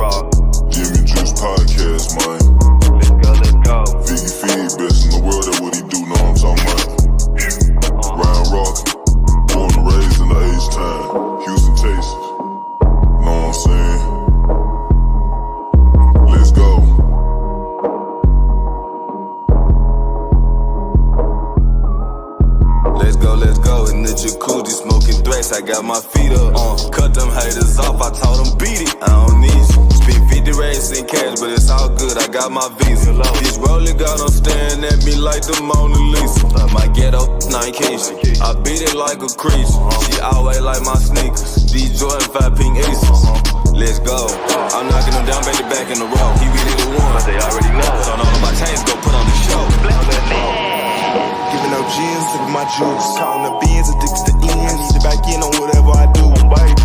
rock. Jimmy Juice Podcast, man. Let's go. Figgy Feed, best in the world, that's what he do, know what I'm talking about. Ryan Rock, born and raised in the H-Town, Houston, Texas. Know what I'm saying? Let's go. Let's go in the jacuzzi, smoking threats. I got my feet up. Cut them haters off, I told them beat it. I don't need you. Spend 50 racks in cash, but it's all good. I got my visa. This rolling got them staring at me like the Mona Lisa. My ghetto Nike. I beat it like a creature. She always like my sneakers. These Jordan 5 pink aces. Let's go. I'm knocking them down, baby, back in the row. He really the one. They already know. So all of my chains go put on the show. Giving out gems, sipping my juice. Counting the beans, addicted to ends. I need to back in on whatever I do.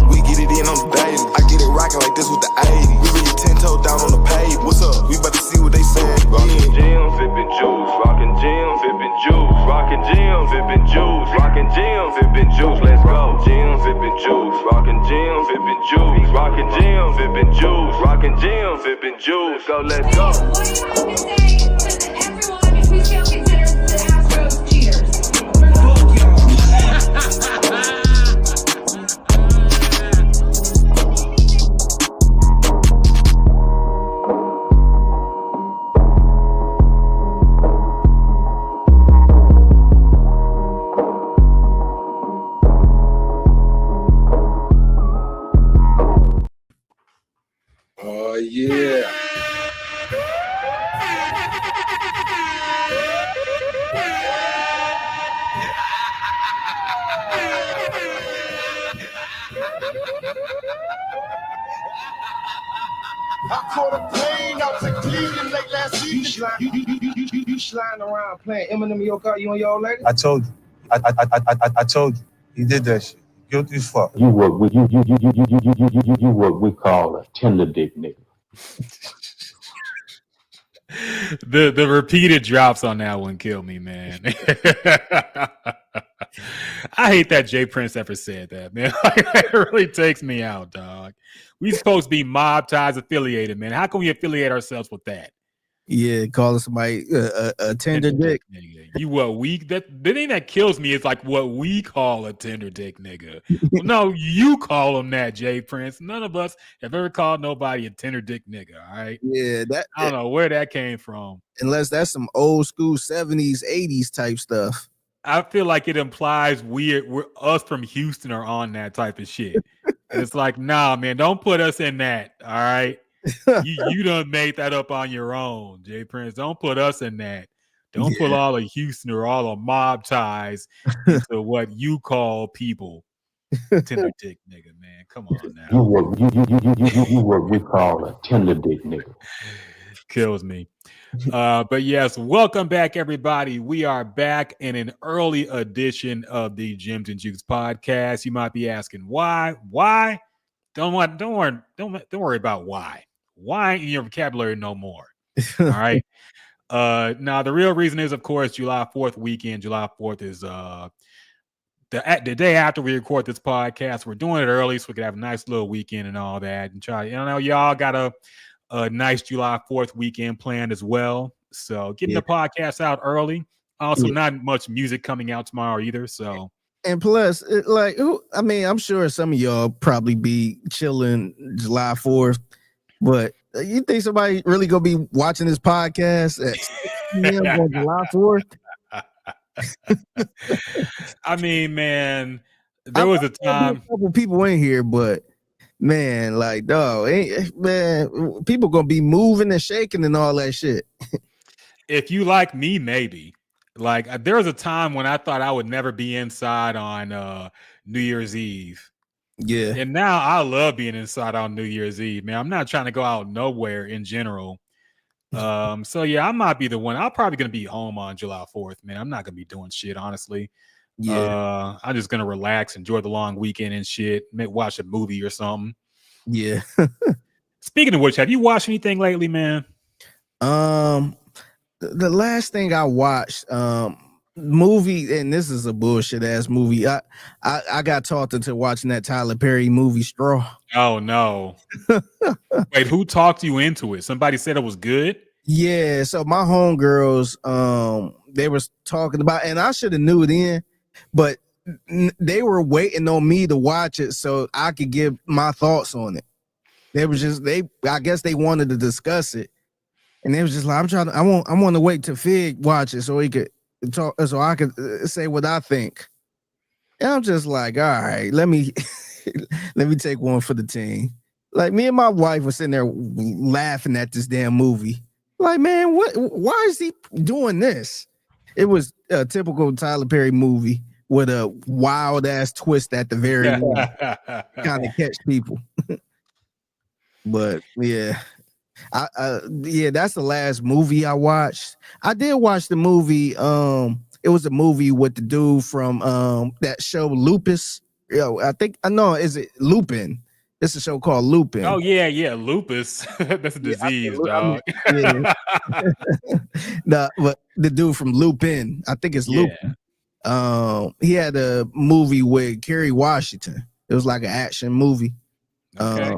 We get it in on the daily. I get it rocking like this with the 80. We really 10 toes down on the pavement. What's up? We about to see what they saying. Rockin' gems, sippin' juice. Rockin' gems, sippin' juice. Rockin' gems, sippin' juice. Rockin' gems, sippin' juice. Let's go. Gems, sippin' juice. Rockin' gems, sippin' juice. Rockin' gems, sippin' juice. Rockin' gems, sippin' juice. Let's go. What do you have to say to everyone if we still consider the Astros cheaters? Oh, yeah. I caught a plane out to Cleveland late last week. You sliding around playing Eminem in your car, you and your old lady? I told you. I told you. He did that shit. Guilty as fuck. You what we you what we call a tender dick nigga. The repeated drops on that one kill me, man. I hate that Jay Prince ever said that, man. It really takes me out, dog. We supposed to be mob ties affiliated, man. How can we affiliate ourselves with that? Yeah, calling somebody a tender dick. Nigga. You what we the thing that kills me is like what we call a tender dick nigga. Well, no, you call him that, Jay Prince. None of us have ever called nobody a tender dick nigga. All right. Yeah, I don't know where that came from. Unless that's some old school 70s, 80s type stuff. I feel like it implies we're us from Houston are on that type of shit. It's like, nah, man, don't put us in that. All right. You done made that up on your own, Jay Prince. Don't put us in that. Don't put all of Houston or all of mob ties into what you call people. Tender dick nigga, man. Come on now. You what we call a tender dick nigga. Kills me. But yes, welcome back, everybody. We are back in an early edition of the Gems and Juice podcast. You might be asking why? Why? Don't worry about why. Why in your vocabulary no more. All right. Now the real reason is, of course, July 4th weekend. July 4th is the day after we record this podcast. We're doing it early so we can have a nice little weekend and all that. And try, y'all got a nice July 4th weekend planned as well. So getting the podcast out early. Also, not much music coming out tomorrow either. So. And plus, I'm sure some of y'all probably be chilling July 4th, but you think somebody really gonna be watching this podcast at 6 p.m. on July 4th? I mean, man, there was a time. A couple people in here, but man, like, dog, man, people gonna be moving and shaking and all that shit. If you like me, maybe. Like, there was a time when I thought I would never be inside on New Year's Eve. Yeah. And now I love being inside on New Year's Eve, man. I'm not trying to go out nowhere in general. So, yeah, I might be the one. I'm probably going to be home on July 4th, man. I'm not going to be doing shit, honestly. Yeah. I'm just going to relax, enjoy the long weekend and shit, maybe watch a movie or something. Yeah. Speaking of which, have you watched anything lately, man? The last thing I watched, movie, and this is a bullshit ass movie. I got talked into watching that Tyler Perry movie Straw. Oh no. Wait, who talked you into it? Somebody said it was good? Yeah, so my homegirls, they was talking about, and I should have knew it in, but they were waiting on me to watch it so I could give my thoughts on it. They was just I guess they wanted to discuss it, and they was just like, I want to wait till Fig watch it so he could talk, so I could say what I think. And I'm just like, all right, let me take one for the team. Like, me and my wife were sitting there laughing at this damn movie. Like, man, why is he doing this? It was a typical Tyler Perry movie with a wild ass twist at the very end, kind of catch people. But yeah, yeah, that's the last movie I watched. I did watch the movie. It was a movie with the dude from that show Lupus. I think I know. Is it Lupin? It's a show called Lupin. Oh yeah, lupus. That's a disease, dog. But the dude from Lupin, I think it's Lupin. He had a movie with Kerry Washington. It was like an action movie. Okay.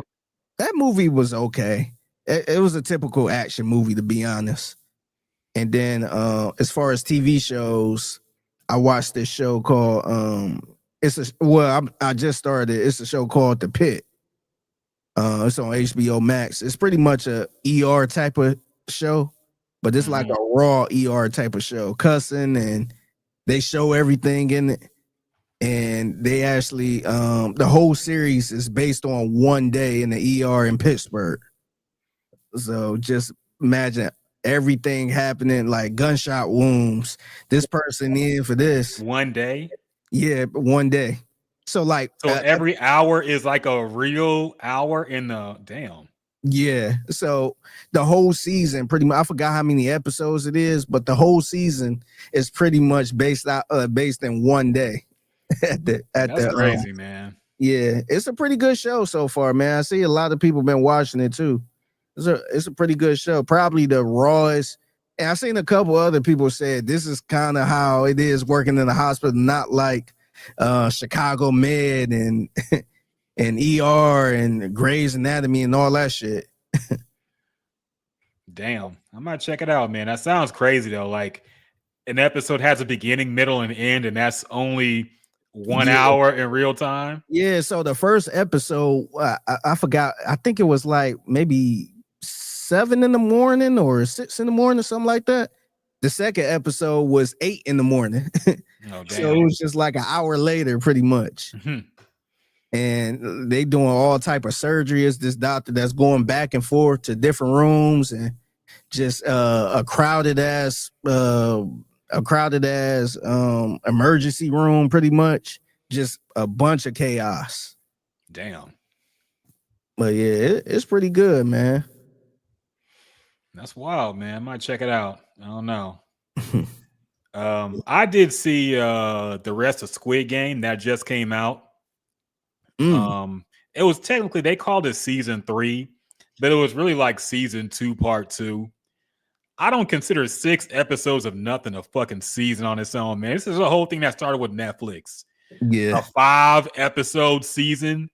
That movie was okay. It was a typical action movie, to be honest. And then as far as TV shows, I watched this show called I just started. It's a show called The Pit. It's on HBO Max. It's pretty much a ER type of show, but it's like a raw ER type of show, cussing, and they show everything in it. And they actually, the whole series is based on one day in the ER in Pittsburgh. So just imagine everything happening, like gunshot wounds. This person in for this. One day? Yeah, one day. So like, every hour is like a real hour in the damn. Yeah. So the whole season, pretty much, I forgot how many episodes it is, but the whole season is pretty much based in one day. That's crazy, man. Yeah, it's a pretty good show so far, man. I see a lot of people been watching it too. It's a pretty good show. Probably the rawest. And I've seen a couple other people said this is kind of how it is working in the hospital, not like Chicago Med and ER and Grey's Anatomy and all that shit. Damn, I might check it out, man. That sounds crazy though. Like an episode has a beginning, middle, and end, and that's only 1 hour in real time. Yeah. So the first episode, I forgot. I think it was like maybe 7 in the morning or 6 in the morning, something like that. The second episode was 8 in the morning. Oh, damn. So it was just like an hour later, pretty much. And they doing all type of surgery. It's this doctor that's going back and forth to different rooms and just a crowded ass emergency room, pretty much. Just a bunch of chaos. Damn. But yeah, it's pretty good, man. That's wild, man. I might check it out. I don't know. I did see the rest of Squid Game that just came out. It was technically, they called it season 3, but it was really like season 2 part 2. I don't consider 6 episodes of nothing a fucking season on its own, man. This is a whole thing that started with Netflix. Yeah. A 5-episode season.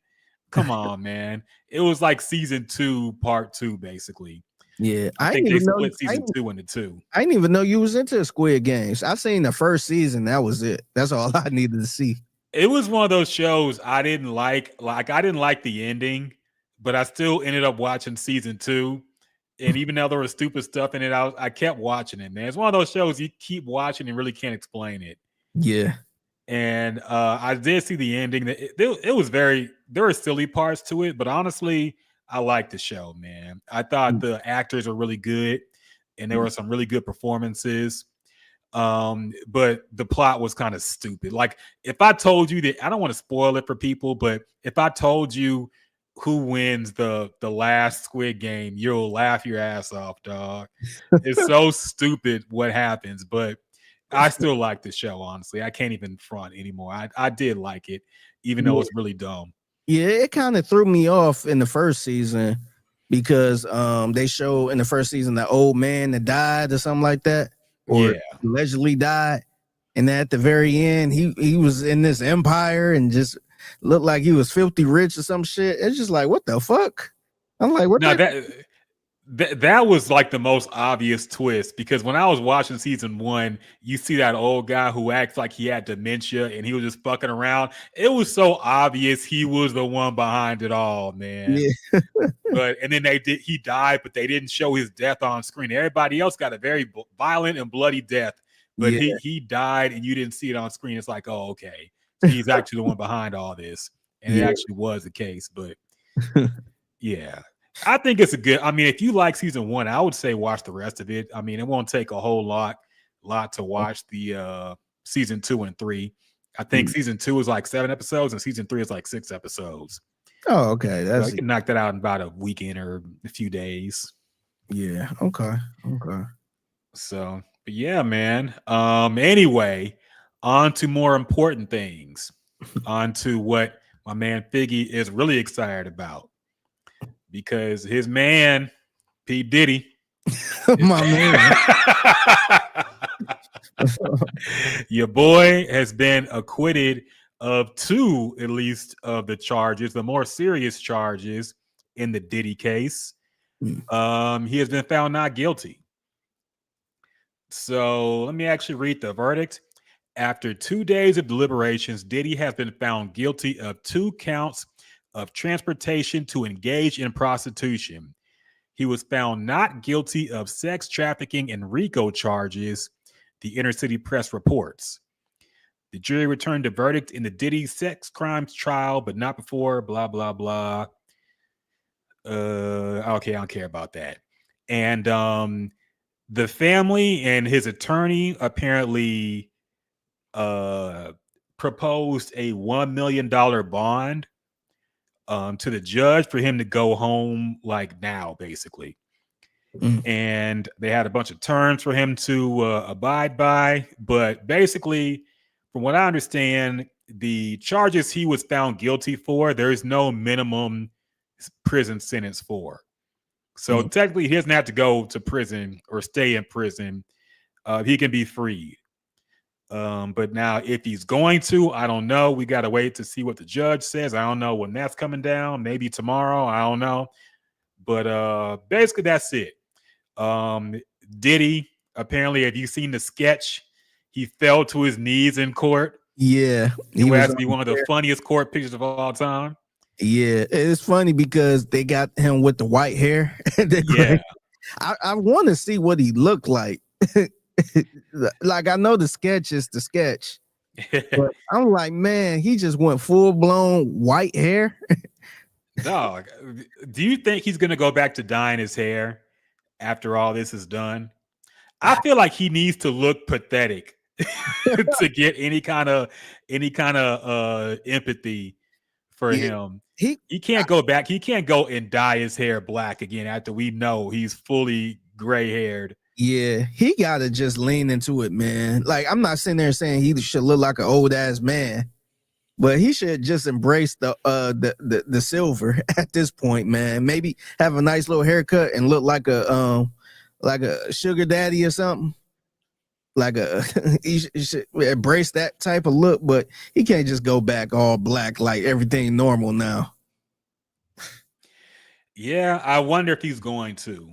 Come on, man. It was like season 2 part 2, basically. Yeah, I think they split season 2 into 2. I didn't even know you was into Squid Games. I seen the first season. That was it. That's all I needed to see. It was one of those shows I didn't like. Like, I didn't like the ending, but I still ended up watching season 2. And even though there was stupid stuff in it, I kept watching it, man. It's one of those shows you keep watching and really can't explain it. Yeah. And I did see the ending. It was there were silly parts to it, but honestly, I liked the show, man. I thought the actors were really good, and there were some really good performances. But the plot was kind of stupid. Like, if I told you that, I don't want to spoil it for people, but if I told you who wins the last Squid Game, you'll laugh your ass off, dog. It's so stupid what happens, but I still like the show, honestly. I can't even front anymore. I did like it, even though it's really dumb. Yeah, it kind of threw me off in the first season because they show in the first season the old man that died or something like that, or allegedly died. And at the very end, he was in this empire and just looked like he was filthy rich or some shit. It's just like, what the fuck? I'm like, what? No, that was like the most obvious twist, because when I was watching season 1, you see that old guy who acts like he had dementia and he was just fucking around. It was so obvious he was the one behind it all, man. Yeah. And then he died, but they didn't show his death on screen. Everybody else got a very violent and bloody death, but he died and you didn't see it on screen. It's like, oh, okay, so he's actually the one behind all this, and it actually was the case. But yeah, I think it's a good. I mean, if you like season 1, I would say watch the rest of it. I mean, it won't take a whole lot to watch the season 2 and 3. I think season 2 is like 7 episodes and season 3 is like 6 episodes. Oh, okay. So you can knock that out in about a weekend or a few days. Yeah. Okay. So, but yeah, man. Anyway, on to more important things. On to what my man Figgy is really excited about, because his man P. Diddy, my man, your boy has been acquitted of 2, at least, of the charges, the more serious charges in the Diddy case. He has been found not guilty. So let me actually read the verdict. After 2 days of deliberations, Diddy has been found guilty of 2 counts of transportation to engage in prostitution. He was found not guilty of sex trafficking and RICO charges, the Inner City Press reports. The jury returned a verdict in the Diddy sex crimes trial, but not before blah, blah, blah. Okay, I don't care about that. And the family and his attorney apparently proposed a $1 million bond to the judge for him to go home like now, basically. And they had a bunch of terms for him to abide by. But basically, from what I understand, the charges he was found guilty for, there's no minimum prison sentence for. So technically, he doesn't have to go to prison or stay in prison. He can be freed. But now, if he's going to, I don't know. We got to wait to see what the judge says. I don't know when that's coming down. Maybe tomorrow. I don't know. But basically, that's it. Diddy, apparently, have you seen the sketch? He fell to his knees in court. Yeah. It has to be one of the funniest court pictures of all time. Yeah. It's funny because they got him with the white hair. Yeah. I want to see what he looked like. Like, I know the sketch is the sketch. But I'm like, man, he just went full-blown white hair. Dog, do you think he's going to go back to dyeing his hair after all this is done? I feel like he needs to look pathetic to get any kind of empathy for him. He can't go back. He can't go and dye his hair black again after we know he's fully gray haired. Yeah, he gotta just lean into it, man. Like, I'm not sitting there saying he should look like an old ass man, but he should just embrace the silver at this point, man. Maybe have a nice little haircut and look like a sugar daddy or something. Like he should embrace that type of look, but he can't just go back all black like everything normal now. Yeah, I wonder if he's going to.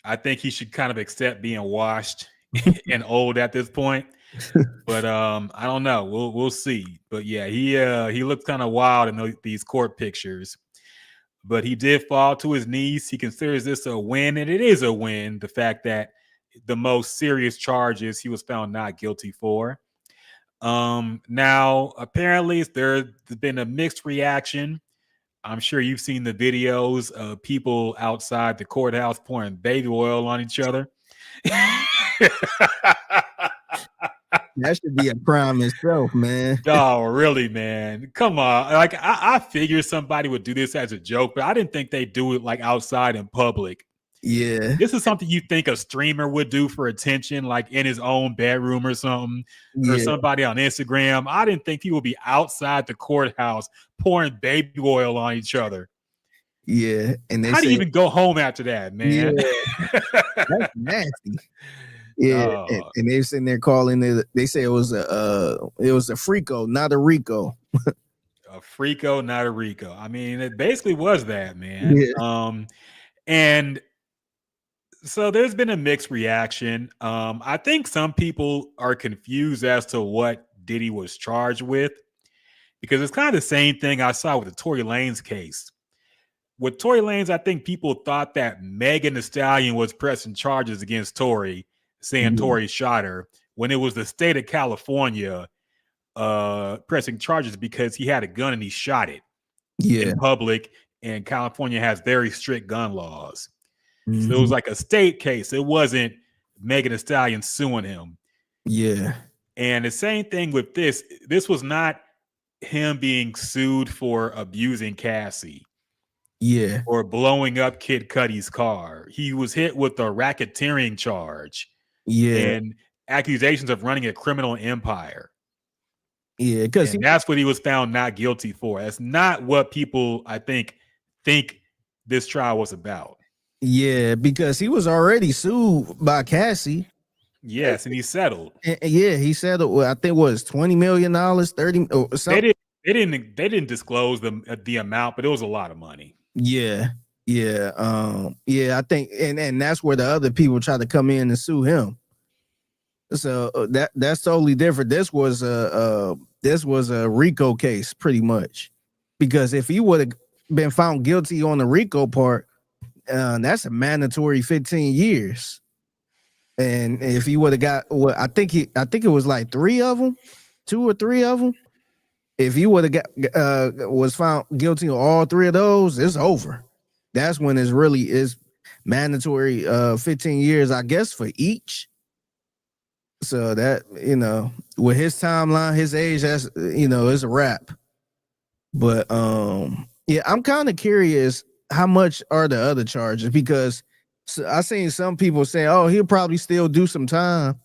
I think he should kind of accept being washed and old at this point. But I don't know. We'll see. But yeah, he looks kind of wild in these court pictures. But he did fall to his knees. He considers this a win, and it is a win. The fact that the most serious charges he was found not guilty for. Now, apparently, there's been a mixed reaction. I'm sure you've seen the videos of people outside the courthouse pouring baby oil on each other. That should be a crime itself, man. Oh, really, man? Come on. Like, I figured somebody would do this as a joke, but I didn't think they'd do it like outside in public. Yeah. This is something you think a streamer would do for attention, like in his own bedroom or something, or somebody on Instagram. I didn't think people would be outside the courthouse pouring baby oil on each other. Yeah. And how do you even go home after that, man? Yeah. That's nasty. Yeah, Dog. and they sitting there calling it. They say it was a Frico, not a Rico. A Frico, not a Rico. I mean, it basically was that, man. Yeah, And so there's been a mixed reaction. I think some people are confused as to what Diddy was charged with because it's kind of the same thing I saw with the Tory Lanez case. With Tory Lanez, I think people thought that Megan Thee Stallion was pressing charges against Tory, saying Mhm. Tory shot her, when it was the state of California pressing charges because he had a gun and he shot it yeah, in public, and California has very strict gun laws. So it was Mhm. like a state case. It wasn't Megan Thee Stallion suing him. yeah, And the same thing with this. This was not him being sued for abusing Cassie yeah, or blowing up Kid Cudi's car. He was hit with a racketeering charge yeah, and accusations of running a criminal empire. yeah. Because And that's what he was found not guilty for. That's not what people, I think this trial was about. because he was already sued by Cassie. Yes, and he settled. And yeah, he said I think it was $20 million, 30 or something. They didn't disclose the amount, but it was a lot of money. Yeah, I think, and that's where the other people try to come in and sue him. So that's totally different. This was a RICO case, pretty much, because if he would have been found guilty on the RICO part, that's a mandatory 15 years. And if he would have got what I think it was like 3 of them, 2 or 3 of them. If he would have got was found guilty on all 3 of those, it's over. That's when it's really is mandatory 15 years, I guess, for each. So that, with his timeline, his age, that's, it's a wrap. But yeah, I'm kind of curious how much are the other charges, because I seen some people say, "Oh, he'll probably still do some time."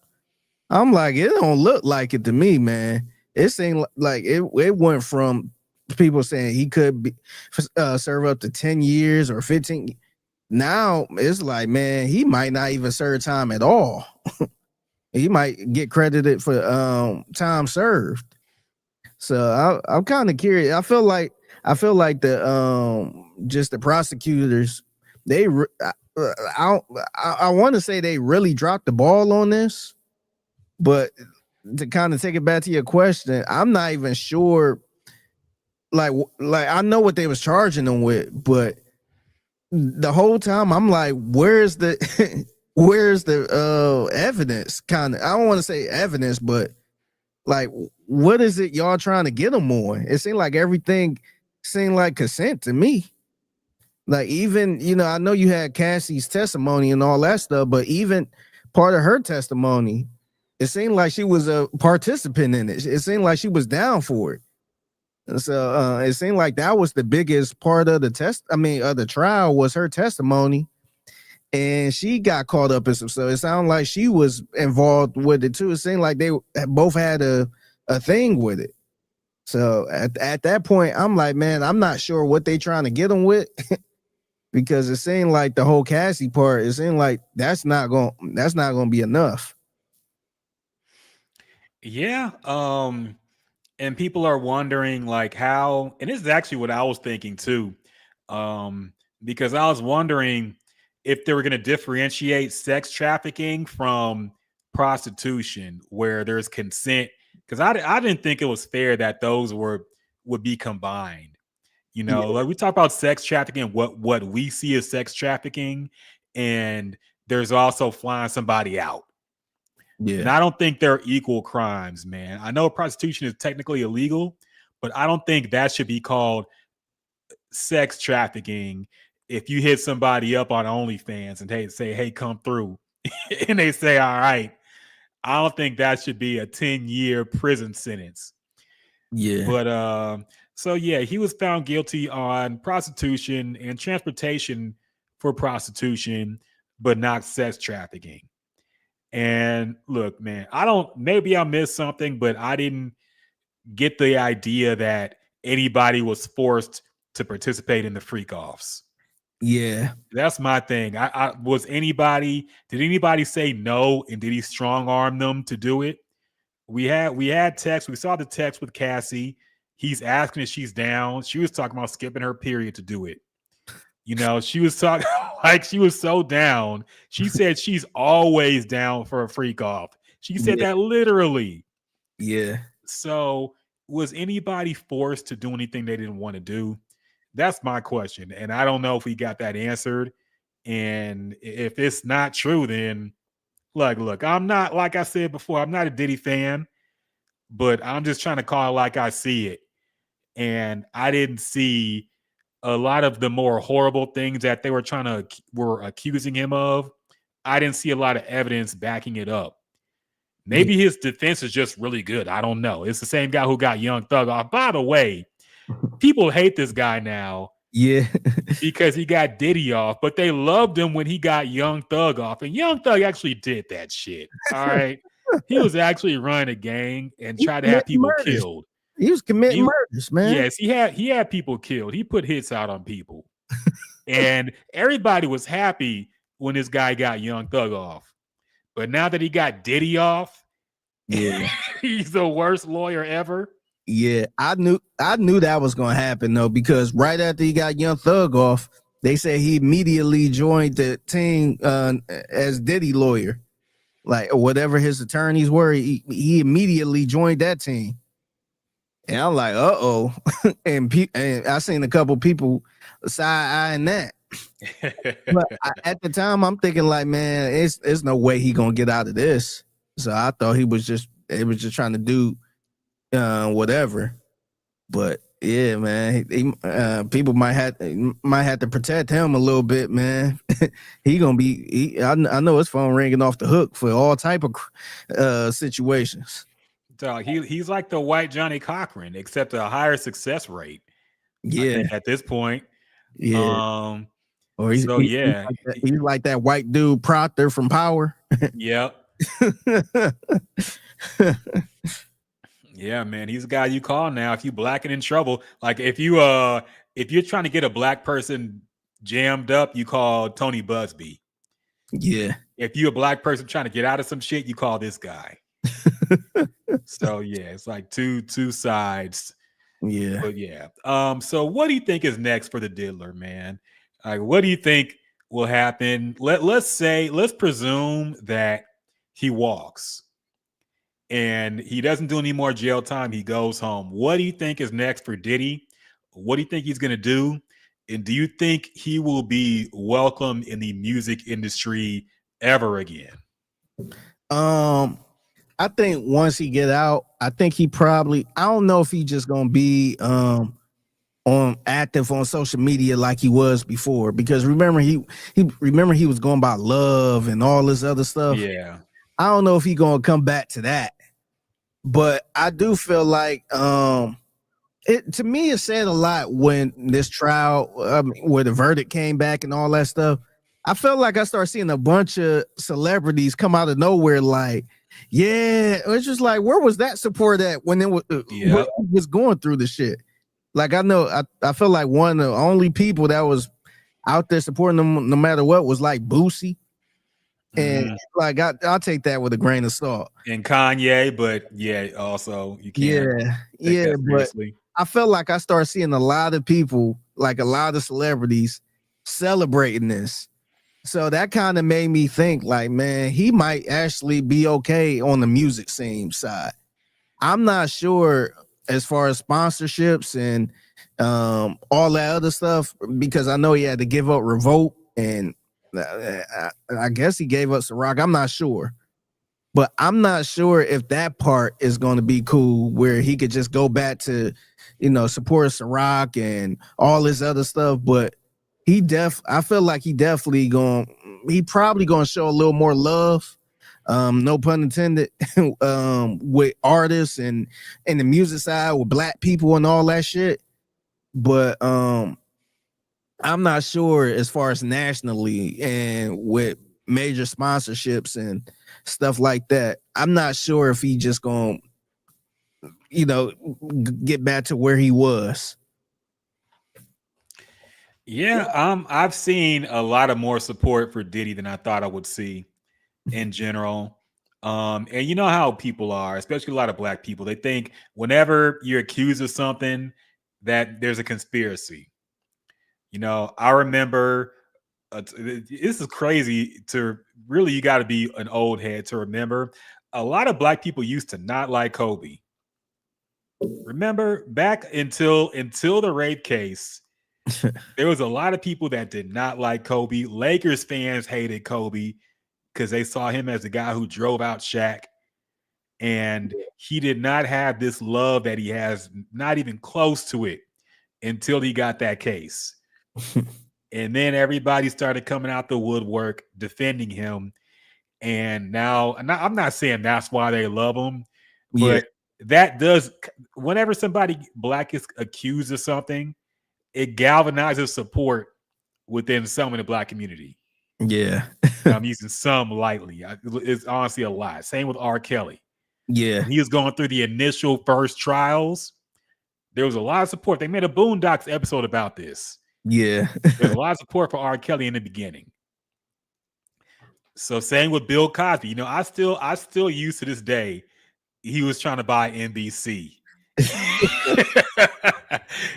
I'm like, it don't look like it to me, man. It seemed like it went from people saying he could serve up to 10 years or 15. Now it's like, man, he might not even serve time at all. He might get credited for time served. So I'm kind of curious. I feel like the just the prosecutors, I want to say they really dropped the ball on this, but to kind of take it back to your question, I'm not even sure. Like I know what they was charging them with, but the whole time I'm like, where's the evidence? Kind of, I don't want to say evidence, but like, what is it y'all trying to get them on? It seemed like everything seemed like consent to me. Like, even, I know you had Cassie's testimony and all that stuff, but even part of her testimony, it seemed like she was a participant in it. It seemed like she was down for it. And so it seemed like that was the biggest part of the of the trial, was her testimony. And she got caught up in some stuff. It sounded like she was involved with it too. It seemed like they both had a thing with it. So at that point, I'm like, man, I'm not sure what they trying to get them with. Because it seemed like the whole Cassie part, it seemed like that's not gonna be enough. Yeah. And people are wondering like how, and this is actually what I was thinking too. Because I was wondering if they were going to differentiate sex trafficking from prostitution where there's consent. Because I didn't think it was fair that those would be combined. Like we talk about sex trafficking, what we see as sex trafficking, and there's also flying somebody out. Yeah. And I don't think they're equal crimes, man. I know prostitution is technically illegal, but I don't think that should be called sex trafficking if you hit somebody up on OnlyFans and they say, "Hey, come through," and they say, "All right." I don't think that should be a 10-year prison sentence. Yeah. But so yeah, he was found guilty on prostitution and transportation for prostitution, but not sex trafficking. And look, man, maybe I missed something, but I didn't get the idea that anybody was forced to participate in the freak offs. Yeah. That's my thing. Did anybody say no, and did he strong arm them to do it? We had text. We saw the text with Cassie. He's asking if she's down. She was talking about skipping her period to do it. You know, she was talking like she was so down. She said she's always down for a freak off. She said that literally. Yeah. So was anybody forced to do anything they didn't want to do? That's my question. And I don't know if we got that answered. And if it's not true, then look, I'm not, like I said before, I'm not a Diddy fan, but I'm just trying to call it like I see it. And I didn't see a lot of the more horrible things that they were accusing him of. I didn't see a lot of evidence backing it up. Maybe his defense is just really good. I don't know. It's the same guy who got Young Thug off. By the way, people hate this guy now. Yeah. Because he got Diddy off, but they loved him when he got Young Thug off. And Young Thug actually did that shit. All right. He was actually running a gang and tried to have people killed. He was committing murders, man. Yes, he had people killed. He put hits out on people. And everybody was happy when this guy got Young Thug off. But now that he got Diddy off, he's the worst lawyer ever. Yeah, I knew that was gonna happen though, because right after he got Young Thug off, they said he immediately joined the team as Diddy lawyer, like whatever his attorneys were. He immediately joined that team, and I'm like, and I seen a couple people side eyeing that. But at the time, I'm thinking like, man, it's no way he gonna get out of this. So I thought it was just trying to do whatever. But yeah, man, people might have to protect him a little bit, man. He gonna be. I know his phone ringing off the hook for all type of situations. Dog, he's like the white Johnny Cochran, except a higher success rate. Yeah, at this point. Yeah. Or he's like that white dude Proctor from Power. Yep. Yeah, man, he's a guy you call now if you black and in trouble. Like if you're trying to get a black person jammed up, you call Tony Busby. Yeah. If you're a black person trying to get out of some shit, you call this guy. So yeah, it's like two sides. Yeah. But yeah. So what do you think is next for the Diddler, man? Like, what do you think will happen? Let's presume that he walks and he doesn't do any more jail time. He goes home. What do you think is next for Diddy? What do you think he's going to do? And do you think he will be welcome in the music industry ever again? I think once he get out, I think he probably, I don't know if he just going to be on active on social media like he was before, because remember he was going by Love and all this other stuff. Yeah. I don't know if he going to come back to that. But I do feel like to me it said a lot when this trial where the verdict came back and all that stuff. I felt like I started seeing a bunch of celebrities come out of nowhere like, yeah, it's just like, where was that support at when it was going through the shit? Like, I know I feel like one of the only people that was out there supporting them no matter what was like Boosie. And like I'll take that with a grain of salt. And Kanye, but yeah, also you can't. Yeah, but I felt like I started seeing a lot of people, like a lot of celebrities, celebrating this. So that kind of made me think, like, man, he might actually be okay on the music scene side. I'm not sure as far as sponsorships and all that other stuff, because I know he had to give up Revolt, and I guess he gave up Ciroc. I'm not sure. But I'm not sure if that part is going to be cool, where he could just go back to, support Ciroc and all this other stuff. But I feel like he probably going to show a little more love, no pun intended, with artists and the music side with black people and all that shit. But I'm not sure as far as nationally and with major sponsorships and stuff like that. I'm not sure if he just gonna, get back to where he was. Yeah, I've seen a lot of more support for Diddy than I thought I would see in general. And you know how people are, especially a lot of black people. They think whenever you're accused of something, that there's a conspiracy. You know, I remember this is crazy to really, you got to be an old head to remember. A lot of black people used to not like Kobe. Remember back until the rape case, there was a lot of people that did not like Kobe. Lakers fans hated Kobe because they saw him as the guy who drove out Shaq. And he did not have this love that he has, not even close to it, until he got that case. And then everybody started coming out the woodwork defending him. And now, I'm not saying that's why they love him, but that does, whenever somebody black is accused of something, it galvanizes support within some in the black community. Yeah. I'm using some lightly. It's honestly a lot. Same with R. Kelly. Yeah. When he was going through the initial first trials, there was a lot of support. They made a Boondocks episode about this. Yeah. There's a lot of support for R. Kelly in the beginning. So same with Bill Cosby. You know, I still use to this day, he was trying to buy NBC.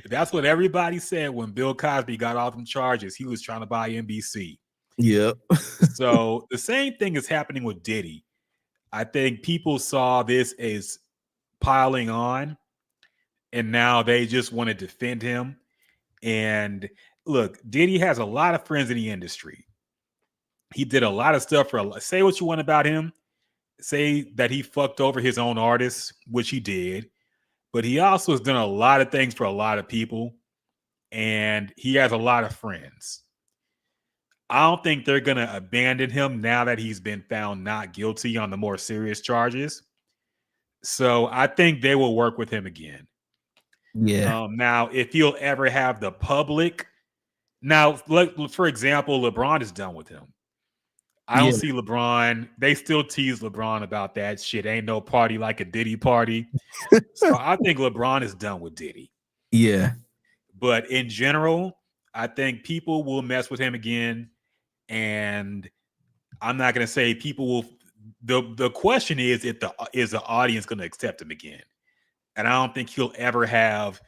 That's what everybody said when Bill Cosby got off them charges. He was trying to buy NBC. Yep. So the same thing is happening with Diddy. I think people saw this as piling on, and now they just want to defend him. And look, Diddy has a lot of friends in the industry. He did a lot of stuff for, say what you want about him. Say that he fucked over his own artists, which he did. But he also has done a lot of things for a lot of people. And he has a lot of friends. I don't think they're going to abandon him now that he's been found not guilty on the more serious charges. So I think they will work with him again. Yeah. Now, if he'll ever have the public, now, for example, LeBron is done with him. I don't see LeBron. They still tease LeBron about that shit. Ain't no party like a Diddy party. So I think LeBron is done with Diddy. Yeah. But in general, I think people will mess with him again. And I'm not going to say people will. The question is if is the audience going to accept him again? And I don't think he'll ever have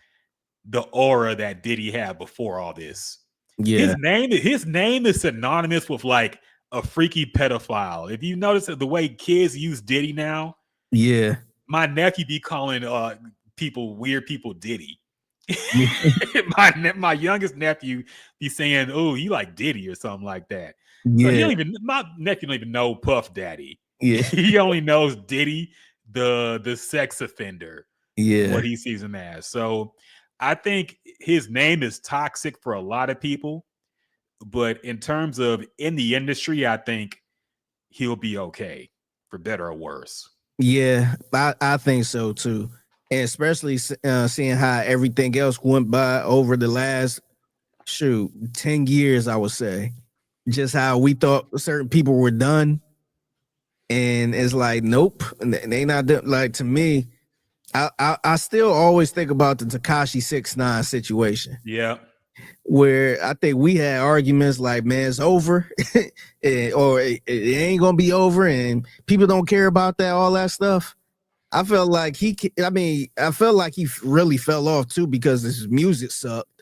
the aura that Diddy had before all this. Yeah. His name is synonymous with like a freaky pedophile. If you notice the way kids use Diddy now, yeah, my nephew be calling weird people Diddy. my youngest nephew be saying, "Oh, you like Diddy" or something like that. Yeah. So my nephew don't even know Puff Daddy. Yeah. He only knows Diddy, the sex offender. Yeah. What he sees him as. So I think his name is toxic for a lot of people. But in terms of in the industry, I think he'll be okay, for better or worse. Yeah, I think so too. And especially seeing how everything else went by over the last 10 years, I would say. Just how we thought certain people were done. And it's like, nope, they not done. Like, to me, I still always think about the Tekashi 6ix9ine situation. Yeah. Where I think we had arguments like, man, it's over, or it ain't gonna be over, and people don't care about that, all that stuff. I felt like he really fell off too because his music sucked,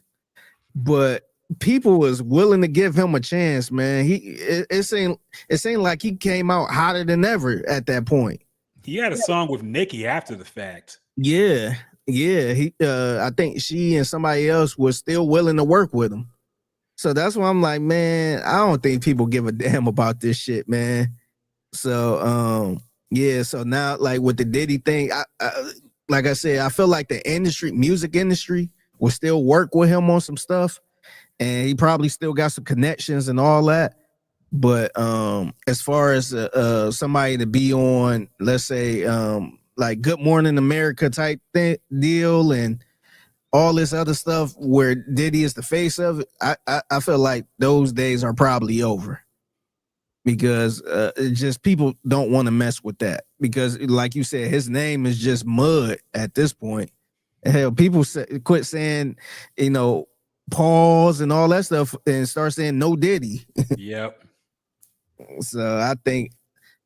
but people was willing to give him a chance, man. It seemed like he came out hotter than ever at that point. He had a song with Nicki after the fact. Yeah. He I think she and somebody else was still willing to work with him. So that's why I'm like, man, I don't think people give a damn about this shit, man. So so now, like, with the Diddy thing, I like I said, I feel like the music industry will still work with him on some stuff, and he probably still got some connections and all that. But as far as somebody to be on, let's say, like Good Morning America type deal and all this other stuff where Diddy is the face of it, I feel like those days are probably over, because just people don't want to mess with that, because like you said, his name is just mud at this point. Hell, people quit saying, pause and all that stuff and start saying no Diddy. Yep. So I think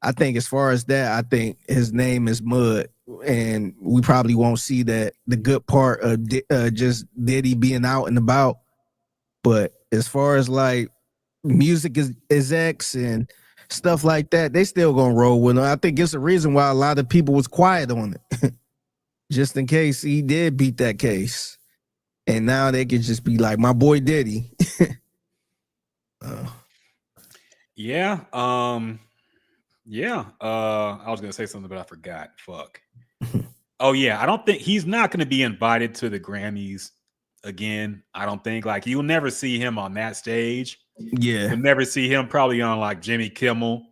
as far as that, I think his name is Mud, and we probably won't see the good part of just Diddy being out and about. But as far as like music is X and stuff like that, they still gonna roll with him. I think it's the reason why a lot of people was quiet on it, just in case he did beat that case. And now they can just be like, my boy Diddy. Yeah. Yeah. I was gonna say something, but I forgot. Fuck. Oh yeah. I don't think he's not gonna be invited to the Grammys again. I don't think, like, you'll never see him on that stage. Yeah. You'll never see him probably on like Jimmy Kimmel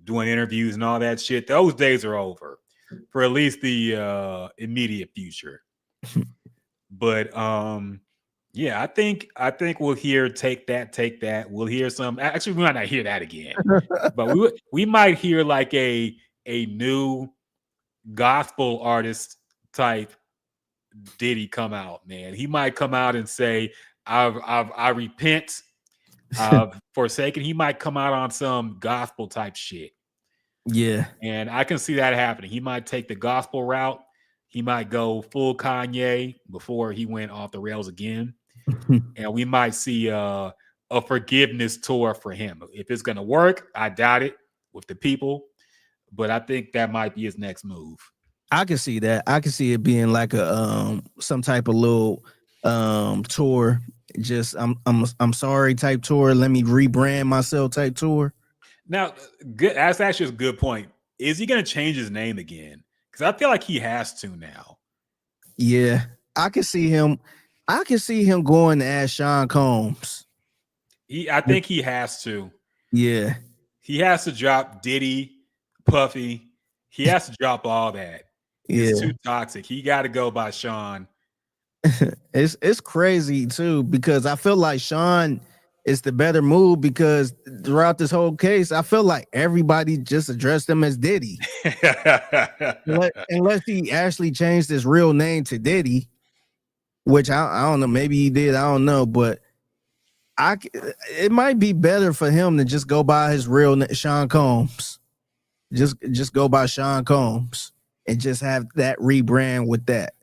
doing interviews and all that shit. Those days are over for at least the immediate future. But yeah, I think we'll hear take that. We'll hear some. Actually, we might not hear that again, but we might hear like a new gospel artist type Diddy come out. Man, he might come out and say, "I repent, I've forsaken." He might come out on some gospel type shit. Yeah, and I can see that happening. He might take the gospel route. He might go full Kanye before he went off the rails again. And we might see a forgiveness tour for him. If it's going to work, I doubt it with the people, but I think that might be his next move. I can see that. I can see it being like a some type of little tour. Just I'm sorry type tour. Let me rebrand myself type tour. Now, good. That's actually a good point. Is he going to change his name again? Because I feel like he has to now. Yeah, I can see him. I can see him going as Sean Combs. I think he has to. Yeah, he has to drop Diddy, Puffy. He has to drop all that. It's too toxic. He got to go by Sean. It's crazy too, because I feel like Sean is the better move, because throughout this whole case, I feel like everybody just addressed him as Diddy. Unless he actually changed his real name to Diddy, which I don't know. Maybe he did. I don't know. But it might be better for him to just go by his real name, Sean Combs. Just go by Sean Combs and just have that rebrand with that.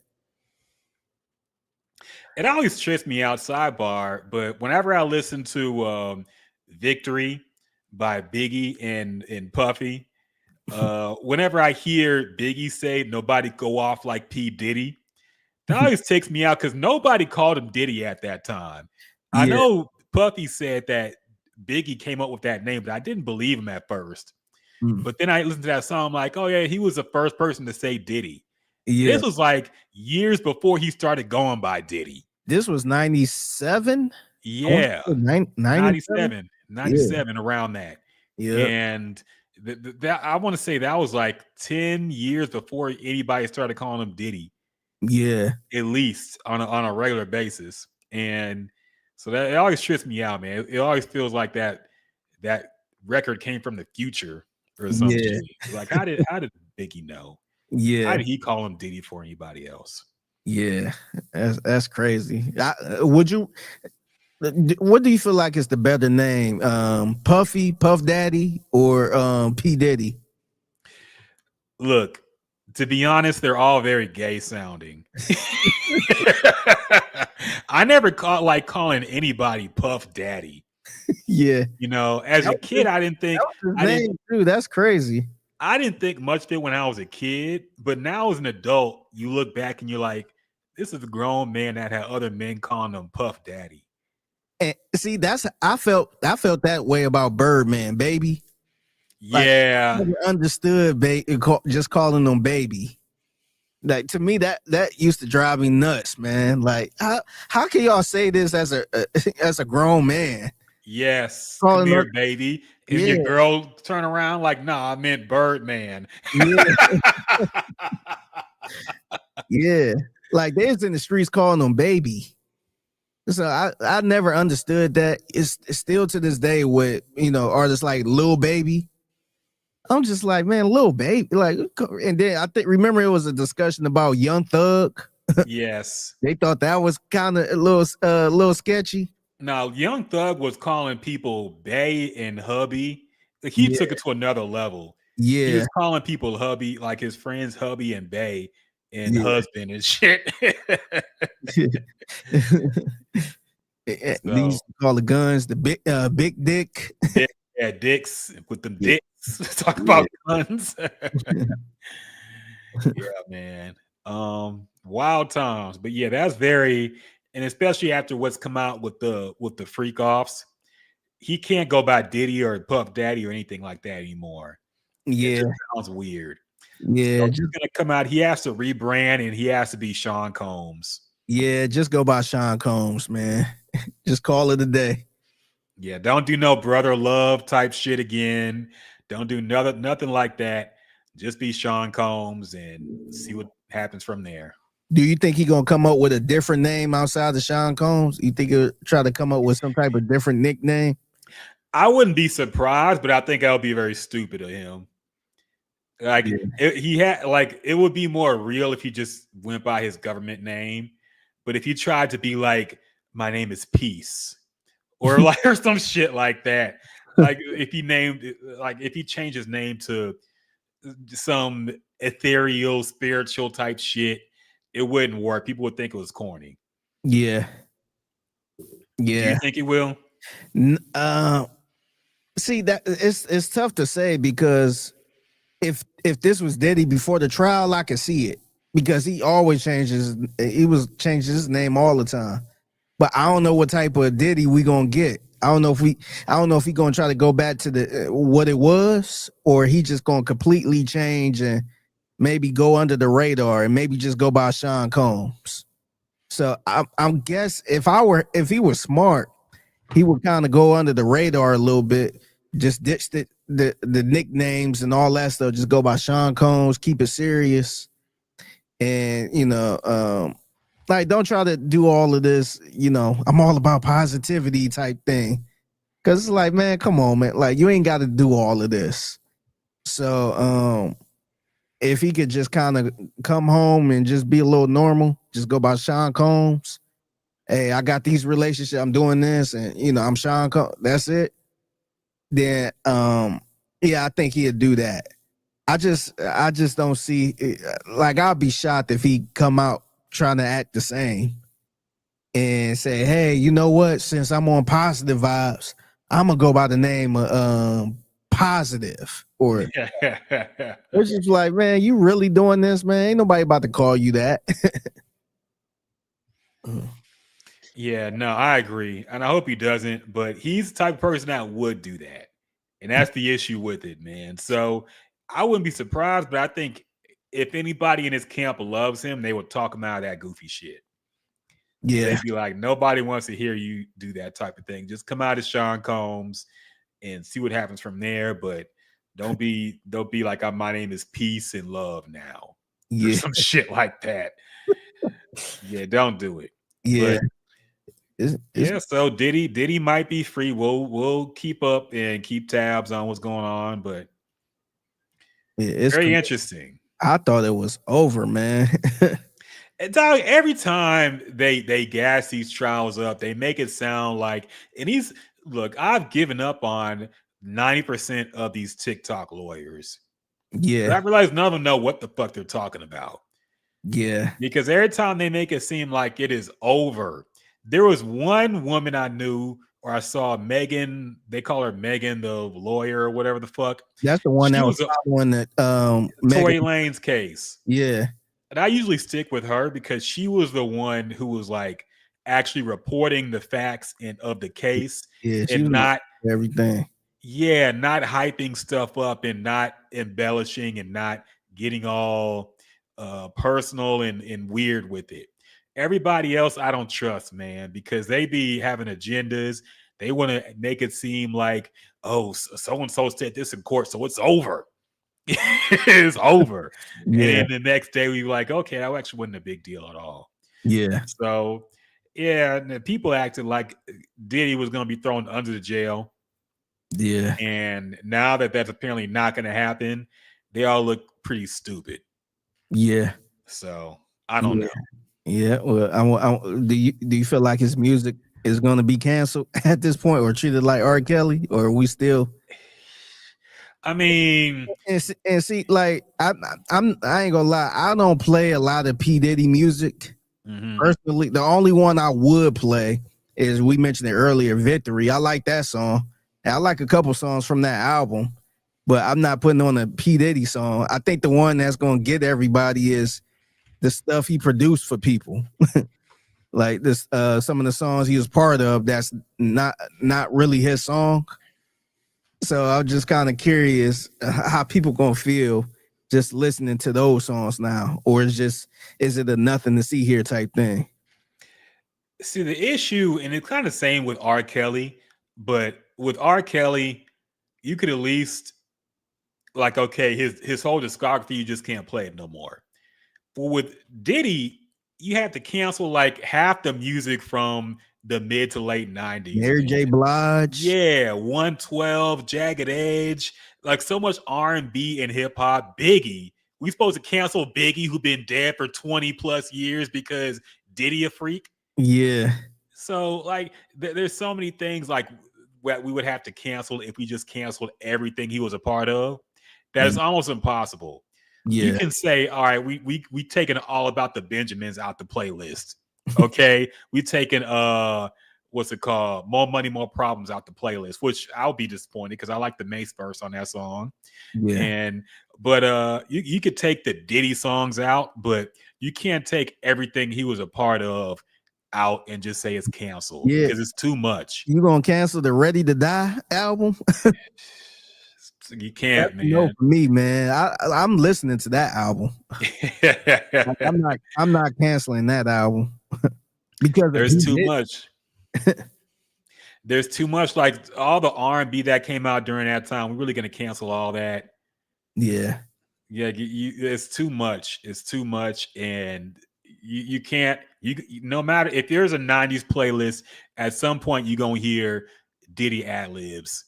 It always trips me out, sidebar, but whenever I listen to Victory by Biggie and Puffy, whenever I hear Biggie say nobody go off like P. Diddy, that always takes me out, because nobody called him Diddy at that time. Yeah. I know Puffy said that Biggie came up with that name, but I didn't believe him at first. But then I listened to that song, I'm like, oh yeah, he was the first person to say Diddy. Yeah. This was like years before he started going by Diddy. This was 97? Yeah. 97, around that. Yeah. And that I want to say that was like 10 years before anybody started calling him Diddy. Yeah. At least on a regular basis. And so that it always trips me out, man. It always feels like that record came from the future or something. Yeah. Like how did Biggie know? Yeah. How did he call him Diddy for anybody else? Yeah, that's crazy. What do you feel like is the better name? Puffy, Puff Daddy, or P. Diddy? Look, to be honest, they're all very gay sounding. I never calling anybody Puff Daddy. Yeah. You know, as a kid, I didn't think dude, that's crazy. I didn't think much of it when I was a kid, but now as an adult, you look back and you're like, this is a grown man that had other men calling him Puff Daddy. And see, I felt that way about Birdman, baby. Yeah, like, I never understood just calling him baby. Like, to me, that used to drive me nuts, man. Like, how can y'all say this as a grown man? Yes, come here, baby. And your girl turn around like, nah, I meant Birdman. Yeah. Yeah. Like, they was in the streets calling him baby. So I never understood that. It's still to this day with, artists like Lil Baby. I'm just like, man, Lil Baby. Like, and then remember it was a discussion about Young Thug. Yes. They thought that was kind of a little sketchy. Now, Young Thug was calling people bae and hubby. Like, he took it to another level. He Yeah. was calling people hubby, like his friends hubby and bae and Yeah. husband and shit. They So, used to call the guns the big dick. dicks with them Yeah. dicks. Talk about guns. Yeah, man. Wild times. But yeah, that's very, and especially after what's come out with the freak offs, he can't go by Diddy or Puff Daddy or anything like that anymore. It Yeah. just sounds weird. Yeah. So he's gonna come out. He has to rebrand and he has to be Sean Combs. Yeah. Just go by Sean Combs, man. Just call it a day. Yeah, don't do no brother love type shit again. Don't do nothing like that. Just be Sean Combs and see what happens from there. Do you think he gonna come up with a different name outside of Sean Combs? You think he'll try to come up with some type of different nickname? I wouldn't be surprised, but I think that would be very stupid of him. Like it would be more real if he just went by his government name. But if he tried to be like, my name is Peace, or like or some shit like that, like if he changed his name to some ethereal, spiritual type shit, it wouldn't work. People would think it was corny. Yeah. Yeah. Do you think it will? See, that it's tough to say, because if this was Diddy before the trial, I could see it, because he always was changing his name all the time. But I don't know what type of Diddy we gonna get. I don't know if he gonna try to go back to the what it was, or he just gonna completely change and maybe go under the radar and maybe just go by Sean Combs. So I'm guess if he was smart, he would kind of go under the radar a little bit, just ditch the nicknames and all that stuff, just go by Sean Combs, keep it serious, and like, don't try to do all of this, I'm all about positivity type thing. Cause it's like, man, come on, man. Like, you ain't got to do all of this. So if he could just kind of come home and just be a little normal, just go by Sean Combs. Hey, I got these relationships, I'm doing this, and I'm Sean Combs, that's it. Then I think he'd do that. I just don't see, like, I'll be shocked if he come out trying to act the same and say, hey, you know what, since I'm on positive vibes, I'm gonna go by the name of Positive. Or it's just like, man, you really doing this, man? Ain't nobody about to call you that. Yeah, no, I agree. And I hope he doesn't, but he's the type of person that would do that. And that's the issue with it, man. So I wouldn't be surprised, but I think if anybody in his camp loves him, they would talk him out of that goofy shit. Yeah. They'd be like, nobody wants to hear you do that type of thing. Just come out as Sean Combs and see what happens from there. But don't be like, my name is Peace and Love now. Yeah. Or some shit like that. Yeah, don't do it. Yeah. But, so Diddy might be free. We'll keep up and keep tabs on what's going on, but it's very interesting. I thought it was over, man. And every time they gas these trials up, they make it sound like, and I've given up on 90% of these TikTok lawyers. Yeah. But I realize none of them know what the fuck they're talking about. Yeah. Because every time they make it seem like it is over. There was one woman I knew, or I saw, Megan, they call her Megan, the lawyer or whatever the fuck. That's the one that was following that Tory Lane's case. Yeah. And I usually stick with her because she was the one who was like actually reporting the facts of the case. Yeah, and not everything. Yeah, not hyping stuff up and not embellishing and not getting all personal and weird with it. Everybody else I don't trust, man, because they be having agendas. They want to make it seem like, oh, so-and-so said this in court, so it's over. It's over. Yeah. And then the next day we were like, okay, that actually wasn't a big deal at all. Yeah. So, yeah, and people acted like Diddy was going to be thrown under the jail. Yeah. And now that that's apparently not going to happen, they all look pretty stupid. Yeah. So, I don't know. Yeah. Well, do you feel like his music is going to be canceled at this point, or treated like R. Kelly, or are we still? I mean, And see, like I ain't gonna lie, I don't play a lot of P Diddy music personally. The only one I would play is, we mentioned it earlier, Victory. I like that song. And I like a couple songs from that album, but I'm not putting on a P Diddy song. I think the one that's gonna get everybody is the stuff he produced for people. Like this, some of the songs he was part of that's not really his song. So I'm just kind of curious how people gonna feel just listening to those songs now, or is it a nothing to see here type thing? see the issue, and it's kind of same with R. Kelly, but with R. Kelly, you could at least like, okay, his whole discography, you just can't play it no more. But with Diddy, you have to cancel like half the music from the mid to late 90s. Mary J. Blige. Yeah, 112, Jagged Edge, like so much R&B and hip hop. Biggie, we supposed to cancel Biggie, who been dead for 20 plus years because Diddy a freak. Yeah. So like, there's so many things like what we would have to cancel if we just canceled everything he was a part of. That is almost impossible. You Yeah. can say, all right, we taking All About the Benjamins out the playlist. Okay, we taking what's it called, More Money, More Problems out the playlist, which I'll be disappointed because I like the Mace verse on that song. Yeah. But you could take the Diddy songs out, but you can't take everything he was a part of out and just say it's canceled Yeah. because it's too much. You gonna cancel the Ready to Die album? You can't, man. No, for me, man. I'm listening to that album. I'm not canceling that album because there's too much. There's too much, like all the R&B that came out during that time. We're really gonna cancel all that. Yeah. It's too much. It's too much, and you can't. No matter if there's a '90s playlist, at some point you're gonna hear Diddy ad libs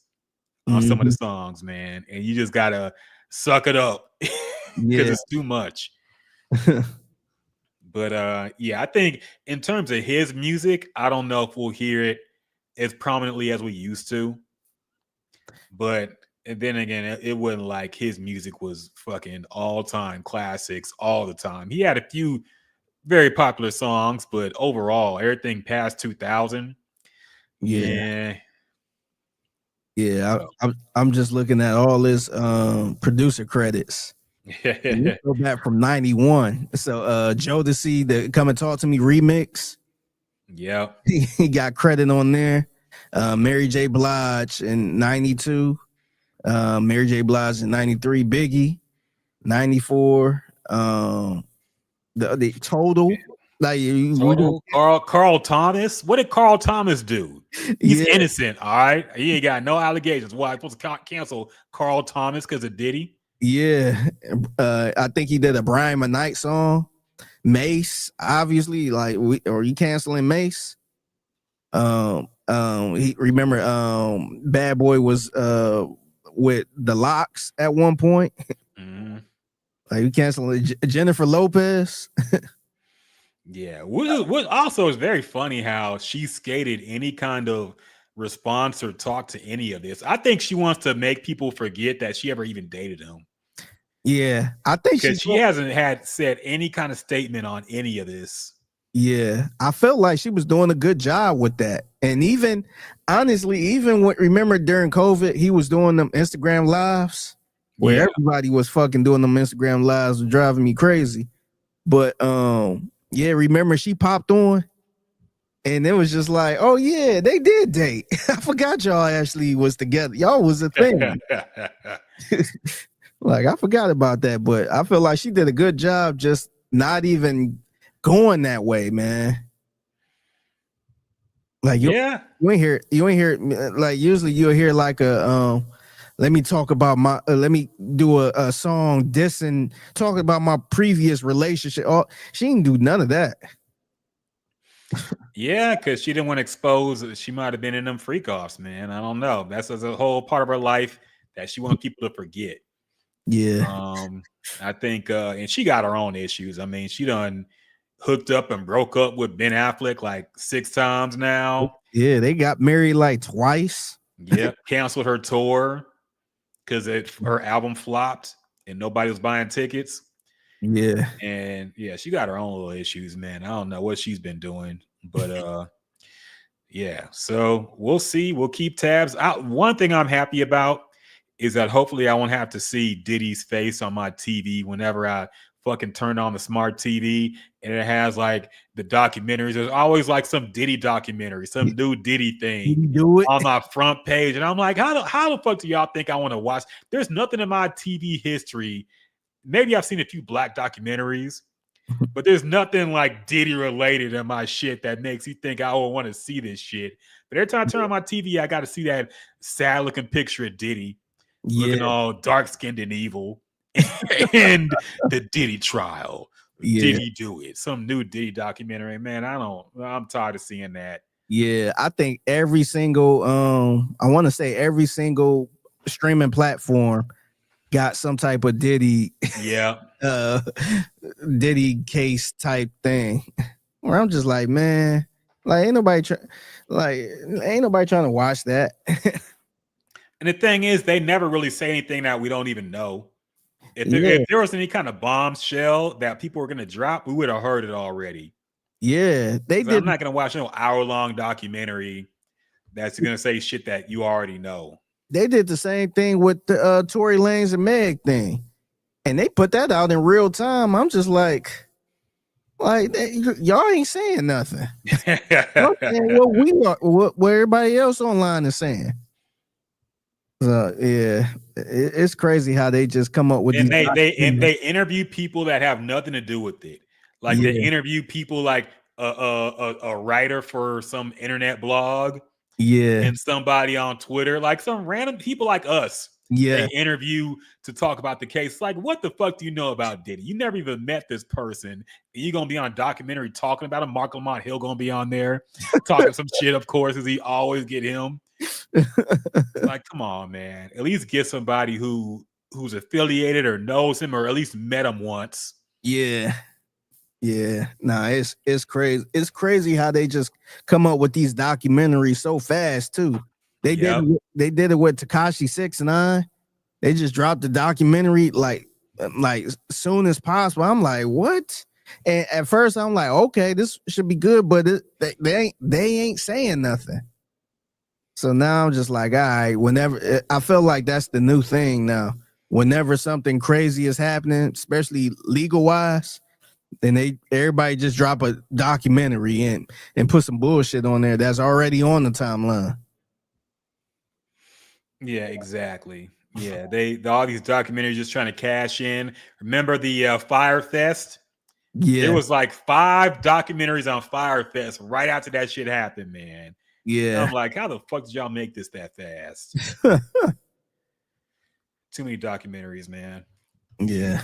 on some of the songs, man, and you just gotta suck it up because it's too much. But yeah, I think in terms of his music, I don't know if we'll hear it as prominently as we used to. But and then again, it wasn't like his music was fucking all-time classics all the time. He had a few very popular songs, but overall, everything past 2000. Yeah. I'm just looking at all his producer credits. Go back from 91. So Jodeci, the Come and Talk to Me remix. Yeah. He got credit on there. Mary J. Blige in 92. Mary J. Blige in 93. Biggie 94. The Total. Like Carl Thomas. What did Carl Thomas do? He's innocent. All right, he ain't got no allegations. Why I'm supposed to cancel Carl Thomas because of Diddy? Yeah, I think he did a Brian McKnight song. Mace, obviously, like are you canceling Mace? He remember Bad Boy was with the Locks at one point. Like you canceling Jennifer Lopez. Yeah, what also is very funny how she skated any kind of response or talk to any of this. I think she wants to make people forget that she ever even dated him. Yeah, I think she hasn't said any kind of statement on any of this. Yeah, I felt like she was doing a good job with that. And even honestly, remember during COVID, he was doing them Instagram lives where everybody was fucking doing them Instagram lives, was driving me crazy. But yeah, remember she popped on and it was just like, oh yeah, they did date. I forgot y'all actually was together. Y'all was a thing. Like I forgot about that, but I feel like she did a good job just not even going that way, man. Like you ain't hear like usually you'll hear like a let me talk about my let me do a song dissing talking about my previous relationship. Oh, she didn't do none of that. Yeah, because she didn't want to expose she might have been in them freak offs, man. I don't know. That's a whole part of her life that she wants people to forget. Yeah. I think and she got her own issues. I mean, she done hooked up and broke up with Ben Affleck like 6 times now. Yeah, they got married like twice. Yep, canceled her tour because her album flopped and nobody was buying tickets. Yeah. And yeah, she got her own little issues, man. I don't know what she's been doing, but yeah. So we'll see. We'll keep tabs. One thing I'm happy about is that hopefully I won't have to see Diddy's face on my TV whenever I fucking turn on the smart TV and it has like the documentaries. There's always like some Diddy documentary, some new Diddy thing do it on my front page. And I'm like, how the fuck do y'all think I want to watch? There's nothing in my TV history. Maybe I've seen a few black documentaries, but there's nothing like Diddy related in my shit that makes you think I would want to see this shit. But every time I turn on my TV, I got to see that sad looking picture of Diddy looking all dark skinned and evil. And the Diddy trial. Did he do it? Some new Diddy documentary. Man, I'm tired of seeing that. Yeah, I think every single I want to say every single streaming platform got some type of Diddy Diddy case type thing. Where I'm just like, man, like ain't nobody trying to watch that. And the thing is, they never really say anything that we don't even know. If there was any kind of bombshell that people were going to drop, we would have heard it already. Yeah, they did. I'm not going to watch no hour-long documentary that's going to say shit that you already know. They did the same thing with the Tory Lanez and Meg thing, and they put that out in real time. I'm just like y'all ain't saying nothing. What everybody else online is saying. So yeah, it's crazy how they just come up with they interview people that have nothing to do with it. Like they interview people like a writer for some internet blog, and somebody on Twitter, like some random people like us. They interview to talk about the case. Like, what the fuck do you know about Diddy? You never even met this person, and you're gonna be on a documentary talking about him. Mark Lamont Hill gonna be on there talking some shit, of course, because he always get him. Like, come on, man. At least get somebody who's affiliated or knows him or at least met him once. Yeah. Nah, it's crazy. It's crazy how they just come up with these documentaries so fast too. They did it with Tekashi 6ix9ine. They just dropped the documentary like soon as possible. I'm like, what? And at first I'm like, okay, this should be good, but they ain't saying nothing. So now I'm just like, all right, whenever I feel like that's the new thing now. Whenever something crazy is happening, especially legal wise, then everybody just drop a documentary and put some bullshit on there that's already on the timeline. Yeah, exactly. Yeah, all these documentaries just trying to cash in. Remember the Fire Fest? Yeah, there was like 5 documentaries on Fire Fest right after that shit happened, man. Yeah, I'm like, how the fuck did y'all make this that fast? Too many documentaries, man. Yeah.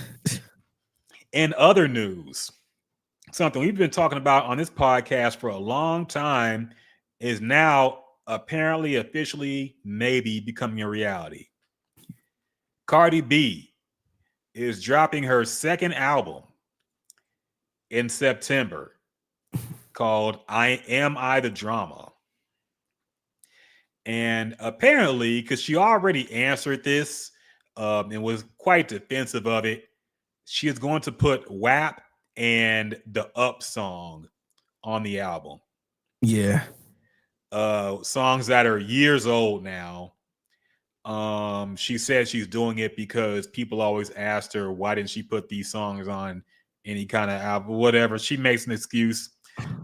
In other news, something we've been talking about on this podcast for a long time is now apparently officially maybe becoming a reality. Cardi B is dropping her second album in September called Am I the Drama? And apparently, because she already answered this and was quite defensive of it, she is going to put WAP and the Up song on the album. Yeah. Songs that are years old now. She said she's doing it because people always asked her, why didn't she put these songs on any kind of album, whatever. She makes an excuse.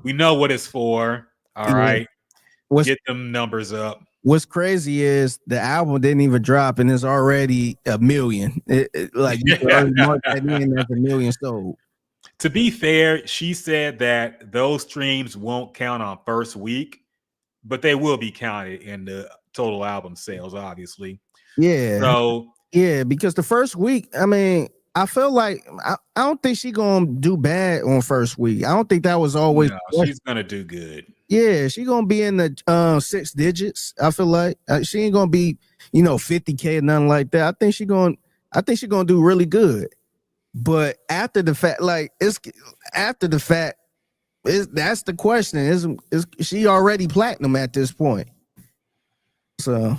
We know what it's for. All right. Get them numbers up. What's crazy is the album didn't even drop and it's already 1 million. Like you can already mark that in as 1 million sold. To be fair, she said that those streams won't count on first week, but they will be counted in the total album sales, obviously. Yeah. So yeah, because the first week, I mean, I feel like I don't think she's gonna do bad on first week. I don't think that was always. No, she's gonna do good. Yeah, she's gonna be in the 6 digits. I feel like she ain't gonna be, 50K or nothing like that. I think she's gonna do really good. But after the fact, like after the fact, that's the question. Is she already platinum at this point? So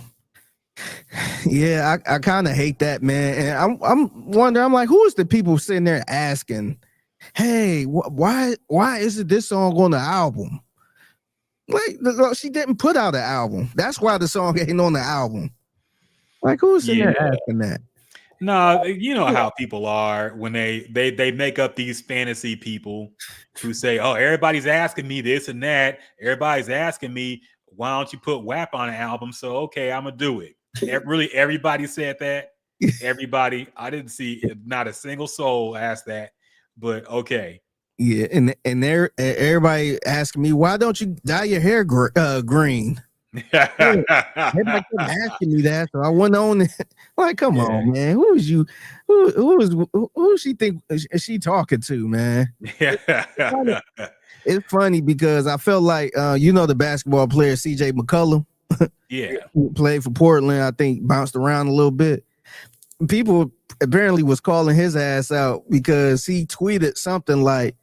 yeah, I kind of hate that, man. And I'm wondering, I'm like, who is the people sitting there asking, hey, why isn't this song on the album? Like, she didn't put out an album. That's why the song ain't on the album. Like, who's sitting there asking that? No, you know how people are when they make up these fantasy people who say, oh, everybody's asking me this and that. Everybody's asking me, why don't you put WAP on an album? So, okay, I'm going to do it. Really, everybody said that. Everybody. I didn't see not a single soul ask that, but okay. Yeah, and everybody asking me, why don't you dye your hair green? Everybody kept asking me that, so I went on. Like, come on, man. Who is you? Who she think she talking to, man? It's funny because I felt like the basketball player CJ McCollum. Yeah, played for Portland. I think bounced around a little bit. People apparently was calling his ass out because he tweeted something like,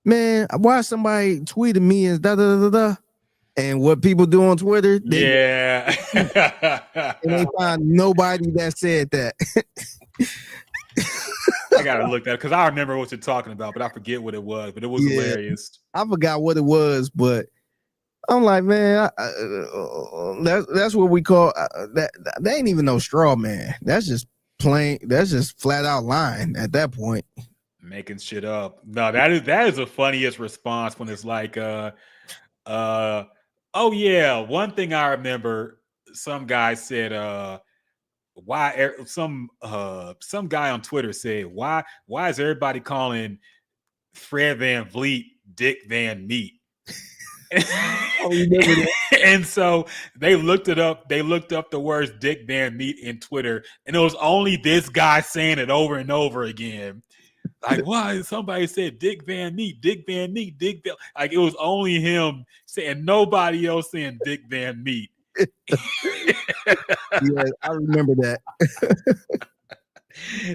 "Man, why somebody tweeted me as da da da da." And what people do on Twitter, and they find nobody that said that. I gotta look that because I remember what you're talking about, but I forget what it was. But it was hilarious. I forgot what it was, but I'm like, man, that's what we call that. They ain't even no straw man. That's just plain. That's just flat out lying at that point. Making shit up. No, that is the funniest response when it's like, oh yeah, one thing I remember, some guy said, why some guy on Twitter said, why is everybody calling Fred Van Vliet Dick Van Meat? And so they looked it up. They looked up the words Dick Van Meat in Twitter, and it was only this guy saying it over and over again. Like, why? Somebody said Dick Van Meat, Dick Van Meat, Dick Van. Like, it was only him saying, nobody else saying Dick Van Meat. Yeah, I remember that.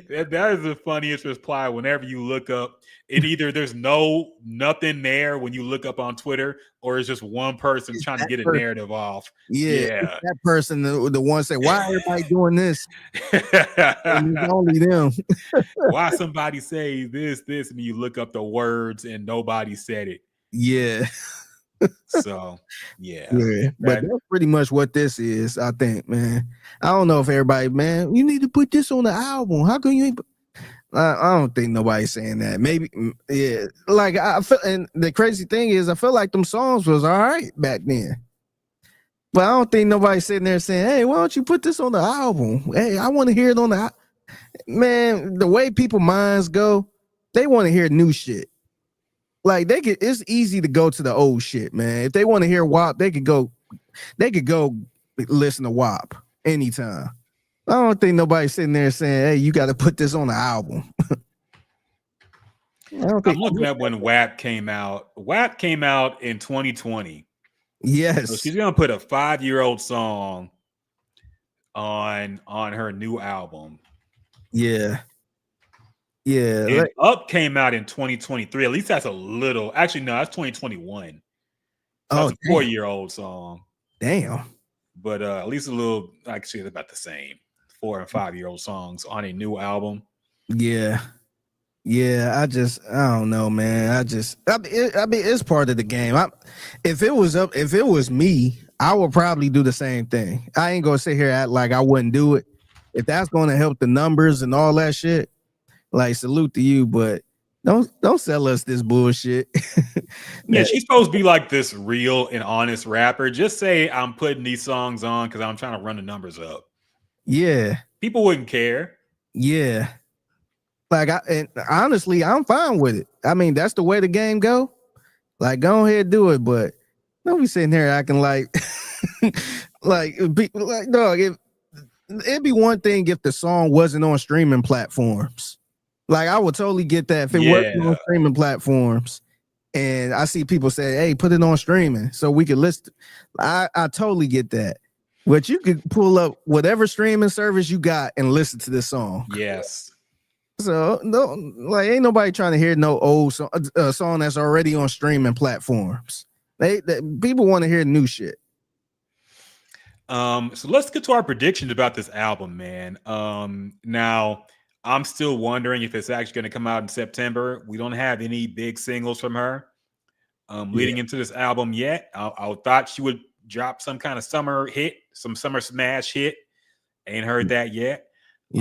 That is the funniest reply whenever you look up. It either there's nothing there when you look up on Twitter, or it's just one person trying to get a narrative off. Yeah. That person, the one say, why everybody doing this? And it's only them. Why somebody say this, and you look up the words and nobody said it. Yeah. So yeah. But that's pretty much what this is, I think, man. I don't know if everybody, man, you need to put this on the album. How come you ain't I don't think nobody's saying that. Maybe, yeah. Like, I feel, and the crazy thing is, I feel like them songs was all right back then. But I don't think nobody's sitting there saying, hey, why don't you put this on the album? Hey, I want to hear it on the man, the way people minds go, they want to hear new shit. Like, it's easy to go to the old shit, man. If they want to hear WAP, they could go listen to WAP anytime. I don't think nobody's sitting there saying, hey, you got to put this on the album. I'm looking at when WAP came out. WAP came out in 2020. Yes. So she's going to put a 5-year-old song on her new album. Yeah. Yeah. And Up came out in 2023. At least that's a little. Actually, no, that's 2021. So that's a 4-year-old song. Damn. But at least a little, actually, it's about the same. 4 and 5-year-old songs on a new album. Yeah. I don't know, man. I mean, it's part of the game. If it was me, I would probably do the same thing. I ain't gonna sit here and act like I wouldn't do it. If that's gonna help the numbers and all that shit, like, salute to you, but don't sell us this bullshit. Yeah, she's supposed to be like this real and honest rapper. Just say I'm putting these songs on because I'm trying to run the numbers up. Yeah, people wouldn't care. Yeah, like and honestly, I'm fine with it. I mean, that's the way the game go. Like, go ahead, do it, but don't be sitting here acting like, like dog. It'd be one thing if the song wasn't on streaming platforms. Like, I would totally get that if it wasn't on streaming platforms. And I see people say, "Hey, put it on streaming so we can list." I totally get that. But you could pull up whatever streaming service you got and listen to this song. Yes. So no, like ain't nobody trying to hear no old song that's already on streaming platforms. They people want to hear new shit. So let's get to our predictions about this album, man. Now I'm still wondering if it's actually going to come out in September. We don't have any big singles from her leading into this album yet. I thought she would drop some kind of summer hit, some summer smash hit. Ain't heard that yet. She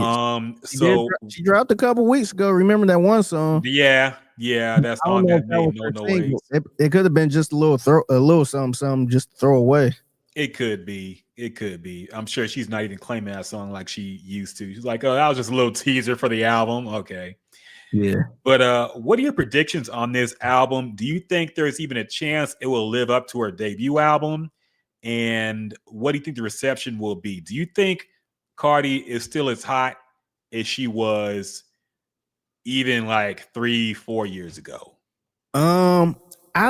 dropped a couple weeks ago. Remember that one song? Yeah, that's I don't on know that if made was no her noise. single. It could have been just a little something just to throw away. It could be. I'm sure she's not even claiming that song like she used to. She's like, oh, that was just a little teaser for the album. Okay. Yeah. But what are your predictions on this album? Do you think there's even a chance it will live up to her debut album? And what do you think the reception will be? Do you think Cardi is still as hot as she was even like 3-4 years ago? I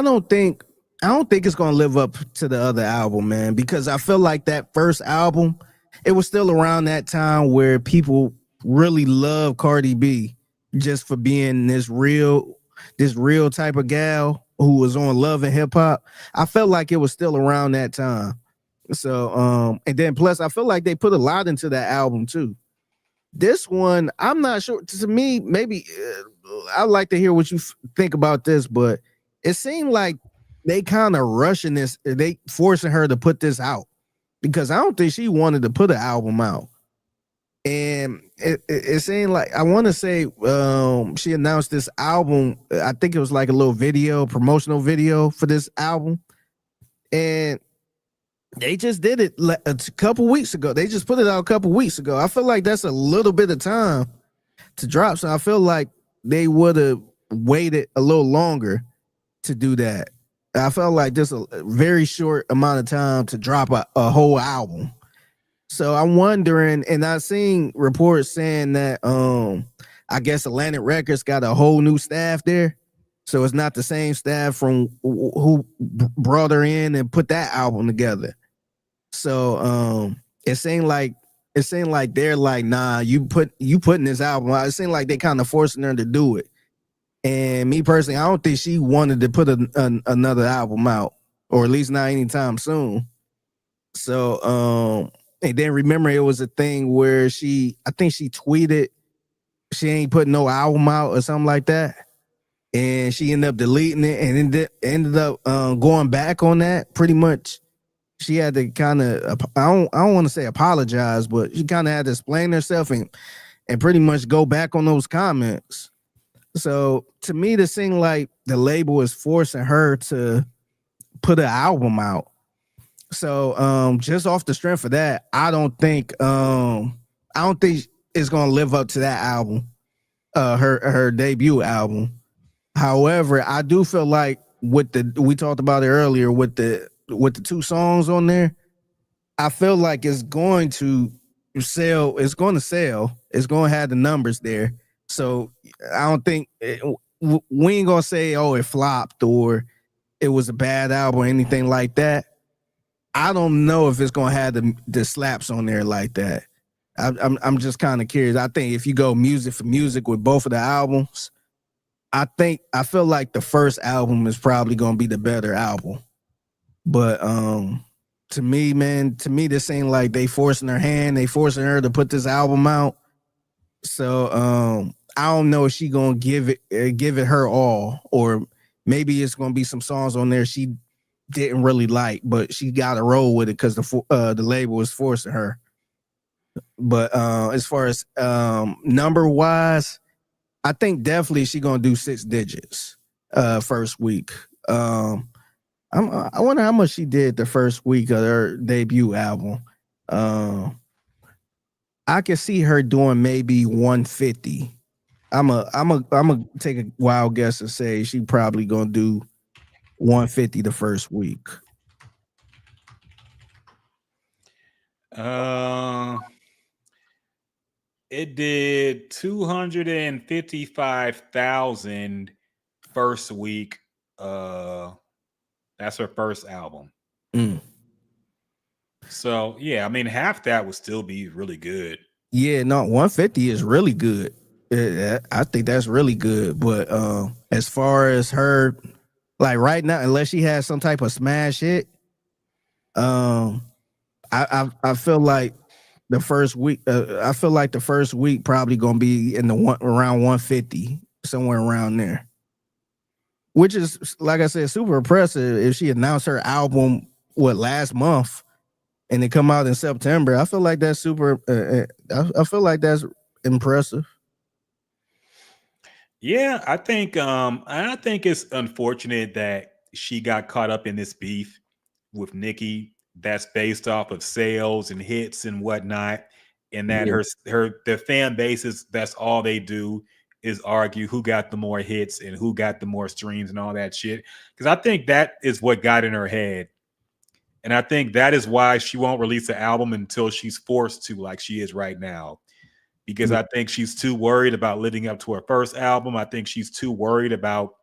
don't think it's gonna live up to the other album, man, because I feel like that first album, it was still around that time where people really love Cardi B just for being this real type of gal who was on Love and Hip Hop. I felt like it was still around that time. So and then plus I feel like they put a lot into that album too. This one, I'm not sure. To me, maybe I'd like to hear what you think about this, but it seemed like they kind of rushing this. They forcing her to put this out because I don't think she wanted to put an album out. And it seemed like, I want to say she announced this album. I think it was like a little promotional video for this album. And they just did it a couple weeks ago. They just put it out a couple weeks ago. I feel like that's a little bit of time to drop. So I feel like they would have waited a little longer to do that. I felt like just a very short amount of time to drop a whole album. So I'm wondering, and I've seen reports saying that I guess Atlantic Records got a whole new staff there. So it's not the same staff from who brought her in and put that album together. So it seemed like they're like, nah, you putting this album out. It seemed like they kind of forcing her to do it. And me personally, I don't think she wanted to put another album out, or at least not anytime soon. So and then remember, it was a thing where I think she tweeted she ain't putting no album out or something like that. And she ended up deleting it and ended up going back on that. Pretty much, she had to kind of, I don't want to say apologize, but she kind of had to explain herself and pretty much go back on those comments. So to me, this seemed like the label is forcing her to put an album out. So just off the strength of that, I don't think it's gonna live up to that album, her debut album. However, I do feel like we talked about it earlier with the 2 songs on there, I feel like it's going to sell. It's going to sell. It's going to have the numbers there. So I don't think we ain't gonna say, oh, it flopped or it was a bad album or anything like that. I don't know if it's gonna have the slaps on there like that. I'm just kind of curious. I think if you go music for music with both of the albums, I feel like the first album is probably gonna be the better album. But to me, this ain't like they forcing her hand. They forcing her to put this album out. So I don't know if she gonna give it her all, or maybe it's gonna be some songs on there she didn't really like, but she got to roll with it because the label was forcing her. But as far as number wise, I think definitely she gonna do 6 digits first week. I wonder how much she did the first week of her debut album. I can see her doing maybe 150. I'm a take a wild guess and say she probably gonna do 150 the first week. It did 255,000 first week. That's her first album. So yeah, I mean, half that would still be really good. Yeah, no, 150 is really good. Yeah, I think that's really good. But as far as her, like right now, unless she has some type of smash hit, I feel like the first week. I feel like the first week probably gonna be in the around 150, somewhere around there. Which is, like I said, super impressive. If she announced her album last month and it come out in September, I feel like that's super. I feel like that's impressive. Yeah, I think it's unfortunate that she got caught up in this beef with Nicki that's based off of sales and hits and whatnot, and that Yeah. the fan bases, that's all they do is argue who got the more hits and who got the more streams and all that shit. Because I think that is what got in her head. And I think that is why she won't release an album until she's forced to, like she is right now. Because I think she's too worried about living up to her first album. I think she's too worried about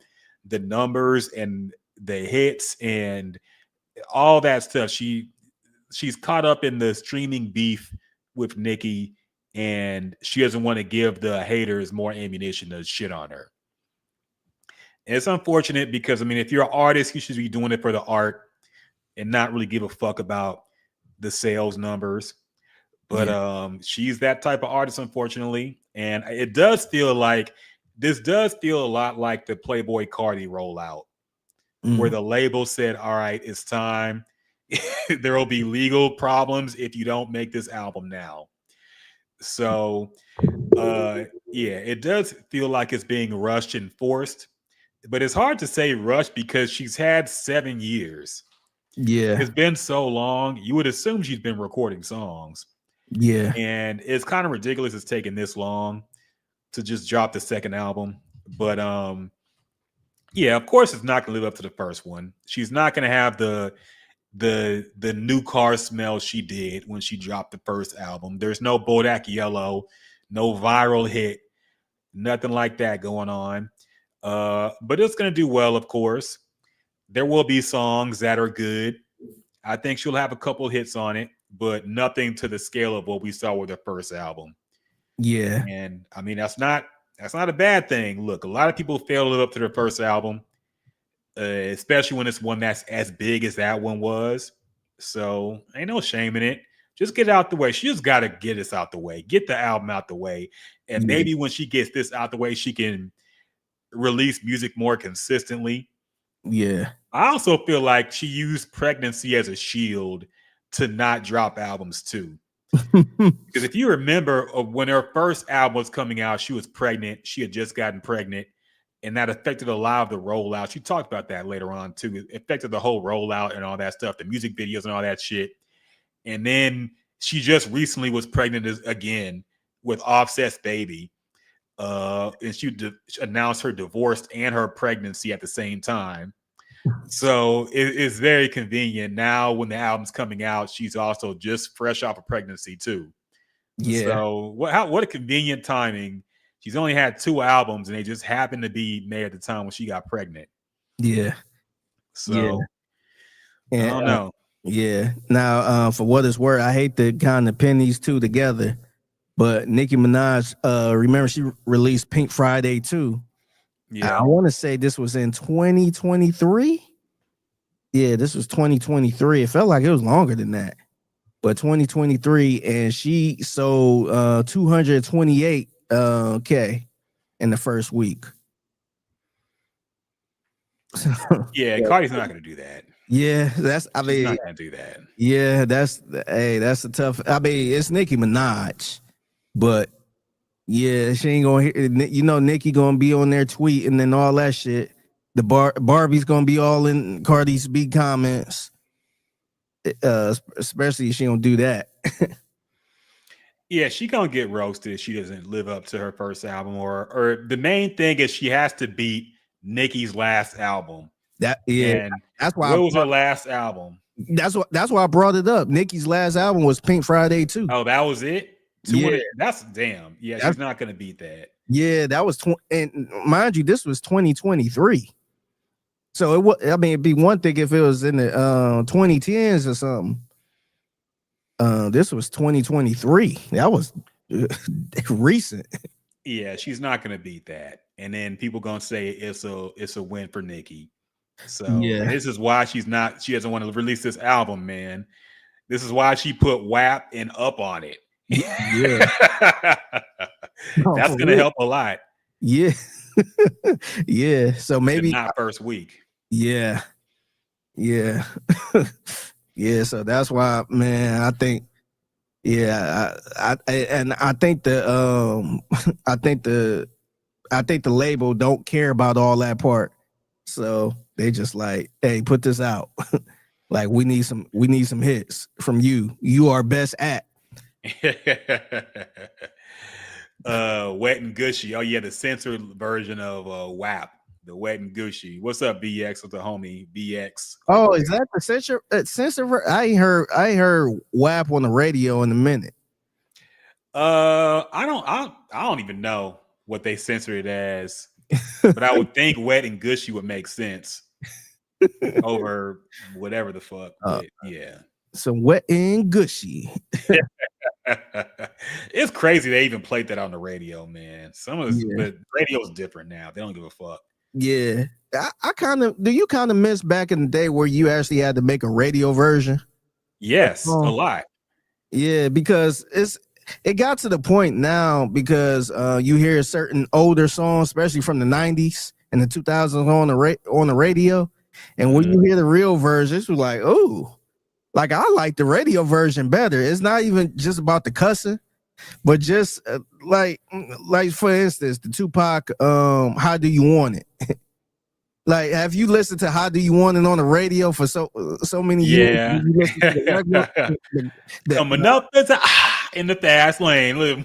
the numbers and the hits and all that stuff. She's caught up in the streaming beef with Nicki, and she doesn't want to give the haters more ammunition to shit on her. And it's unfortunate because, I mean, if you're an artist, you should be doing it for the art and not really give a fuck about the sales numbers. But she's that type of artist, unfortunately. And it does feel like this does feel a lot like the Playboy Cardi rollout, where the label said, all right, it's time. There will be legal problems if you don't make this album now. So yeah, it does feel like it's being rushed and forced, but it's hard to say rushed because she's had 7 years. Yeah. It's been so long. You would assume she's been recording songs. Yeah. And it's kind of ridiculous it's taking this long to just drop the second album. But yeah, of course it's not gonna live up to the first one. She's not gonna have the new car smell she did when she dropped the first album. There's no Bodak Yellow, no viral hit, nothing like that going on. But it's gonna do well, of course. There will be songs that are good. I think she'll have a couple hits on it, but nothing to the scale of what we saw with her first album. Yeah. And I mean, that's not a bad thing. Look, a lot of people fail to live up to their first album, especially when it's one that's as big as that one was. So ain't no shame in it. Just get it out the way. She just got to get this out the way. Get the album out the way. And maybe when she gets this out the way, she can release music more consistently. Yeah. I also feel like she used pregnancy as a shield to not drop albums too. Because if you remember when her first album was coming out, she was pregnant. She had just gotten pregnant, and that affected a lot of the rollout. She talked about that later on too. It affected the whole rollout and all that stuff, the music videos and all that shit. And then she just recently was pregnant again with Offset's baby. And she announced her divorce and her pregnancy at the same time. So it's very convenient now when the album's coming out. She's also just fresh off of pregnancy too. Yeah. So what a convenient timing. She's only had 2 albums, and they just happened to be made at the time when she got pregnant. Yeah. So And, I don't know. Yeah. Now, for what it's worth, I hate to kind of pin these two together, but Nicki Minaj, remember she released Pink Friday too. Yeah. I want to say this was in 2023. Yeah, this was 2023. It felt like it was longer than that, but 2023, and she sold 228K in the first week. Yeah, Cardi's not going to do that. Yeah, She's not going to do that. Yeah, that's a tough. I mean, it's Nicki Minaj, but yeah, she ain't gonna. Nicki gonna be on there tweeting and all that shit. The Barbie's gonna be all in Cardi's B comments, especially if she don't do that. Yeah, she gonna get roasted if she doesn't live up to her first album, or the main thing is she has to beat Nicki's last album. And that's why. What was her last album? That's why I brought it up. Nicki's last album was Pink Friday too. Oh, that was it. Yeah, that's damn. Yeah, she's not gonna beat that. Yeah, that was and mind you, this was 2023. So it was. I mean, it'd be one thing if it was in the 2010s or something. This was 2023. That was recent. Yeah, she's not gonna beat that. And then people gonna say it's a win for Nicki. So Yeah. and this is why she doesn't want to release this album, man. This is why she put WAP and Up on it. Yeah. No, That's for gonna real. help a lot. Yeah. Yeah. So maybe not first week. Yeah. Yeah. Yeah. So that's why, man, I think, yeah, I think the label don't care about all that part. So they just like, hey, put this out. Like we need some hits from you. You are best at. Wet and Gushy. Oh yeah, the censored version of WAP, the Wet and Gushy. What's up, BX? With the homie BX? Oh, is that the censor? I ain't heard WAP on the radio in a minute. I don't even know what they censor it as, but I would think Wet and Gushy would make sense over whatever the fuck. But yeah. So Wet and Gushy. It's crazy they even played that on the radio, man. But radio's different now. They don't give a fuck. Yeah. I kind of do you kind of miss back in the day where you actually had to make a radio version? Yes, a lot. Yeah, because it got to the point now because you hear certain older songs, especially from the 90s and the 2000s on the radio. And when you hear the real version, it's like, oh, like I like the radio version better. It's not even just about the cussing, but just like for instance, the Tupac, How Do You Want It? Like, have you listened to How Do You Want It on the radio for so many years? Yeah. Coming up in the fast lane.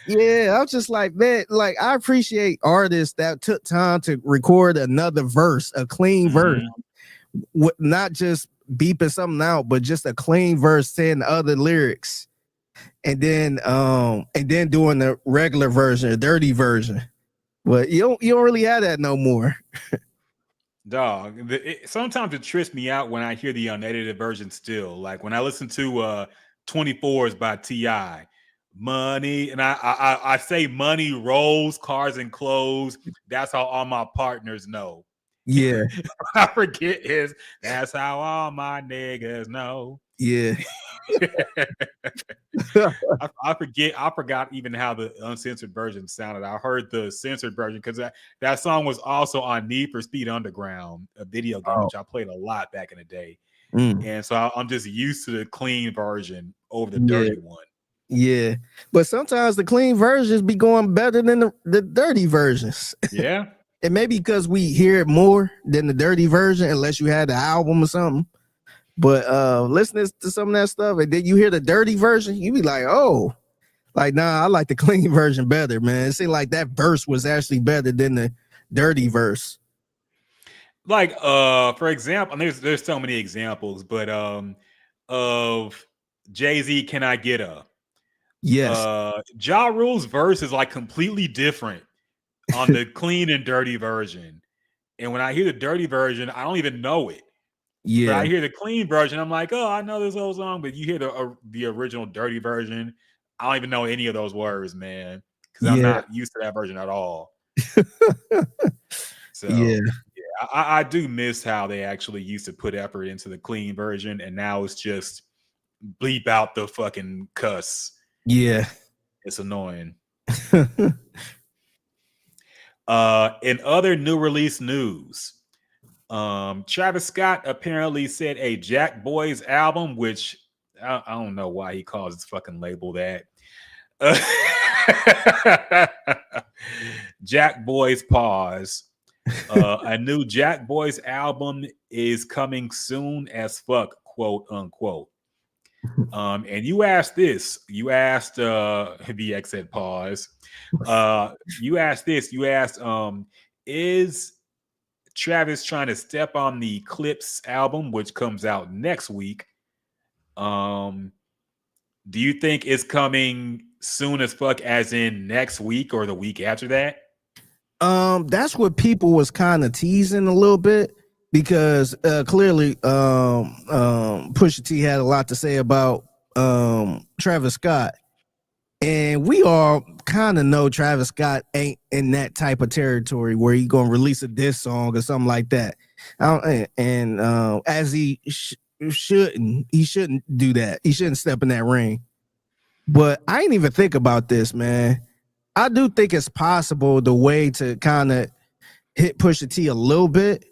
Yeah, I was just like, man, like I appreciate artists that took time to record another verse, a clean verse, not just beeping something out, but just a clean verse saying the other lyrics, and then doing the regular version, a dirty version. But you don't really have that no more. Dog, sometimes it trips me out when I hear the unedited version still. Like when I listen to 24s by T.I., money, and I say money, rolls, cars, and clothes. That's how all my partners know. Yeah. I forget that's how all my niggas know. Yeah. I forgot even how the uncensored version sounded. I heard the censored version because that song was also on Need for Speed Underground, a video game, which I played a lot back in the day. And so I'm just used to the clean version over the dirty one. Yeah. But sometimes the clean versions be going better than the dirty versions. Yeah. And maybe because we hear it more than the dirty version, unless you had the album or something. But listening to some of that stuff, and then you hear the dirty version, you be like, oh, like, nah, I like the clean version better, man. It seemed like that verse was actually better than the dirty verse. Like, for example, and there's so many examples, but of Jay-Z, Can I Get a? Yes. Ja Rule's verse is like completely different on the clean and dirty version. And when I hear the dirty version, I don't even know it. Yeah. But I hear the clean version, I'm like, oh, I know this whole song. But you hear the original dirty version, I don't even know any of those words, man, because I'm not used to that version at all. So yeah, I do miss how they actually used to put effort into the clean version, and now it's just bleep out the fucking cuss. Yeah, it's annoying. In other new release news, Travis Scott apparently said a JackBoys album, which I don't know why he calls his fucking label that. JackBoys pause. A new JackBoys album is coming soon as fuck, quote unquote. And you asked VX said pause. You asked is Travis trying to step on the Clipse album, which comes out next week? Do you think it's coming soon as fuck, as in next week or the week after that? That's what people was kind of teasing a little bit, because clearly Pusha T had a lot to say about Travis Scott. And we all kind of know Travis Scott ain't in that type of territory where he gonna release a diss song or something like that. As he shouldn't do that. He shouldn't step in that ring. But I ain't even think about this, man. I do think it's possible the way to kind of hit Pusha T a little bit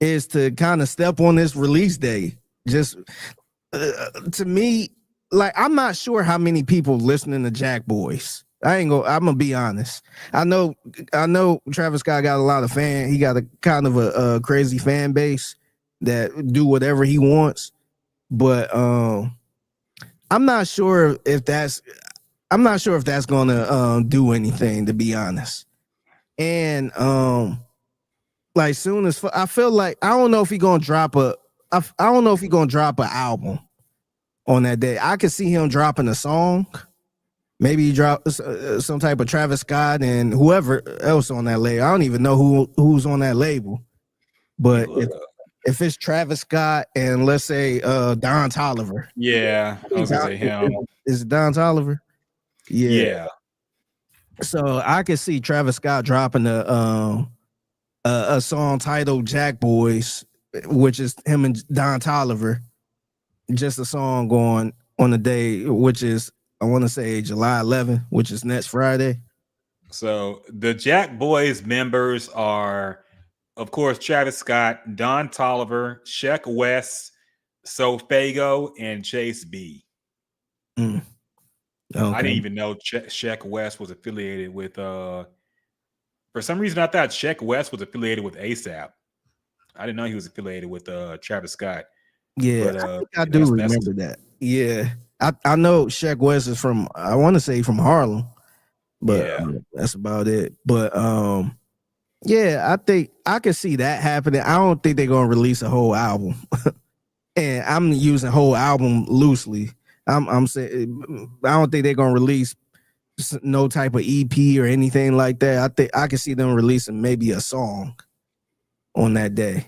is to kind of step on this release day. Just to me, like, I'm not sure how many people listening to JackBoys. I'm gonna be honest. I know Travis Scott got a lot of fans. He got a kind of a crazy fan base that do whatever he wants. But I'm not sure if that's gonna do anything, to be honest. And like soon as I feel like I don't know if he gonna drop an album on that day. I could see him dropping a song. Maybe he drop some type of Travis Scott and whoever else on that label. I don't even know who's on that label. But if it's Travis Scott and let's say Don Toliver. Yeah, I was gonna say him. Is it Don Toliver? Yeah. So I could see Travis Scott dropping a song titled JackBoys, which is him and Don Toliver. Just a song going on the day, which is, I want to say, July 11th, which is next Friday. So the JackBoys members are, of course, Travis Scott, Don Toliver, Sheck West, Sofago, and Chase B. Okay. I didn't even know Sheck West was affiliated with. For some reason, I thought Sheck West was affiliated with ASAP. I didn't know he was affiliated with Travis Scott. Yeah, but, I do remember that. Yeah, I know Sheck West is from, I want to say from Harlem, but that's about it. But yeah, I think I could see that happening. I don't think they're gonna release a whole album, and I'm using whole album loosely. I'm saying I don't think they're gonna release no type of EP or anything like that. I think I can see them releasing maybe a song on that day.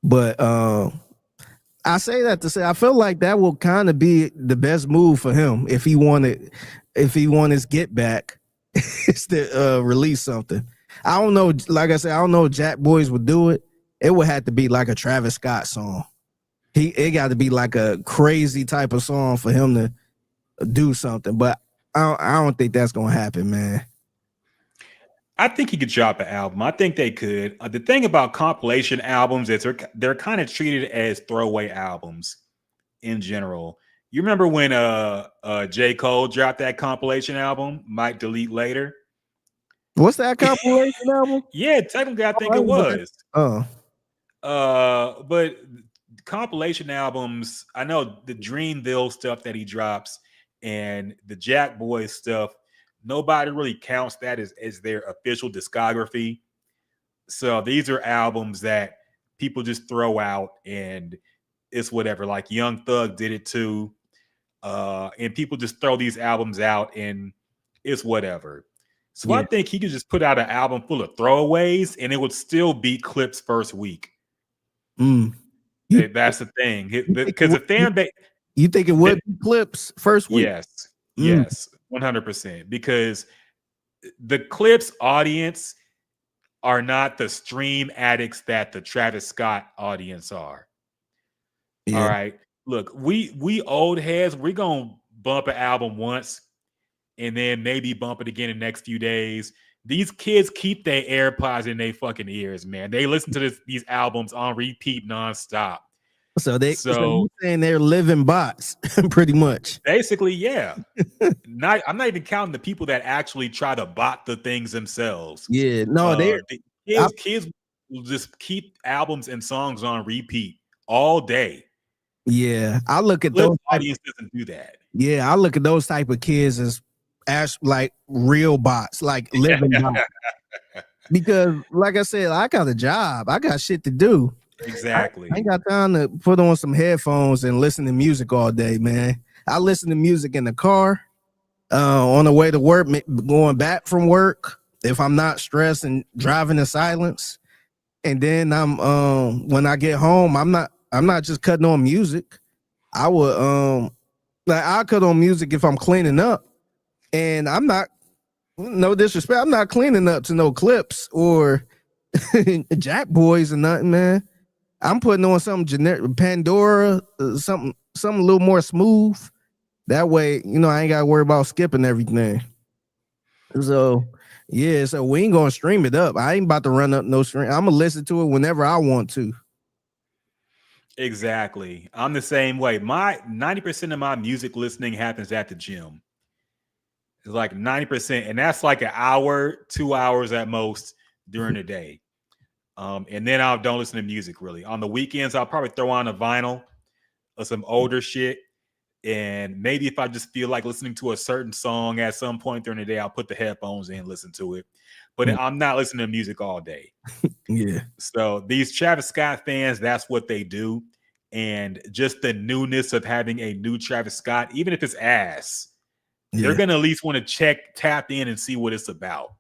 But I say that to say I feel like that will kind of be the best move for him if he wanted his get back is to release something. I don't know, like I said, I don't know if JackBoys would do it. It would have to be like a Travis Scott song. It got to be like a crazy type of song for him to do something. But I don't think that's gonna happen, man. I think he could drop an album. I think they could. The thing about compilation albums is they're kind of treated as throwaway albums in general. You remember when J. Cole dropped that compilation album, Might Delete Later? What's that compilation album? Yeah, technically I think it was. Oh. But compilation albums, I know the Dreamville stuff that he drops and the JackBoys stuff, nobody really counts that as their official discography. So these are albums that people just throw out and it's whatever. Like Young Thug did it too. And people just throw these albums out and it's whatever. So I think he could just put out an album full of throwaways and it would still beat Clipse first week. That's the thing. Because the fan base. You think it would be Clipse first week? Yes. Yes. 100%. Because the Clipse audience are not the stream addicts that the Travis Scott audience are. All right. Look, we old heads, we're gonna bump an album once and then maybe bump it again in the next few days. These kids keep their AirPods in their fucking ears, man. They listen to these albums on repeat nonstop. So you're saying they're living bots, pretty much. Basically, yeah. I'm not even counting the people that actually try to bot the things themselves. Yeah, no, kids will just keep albums and songs on repeat all day. Yeah, I look at those audience doesn't do that. Yeah, I look at those type of kids as like real bots, like living bots. Because, like I said, I got a job, I got shit to do. Exactly. I ain't got time to put on some headphones and listen to music all day, man. I listen to music in the car, on the way to work, going back from work. If I'm not stressed and driving in silence, and then I'm when I get home, I'm not just cutting on music. I would I'll cut on music if I'm cleaning up. And I'm not, no disrespect, I'm not cleaning up to no Clipse or JackBoys or nothing, man. I'm putting on something generic, Pandora, something a little more smooth. That way, I ain't got to worry about skipping everything. So, yeah, so we ain't gonna stream it up. I ain't about to run up no stream. I'm gonna listen to it whenever I want to. Exactly. I'm the same way. My 90% of my music listening happens at the gym. It's like 90%, and that's like an hour, 2 hours at most during the day. And then I don't listen to music really. On the weekends, I'll probably throw on a vinyl or some older shit. And maybe if I just feel like listening to a certain song at some point during the day, I'll put the headphones in and listen to it. But I'm not listening to music all day. Yeah. So these Travis Scott fans, that's what they do. And just the newness of having a new Travis Scott, even if it's ass, they're going to at least want to tap in and see what it's about.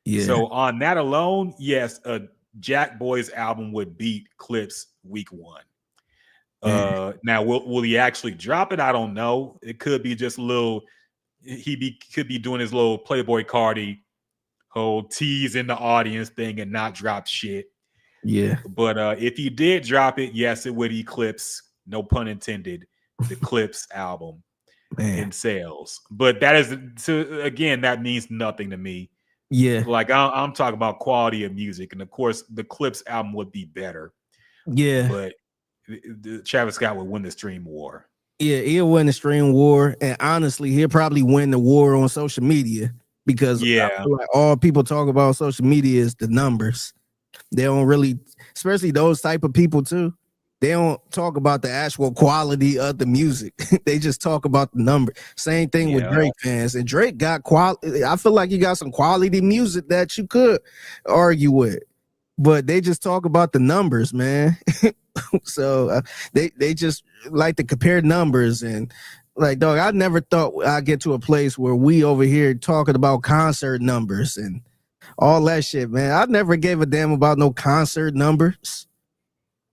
Yeah. So on that alone, yes, a JackBoys album would beat Clipse week 1. Now, will he actually drop it? I don't know. It could be just a little. Could be doing his little Playboy Cardi whole tease in the audience thing and not drop shit. Yeah. But if he did drop it, yes, it would eclipse, no pun intended, the Clipse album in sales. But that is, again, that means nothing to me. Yeah. Like I'm talking about quality of music, and of course, the Clipse album would be better. Yeah. But Travis Scott would win the stream war. Yeah, he'll win the stream war, and honestly, he'll probably win the war on social media because I feel like all people talk about on social media is the numbers. They don't really, especially those type of people too. They don't talk about the actual quality of the music. They just talk about the number. Same thing with Drake fans. And Drake got quality. I feel like he got some quality music that you could argue with, but they just talk about the numbers, man. So they just like to compare numbers, and like, dog, I never thought I'd get to a place where we over here talking about concert numbers and all that shit, man. I never gave a damn about no concert numbers.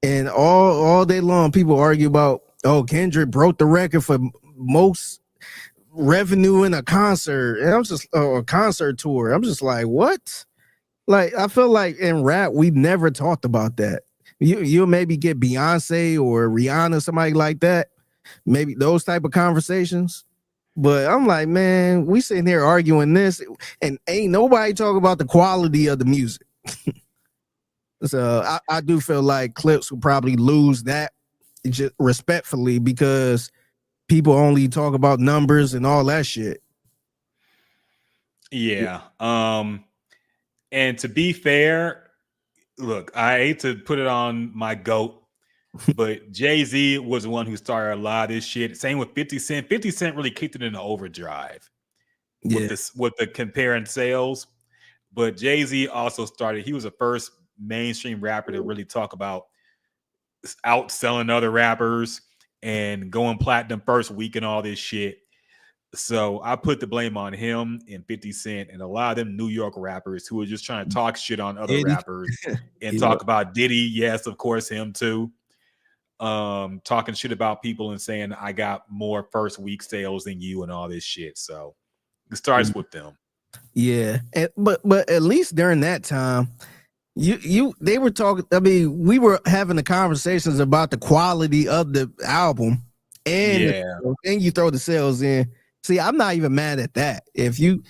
And all day long, people argue about, Kendrick broke the record for most revenue in a concert. And I'm just a concert tour. I'm just like, what? Like, I feel like in rap, we never talked about that. You'll maybe get Beyonce or Rihanna, somebody like that. Maybe those type of conversations. But I'm like, man, we sitting here arguing this, and ain't nobody talking about the quality of the music. So I do feel like Clipse will probably lose that, just respectfully, because people only talk about numbers and all that shit. Yeah. And to be fair, look, I hate to put it on my GOAT, but Jay-Z was the one who started a lot of this shit. Same with 50 Cent. 50 Cent really kicked it into overdrive with the comparing sales. But Jay-Z also started, he was the first mainstream rapper to really talk about outselling other rappers and going platinum first week and all this shit. So I put the blame on him and 50 Cent and a lot of them New York rappers who are just trying to talk shit on other rappers and talk about Diddy. Yes, of course, him too. Talking shit about people and saying I got more first week sales than you and all this shit. So it starts with them. Yeah, but at least during that time, they were talking. I mean, we were having the conversations about the quality of the album, and you throw the sales in. See, I'm not even mad at that. If you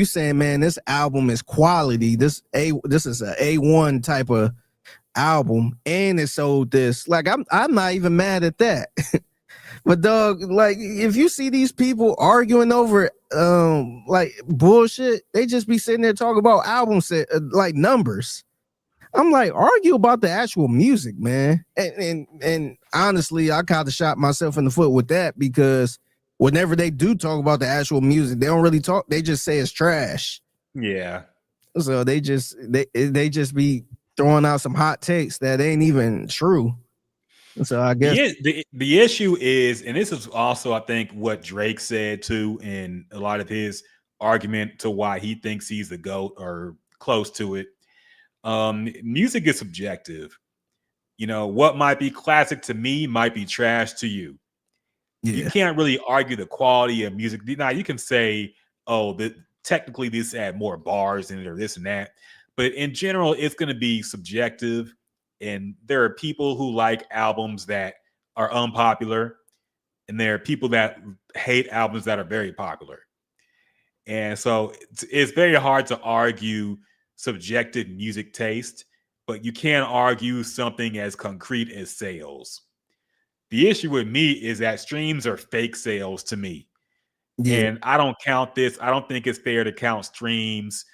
saying, man, this album is quality, this is a A1 type of album, and it sold this, like, I'm not even mad at that. But dog, like, if you see these people arguing over like bullshit, they just be sitting there talking about album set like numbers. I'm like, argue about the actual music, man. And honestly, I kind of shot myself in the foot with that, because whenever they do talk about the actual music, they don't really talk. They just say it's trash. Yeah. So they just be throwing out some hot takes that ain't even true. So I guess the issue is, and this is also, I think, what Drake said too, in a lot of his argument to why he thinks he's the GOAT or close to it. Music is subjective. You know, what might be classic to me might be trash to you. You can't really argue the quality of music. Now, you can say oh, technically this had more bars in it or this and that. But in general, it's going to be subjective. And there are people who like albums that are unpopular, and there are people that hate albums that are very popular. And so it's very hard to argue subjective music taste, but you can't argue something as concrete as sales. The issue with me is that streams are fake sales to me. Yeah. And I don't count this. I don't think it's fair to count streams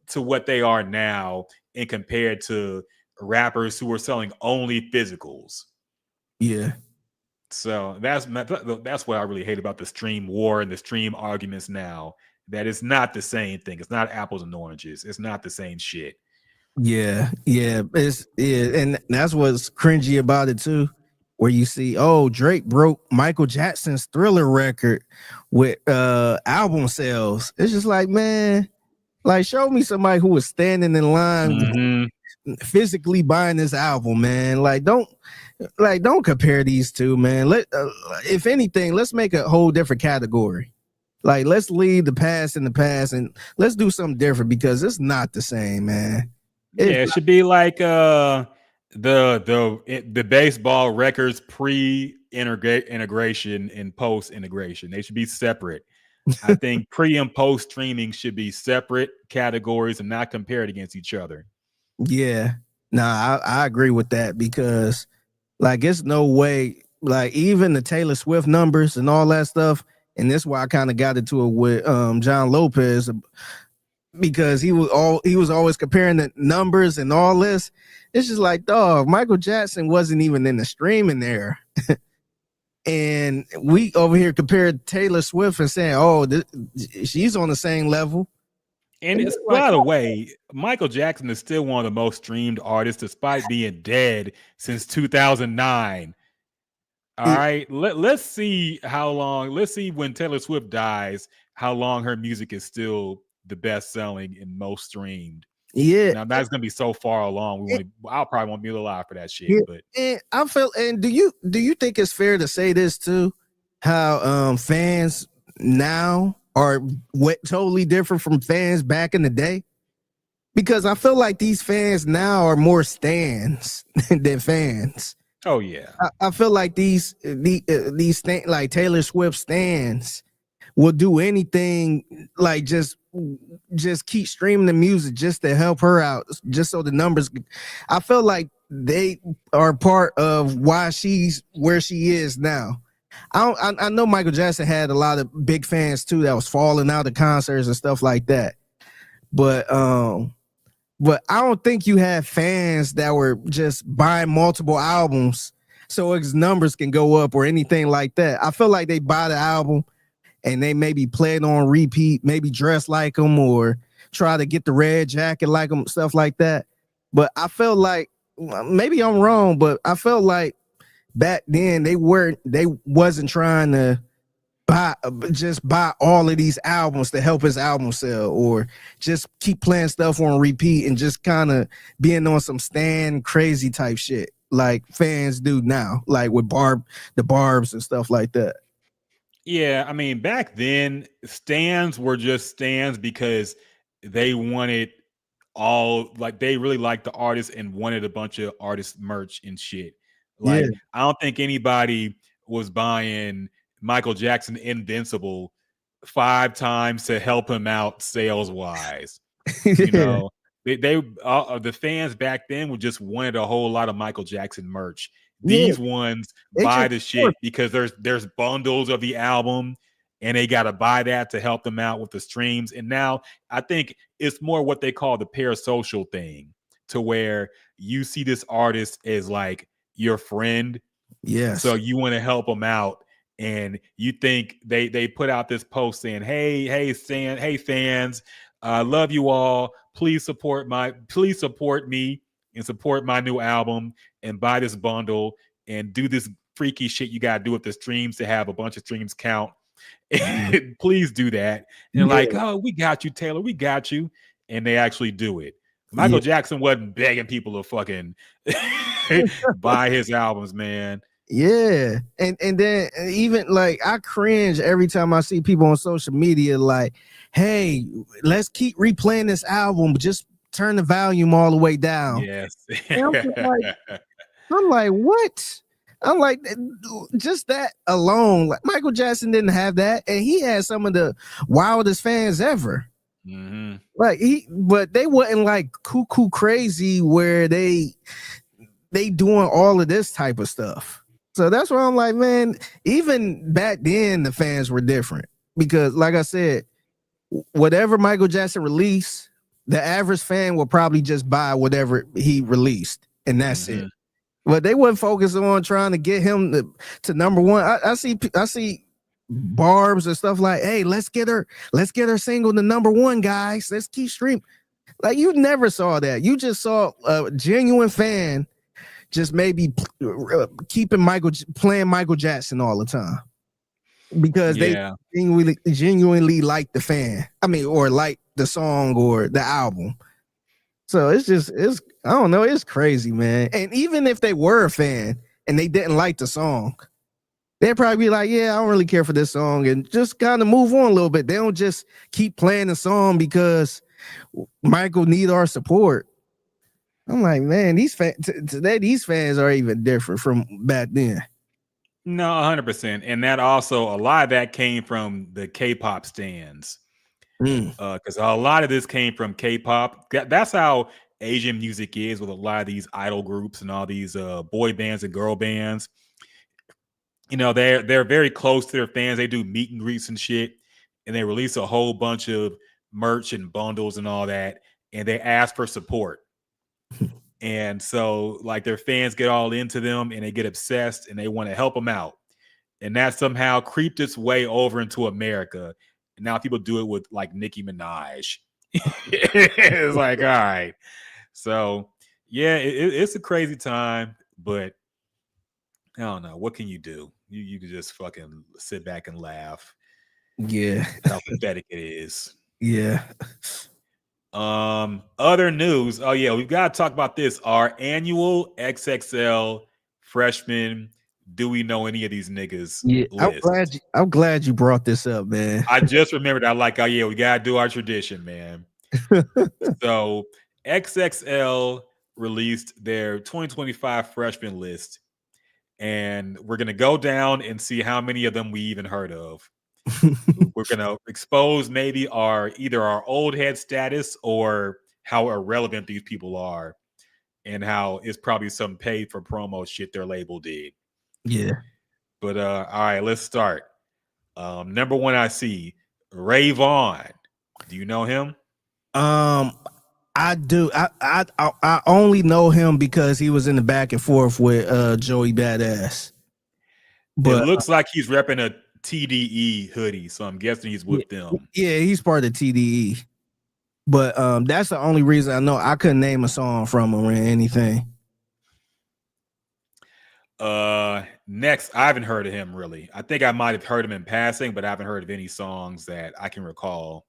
to what they are now and compared to rappers who are selling only physicals. Yeah. So that's what I really hate about the stream war and the stream arguments now. That it's not the same thing. It's not apples and oranges. It's not the same shit. Yeah, and that's what's cringy about it too. Where you see, oh, Drake broke Michael Jackson's Thriller record with album sales. It's just like, man, like show me somebody who was standing in line physically buying this album, man. Like don't compare these two, man. If anything, let's make a whole different category. Like let's leave the past in the past and let's do something different because it's not the same, man. It should be like the baseball records pre-integration and post-integration. They should be separate. I think pre and post streaming should be separate categories and not compared against each other. Yeah, I agree with that because like it's no way, like even the Taylor Swift numbers and all that stuff, and this is why I kind of got into it with John Lopez because he was always comparing the numbers and all this. It's just like, dog, Michael Jackson wasn't even in the streaming there. And we over here compared Taylor Swift and saying, oh, she's on the same level. And it's, by the way, Michael Jackson is still one of the most streamed artists despite being dead since 2009. All right, let's see how long. Let's see when Taylor Swift dies, how long her music is still the best selling and most streamed. Yeah, now that's gonna be so far along. I'll probably won't be alive for that shit. Yeah, but and I feel. And do you think it's fair to say this too? How fans now are totally different from fans back in the day? Because I feel like these fans now are more stans than fans. Oh yeah, I feel like these like Taylor Swift stans will do anything, like just keep streaming the music just to help her out, just so the numbers. I feel like they are part of why she's where she is now. I know Michael Jackson had a lot of big fans too that was falling out of concerts and stuff like that, but I don't think you have fans that were just buying multiple albums so its numbers can go up or anything like that. I feel like they buy the album and they maybe play it on repeat, maybe dress like them or try to get the red jacket like them, stuff like that. But I felt like, maybe I'm wrong, but I felt like back then they wasn't trying to buy all of these albums to help his album sell, or just keep playing stuff on repeat and just kind of being on some stan crazy type shit like fans do now, like with the Barbs and stuff like that. Yeah, I mean, back then stans were just stans because they wanted they really liked the artist and wanted a bunch of artist merch and shit. Like, yeah. I don't think anybody was buying Michael Jackson Invincible 5 times to help him out sales wise. You know, the fans back then would just wanted a whole lot of Michael Jackson merch. These ones buy the shit because there's bundles of the album and they got to buy that to help them out with the streams. And now I think it's more what they call the parasocial thing, to where you see this artist as like your friend. Yes. So you want to help them out. And you think they put out this post saying, hey fans, I love you all. Please support me and support my new album and buy this bundle and do this freaky shit you gotta do with the streams to have a bunch of streams count. Please do that. And like, oh, we got you, Taylor, we got you. And they actually do it. Michael Jackson wasn't begging people to fucking buy his albums, man. Yeah. And then even like I cringe every time I see people on social media like, hey, let's keep replaying this album, but just turn the volume all the way down. Yes. And I'm like, what? I'm like, just that alone. Like Michael Jackson didn't have that, and he had some of the wildest fans ever. Mm-hmm. Like but they wasn't like cuckoo crazy where they doing all of this type of stuff. So that's why I'm like, man, even back then the fans were different because, like I said, whatever Michael Jackson released, the average fan will probably just buy whatever he released, and that's it. But they wasn't focused on trying to get him to number one. I see barbs and stuff like, hey, let's get her single to number one, guys. Let's keep streaming. Like you never saw that. You just saw a genuine fan just maybe keeping playing Michael Jackson all the time because they genuinely like the fan. I mean, or like the song or the album. So it's I don't know, it's crazy, man. And even if they were a fan and they didn't like the song, they'd probably be like, yeah, I don't really care for this song and just kind of move on a little bit. They don't just keep playing the song because Michael need our support. I'm like, man, today these fans are even different from back then. No, 100%. And that also, a lot of that came from the K-pop stands. Because a lot of this came from K-pop. That's how Asian music is with a lot of these idol groups and all these boy bands and girl bands. You know, they're very close to their fans. They do meet and greets and shit. And they release a whole bunch of merch and bundles and all that. And they ask for support. And so like their fans get all into them and they get obsessed and they want to help them out. And that somehow creeped its way over into America. And now people do it with like Nicki Minaj. It's like, all right. So yeah, it's a crazy time, but I don't know. What can you do? You can just fucking sit back and laugh. Yeah. How pathetic it is. Yeah. Other news. Oh yeah, we've got to talk about this. Our annual XXL freshman. Do we know any of these niggas? Yeah, list? I'm glad you brought this up, man. I just remembered. I like, oh yeah, we gotta do our tradition, man. So XXL released their 2025 freshman list, and we're gonna go down and see how many of them we even heard of. We're gonna expose maybe either our old head status or how irrelevant these people are, and how it's probably some paid for promo shit their label did. Yeah. But all right, let's start. Number one, I see Ray Vaughn. Do you know him? I do. I only know him because he was in the back and forth with Joey Badass. But it looks like he's repping a TDE hoodie, so I'm guessing he's with them. Yeah, he's part of TDE. But that's the only reason I know. I couldn't name a song from him or anything. Next, I haven't heard of him really. I think I might have heard him in passing, but I haven't heard of any songs that I can recall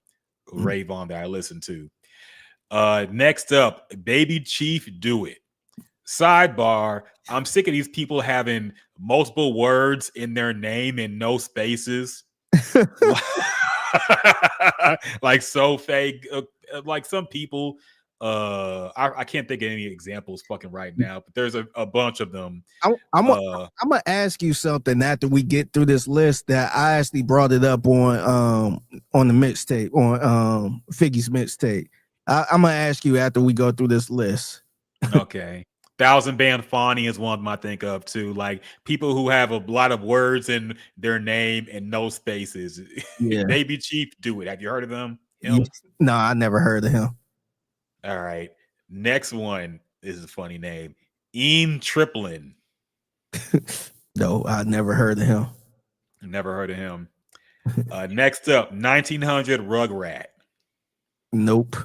Ray Vaughn that I listened to. Next up, Baby Chief, Do It. Sidebar, I'm sick of these people having multiple words in their name and no spaces. Like so fake. Like some people, I can't think of any examples fucking right now, but there's a bunch of them. I'm gonna ask you something after we get through this list that I actually brought it up on the mixtape, on Figgy's mixtape. I'm gonna ask you after we go through this list. Okay. 1000 Band Fawny is one of them I think of too. Like people who have a lot of words in their name and no spaces. Yeah. Baby Chief, Do It. Have you heard of them? Yeah. No, I never heard of him. All right. Next one is a funny name. Ian Triplin. No, I never heard of him. Never heard of him. Next up, 1900 Rugrat. Nope.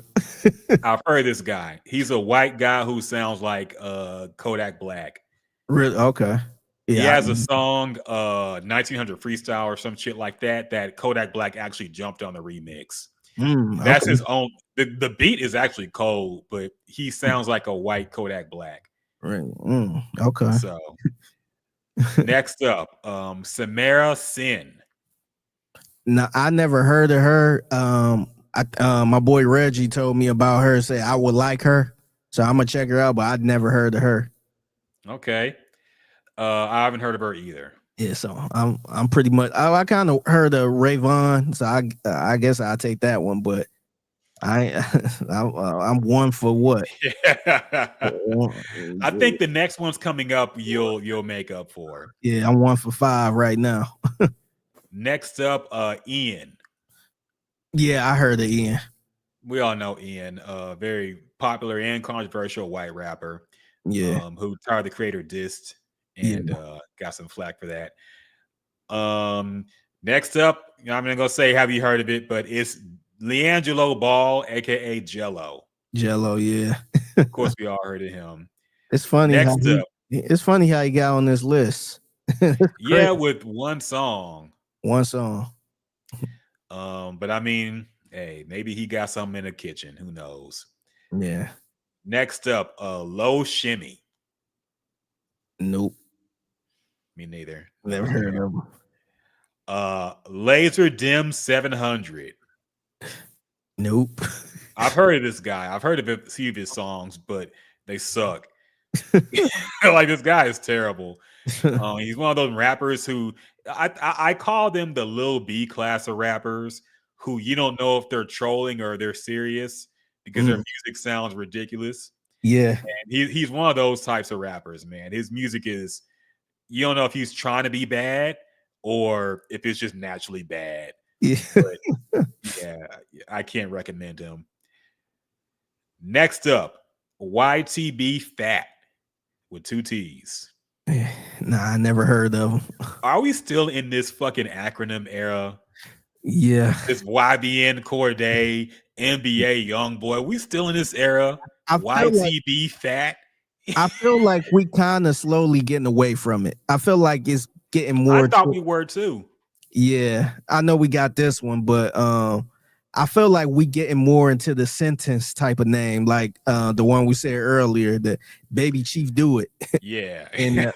I've heard of this guy. He's a white guy who sounds like Kodak Black. Really? Okay. Yeah, he has a song, 1900 Freestyle or some shit like that Kodak Black actually jumped on the remix. That's his own. The beat is actually cold, but he sounds like a white Kodak Black. Right. Okay. So Next up, Samara Sin. No, I never heard of her. My boy Reggie told me about her. Say I would like her, so I'm gonna check her out. But I'd never heard of her. Okay. I haven't heard of her either. Yeah, so I'm pretty much. I kind of heard of Rayvon, so I guess I'll take that one. But I'm one for what? Yeah. I think the next one's coming up. You'll make up for. Yeah, I'm 1 for 5 right now. Next up, Ian. Yeah, I heard of Ian. We all know Ian, very popular and controversial white rapper. Yeah, who Tyler the Creator dissed and got some flack for that. Next up, I'm gonna go say, have you heard of it? But it's Leangelo Ball, aka Jello. Jello, yeah. Of course, we all heard of him. It's funny. Next up, it's funny how he got on this list. Yeah, with one song. One song. But I mean, hey, maybe he got something in the kitchen. Who knows? Yeah. Next up, Low Shimmy. Nope. Me neither. Never heard of him. Laser Dim 700. Nope. I've heard of this guy. I've heard of a few of his songs, but they suck. Like, this guy is terrible. He's one of those rappers who I call them the Lil B class of rappers who you don't know if they're trolling or they're serious because their music sounds ridiculous. Yeah. And he's one of those types of rappers, man. His music is, you don't know if he's trying to be bad or if it's just naturally bad. Yeah. But yeah, I can't recommend him. Next up, YTB Fat with 2 T's. Nah, I never heard of him. Are we still in this fucking acronym era? Yeah. This YBN Corday, NBA Youngboy. We still in this era? YTB Fat? I feel like we kind of slowly getting away from it. I feel like it's getting more. I thought we were too. Yeah, I know we got this one, but I feel like we getting more into the sentence type of name, like the one we said earlier, the Baby Chief Do It. Yeah. And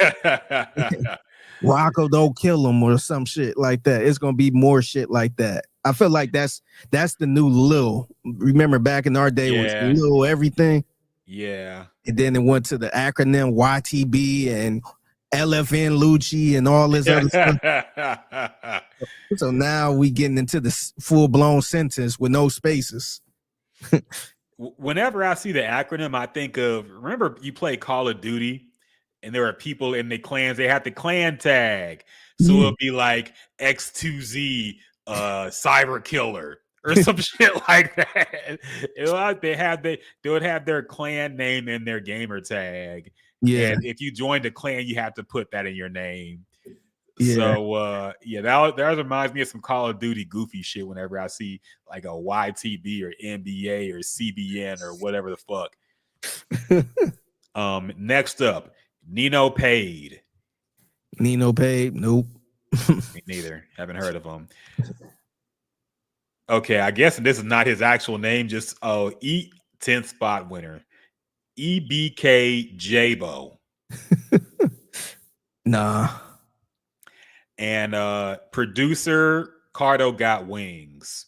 Rocco Don't Kill Him or some shit like that. It's gonna be more shit like that. I feel like that's the new Lil. Remember back in our day was Lil everything. Yeah. And then it went to the acronym YTB and LFN Lucci and all this other stuff. So now we getting into the full-blown sentence with no spaces. Whenever I see the acronym, I think of, remember you play Call of Duty and there are people in the clans, they have the clan tag. So it'll be like X2Z Cyber Killer or some shit like that. They would have their clan name in their gamer tag. Yeah. And if you joined a clan, you have to put that in your name. Yeah. So that reminds me of some Call of Duty goofy shit whenever I see like a YTB or NBA or CBN or whatever the fuck. Next up, Nino Paid. Nino Paid, nope. Me neither. Haven't heard of him. Okay, I guess this is not his actual name, just 10th spot winner. EBK Jabo. Nah. And producer Cardo Got Wings.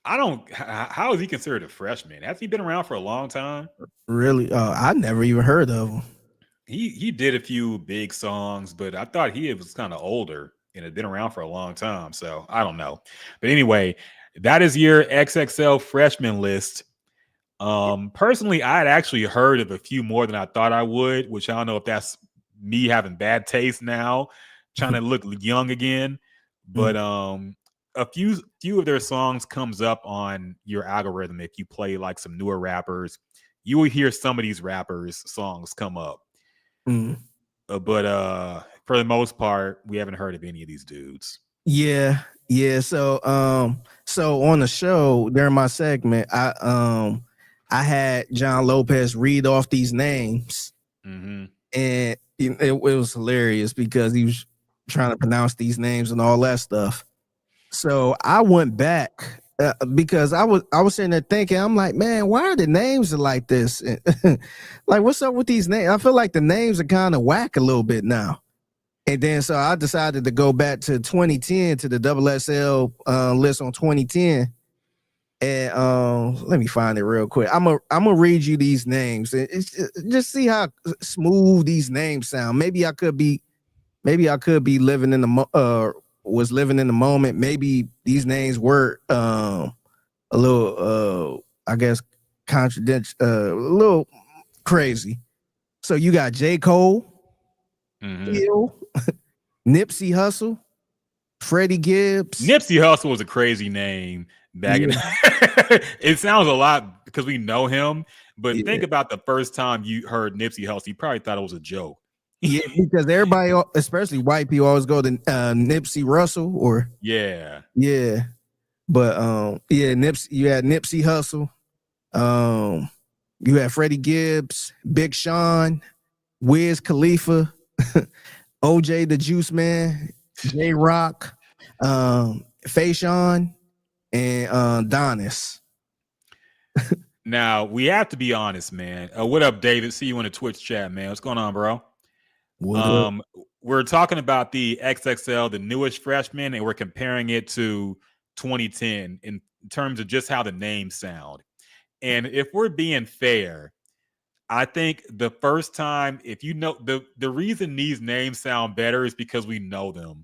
How is he considered a freshman? Has he been around for a long time? Really? I never even heard of him. He did a few big songs, but I thought he was kind of older and had been around for a long time. So I don't know. But anyway, that is your XXL freshman list. Personally, I had actually heard of a few more than I thought I would, which I don't know if that's me having bad taste now, trying to look young again. But a few of their songs comes up on your algorithm. If you play like some newer rappers, you will hear some of these rappers' songs come up. But for the most part, we haven't heard of any of these dudes. Yeah. So on the show during my segment, I had John Lopez read off these names, and it was hilarious because he was trying to pronounce these names and all that stuff. So I went back because I was sitting there thinking, I'm like, man, why are the names like this? Like, what's up with these names? I feel like the names are kind of whack a little bit now. And then so I decided to go back to 2010 to the double XL list on 2010. And let me find it real quick. I'm gonna read you these names. Just see how smooth these names sound. Maybe I could be living in the was living in the moment. Maybe these names were a little I guess contradiction, a little crazy. So you got J. Cole, Hill, Nipsey Hussle, Freddie Gibbs. Nipsey Hussle was a crazy name back in it sounds a lot because we know him, but think about the first time you heard Nipsey Hussle, you probably thought it was a joke. Yeah, because everybody, especially white people, always go to Nipsey Russell or but Nipsey. You had Nipsey Hussle, you had Freddie Gibbs, Big Sean, Wiz Khalifa, OJ the Juice Man, J Rock, Fayshawn, and Donis. Now we have to be honest, man. What up, David? See you in the Twitch chat, man. What's going on, bro? We're talking about the XXL, the newest freshman, and we're comparing it to 2010 in terms of just how the names sound. And if we're being fair, I think the first time, if you know the reason these names sound better is because we know them.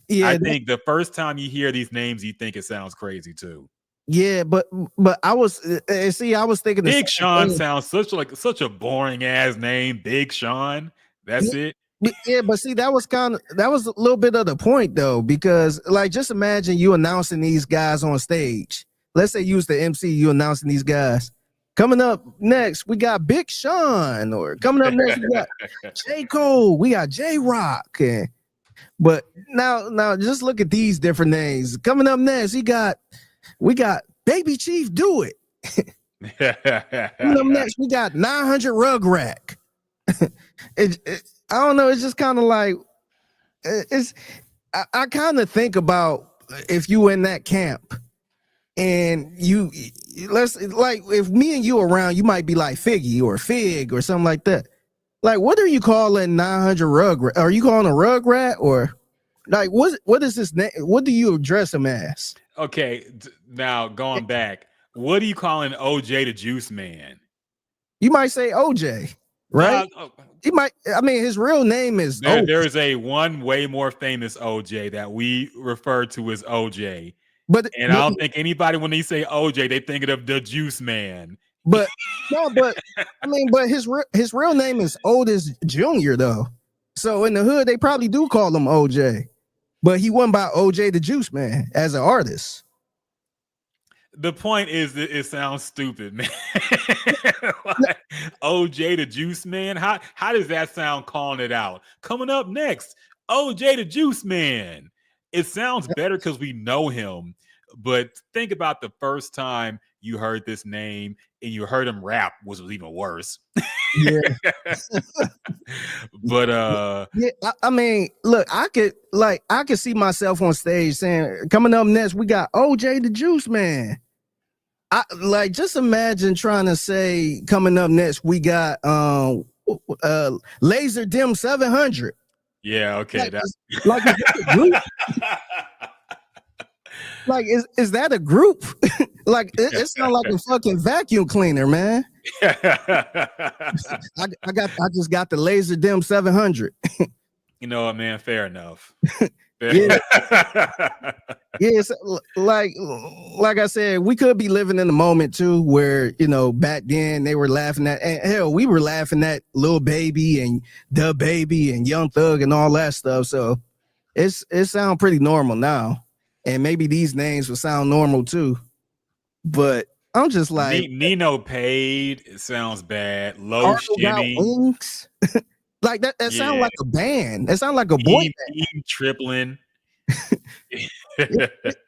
Yeah, I think the first time you hear these names, you think it sounds crazy too. Yeah, but I was thinking Big Sean sounds such a boring ass name. Big Sean. That's it. Yeah, but see, that was a little bit of the point though, because like just imagine you announcing these guys on stage. Let's say you was the MC, you announcing these guys. Coming up next, we got Big Sean, or coming up next, we got J. Cole, we got J Rock. But now just look at these different names. Coming up next, we got Baby Chief Do It. Coming up next, we got 900 Rug Rack. I don't know. It's just kind of like I kind of think about if you in that camp and if me and you around, you might be like Figgy or Fig or something like that. Like, what are you calling 900 Rug Rat? Are you calling a Rug Rat or like what is this name? What do you address him as? Okay, now going back, what are you calling OJ the Juice Man? You might say OJ, right? He might. I mean, his real name is. There is a one way more famous OJ that we refer to as OJ. I don't think anybody, when they say OJ, they think of the Juice Man. But I mean, but his real name is Otis Jr. though. So in the hood, they probably do call him OJ. But he went by OJ the Juice Man as an artist. The point is that it sounds stupid, man. Like, OJ the Juice Man. How does that sound calling it out? Coming up next, OJ the Juice Man. It sounds better because we know him. But think about the first time you heard this name and you heard him rap, which was even worse. Yeah. But yeah, I mean, look, I could see myself on stage saying, coming up next, we got OJ the Juice Man. I like just imagine trying to say coming up next, we got Laser Dim 700. Yeah, okay. Like, is that a group? Like, is that a group? Like, it sounds like a fucking vacuum cleaner, man. I just got the Laser Dim 700. You know what, man? Fair enough. Yeah. Yes, like I said, we could be living in the moment too, where back then they were laughing at, and hell, we were laughing at Lil Baby and Da Baby and Young Thug and all that stuff. So it sounds pretty normal now, and maybe these names will sound normal too. But I'm just like Nino Paid. It sounds bad. Low Shimmy. Like that sounds like a band. That sounds like a boy band. Tripling.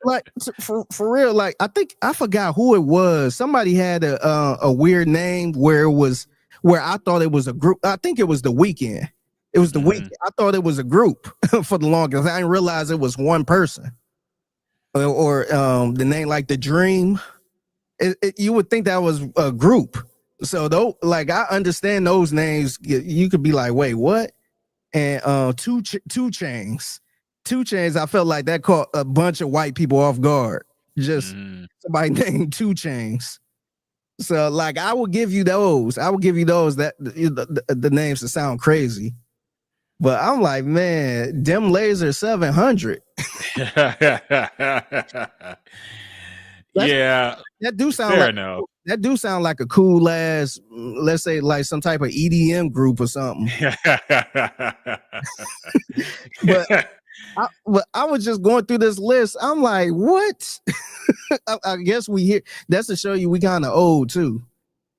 Like for real, like I forgot who it was. Somebody had a weird name where I thought it was a group. I think it was The Weeknd. It was The Weeknd. I thought it was a group for the longest. I didn't realize it was one person. Or the name like The Dream. You would think that was a group. So though, like I understand those names, you could be like, wait, what? and two chains. 2 Chainz, I felt like that caught a bunch of white people off guard. Just somebody named 2 Chainz. So like I will give you those. That the names that sound crazy. But I'm like, man, Dem Laser 700. Yeah, that do sound fair like enough. That do sound like a cool ass, let's say like some type of EDM group or something. But I was just going through this list. I'm like, what? I guess we hear that's to show you we kind of old too,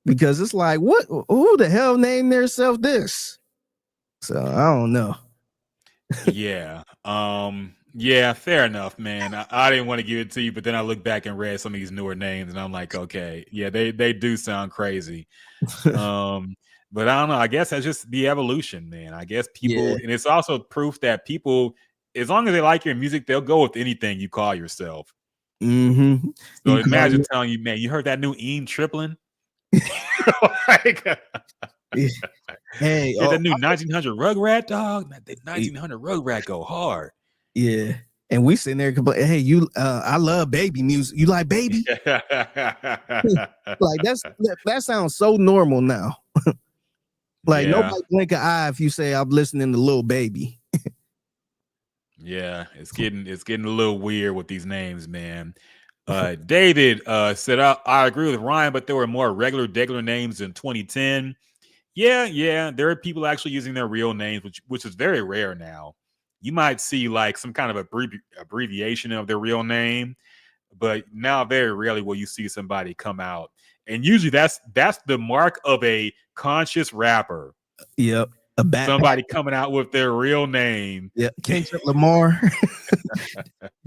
because it's like, what? Who the hell named themselves this? So I don't know. Yeah. Yeah, fair enough, man. I didn't want to give it to you, but then I look back and read some of these newer names and I'm like, okay, yeah, they do sound crazy. But I don't know. I guess that's just the evolution, man. I guess people, and it's also proof that people, as long as they like your music, they'll go with anything you call yourself. Mm-hmm. So imagine telling you, man, you heard that new Eam Triplin? Like, hey, the new 1900 Rugrat, dog. The 1900 Rugrat go hard. Yeah, and we sitting there complaining, hey, you I love baby music. You like baby? Like that sounds so normal now. Like nobody blink an eye if you say I'm listening to Lil Baby. Yeah, it's getting a little weird with these names, man. David said, I agree with Ryan, but there were more regular names in 2010. Yeah, there are people actually using their real names, which is very rare now. You might see like some kind of abbreviation of their real name, but now very rarely will you see somebody come out. And usually that's the mark of a conscious rapper. Yep. Somebody coming out with their real name. Yeah, Kendrick Lamar,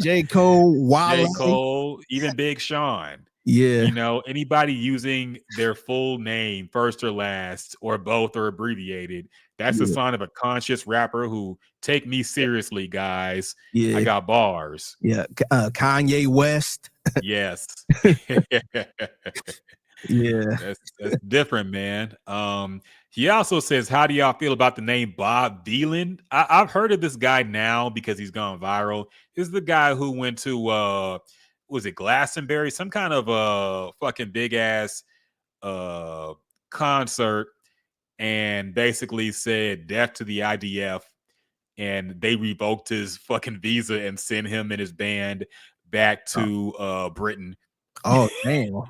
J. Cole, Wale. J. Cole, even Big Sean. Yeah. You know, anybody using their full name, first or last, or both, or abbreviated, that's a sign of a conscious rapper who take me seriously, guys. Yeah. I got bars. Yeah. Kanye West. Yes. Yeah. That's different, man. He also says, how do y'all feel about the name Bob Dylan? I've heard of this guy now because he's gone viral. This is the guy who went to was it Glastonbury, some kind of fucking big ass concert, and basically said death to the IDF, and they revoked his fucking visa and sent him and his band back to Britain. Oh damn.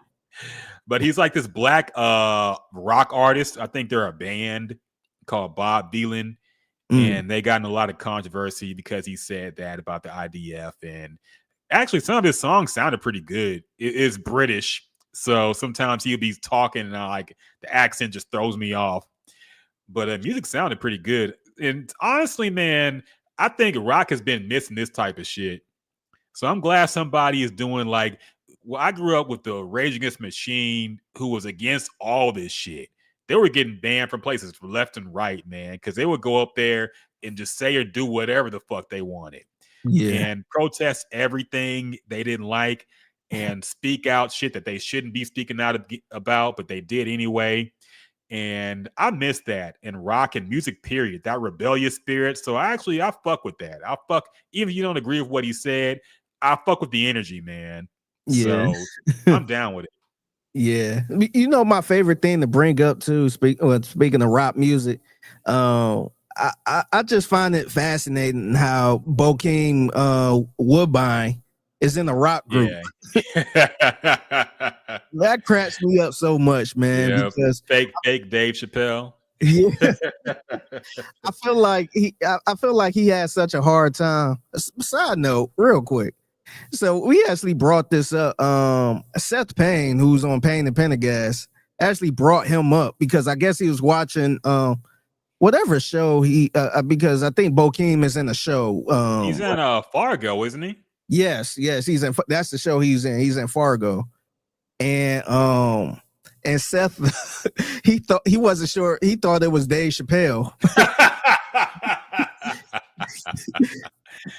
But he's like this black rock artist. I think they're a band called Bob Dylan. And they got in a lot of controversy because he said that about the IDF. And actually, some of his songs sounded pretty good. It is British. So sometimes he'll be talking and like the accent just throws me off. But music sounded pretty good. And honestly, man, I think rock has been missing this type of shit. So I'm glad somebody is doing like, well, I grew up with the Rage Against the Machine, who was against all this shit. They were getting banned from places left and right, man, because they would go up there and just say or do whatever the fuck they wanted. Yeah. And protest everything they didn't like and speak out shit that they shouldn't be speaking out about, but they did anyway. And I miss that in rock and music, period, that rebellious spirit. So I fuck with that. Even if you don't agree with what he said, I fuck with the energy, man. Yeah. So I'm down with it. Yeah. You know, my favorite thing to bring up too, speaking of rock music, I just find it fascinating how Bokeem Woodbine is in a rock group. Yeah. That cracks me up so much, man. Because fake Dave Chappelle. Yeah. I feel like he had such a hard time. Side note, real quick. So we actually brought this up. Seth Payne, who's on Payne and Pendergast, actually brought him up because I guess he was watching whatever show because I think Bokeem is in a show. He's in Fargo, isn't he? Yes, he's in. That's the show he's in. He's in Fargo, and Seth, he wasn't sure. He thought it was Dave Chappelle.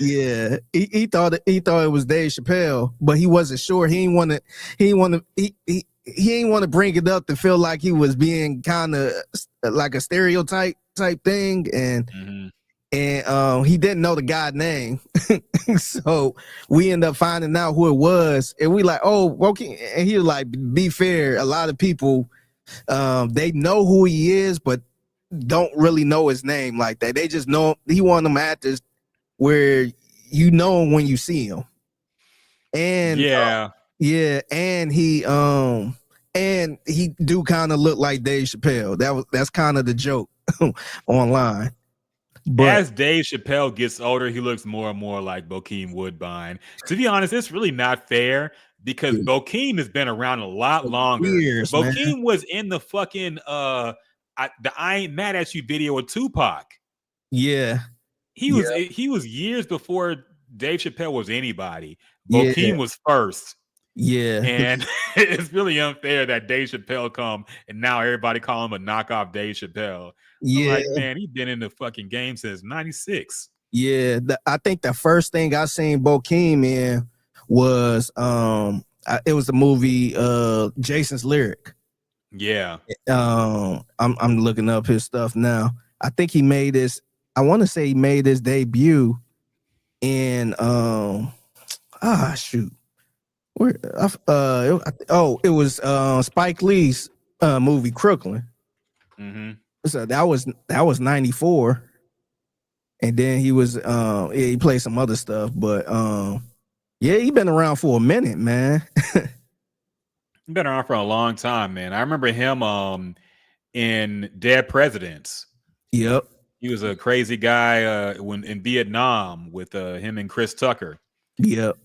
Yeah, he thought it was Dave Chappelle, but he wasn't sure. He didn't want to bring it up to feel like he was being kind of like a stereotype type thing, and and he didn't know the guy name. So we end up finding out who it was, and we like, oh, okay. And he was like, be fair, a lot of people they know who he is, but don't really know his name like that. They just know he one of them actors where you know him when you see him. And yeah, and he do kind of look like Dave Chappelle. That's kind of the joke online. But as Dave Chappelle gets older, he looks more and more like Bokeem Woodbine. To be honest, it's really not fair because Bokeem has been around a lot longer. Years, Bokeem was in the fucking the I Ain't Mad at You video with Tupac. Yeah. He was years before Dave Chappelle was anybody. Bokeem was first. Yeah. And it's really unfair that Dave Chappelle come and now everybody call him a knockoff Dave Chappelle. Yeah. I'm like, man, he's been in the fucking game since 96. Yeah. I think the first thing I seen Bokeem in was it was the movie Jason's Lyric. Yeah. I'm looking up his stuff now. I think he made this, I want to say he made his debut in shoot. Where it was Spike Lee's movie Crooklyn. Mm-hmm. So that was 94. And then he was he played some other stuff, but yeah, he been around for a minute, man. He's been around for a long time, man. I remember him in Dead Presidents. Yep. He was a crazy guy when in Vietnam with him and Chris Tucker. Yep.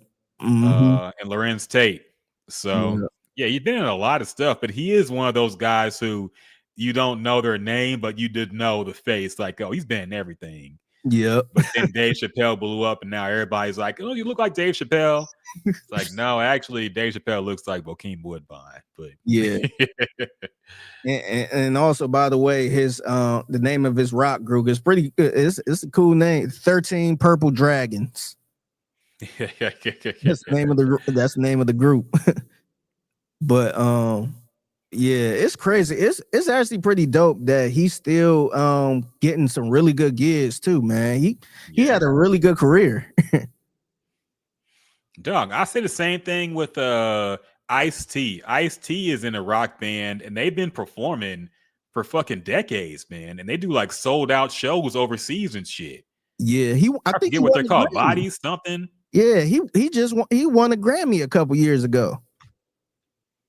And Lorenz Tate. So yeah, he's been in a lot of stuff, but he is one of those guys who you don't know their name, but you did know the face. Like, oh, he's been in everything. Yep. But then Dave Chappelle blew up, and now everybody's like, "Oh, you look like Dave Chappelle." It's like, no, actually, Dave Chappelle looks like Bokeem Woodbine. But yeah. and also, by the way, his the name of his rock group is pretty good. It's a cool name. 13 Purple Dragons. That's the name of the group. But yeah, it's crazy. It's actually pretty dope that he's still getting some really good gigs too, man. He had a really good career. Dog, I say the same thing with Ice-T. Ice-T is in a rock band and they've been performing for fucking decades, man. And they do like sold out shows overseas and shit. Yeah, I think forget what they're called, Bodies something. Yeah, he won a Grammy a couple years ago.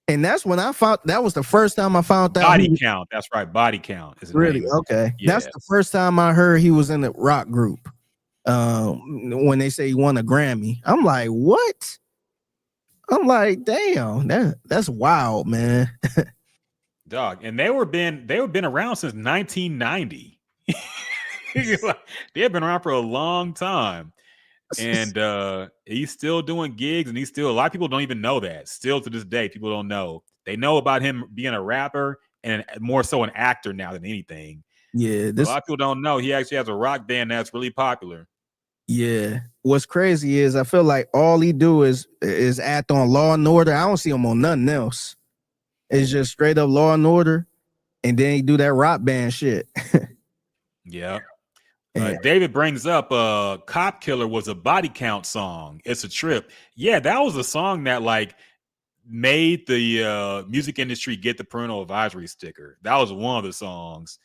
And that's when that was the first time I found out. Body Count. That's right. Body Count. Is really? Okay. Yeah. That's the first time I heard he was in the rock group. When they say he won a Grammy, I'm like, what? I'm like, damn, that's wild, man. Dog. And they were been around since 1990. They have been around for a long time. And he's still doing gigs, and a lot of people don't even know that. Still to this day, people don't know. They know about him being a rapper and more so an actor now than anything. Yeah, a lot of people don't know he actually has a rock band that's really popular. Yeah, what's crazy is I feel like all he do is act on Law and Order. I don't see him on nothing else. It's just straight up Law and Order, and then he do that rock band shit. Yeah. David brings up Cop Killer was a Body Count song. It's a trip. Yeah, that was a song that like made the music industry get the parental advisory sticker. That was one of the songs.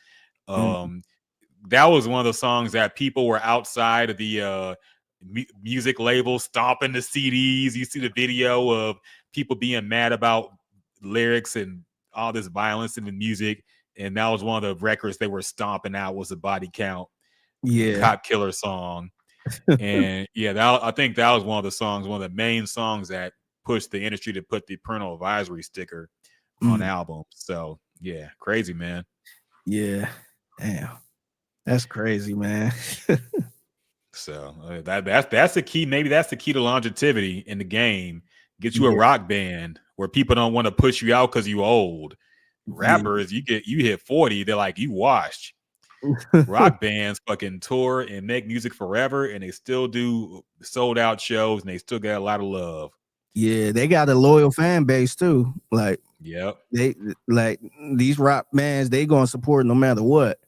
That was one of the songs that people were outside of the music label stomping the CDs. You see the video of people being mad about lyrics and all this violence in the music. And that was one of the records they were stomping out was a Body Count. Yeah, Cop Killer song. And yeah, I think that was one of the songs, one of the main songs that pushed the industry to put the parental advisory sticker on albums. So yeah, crazy, man. Yeah, damn, that's crazy, man. So that's the key. Maybe that's the key to longevity in the game. Get you a rock band where people don't want to push you out because you old. Rappers, you hit 40, they're like, you washed. Rock bands fucking tour and make music forever, and they still do sold out shows, and they still got a lot of love. Yeah, they got a loyal fan base too. Like, yep, they like these rock bands. They gonna support no matter what.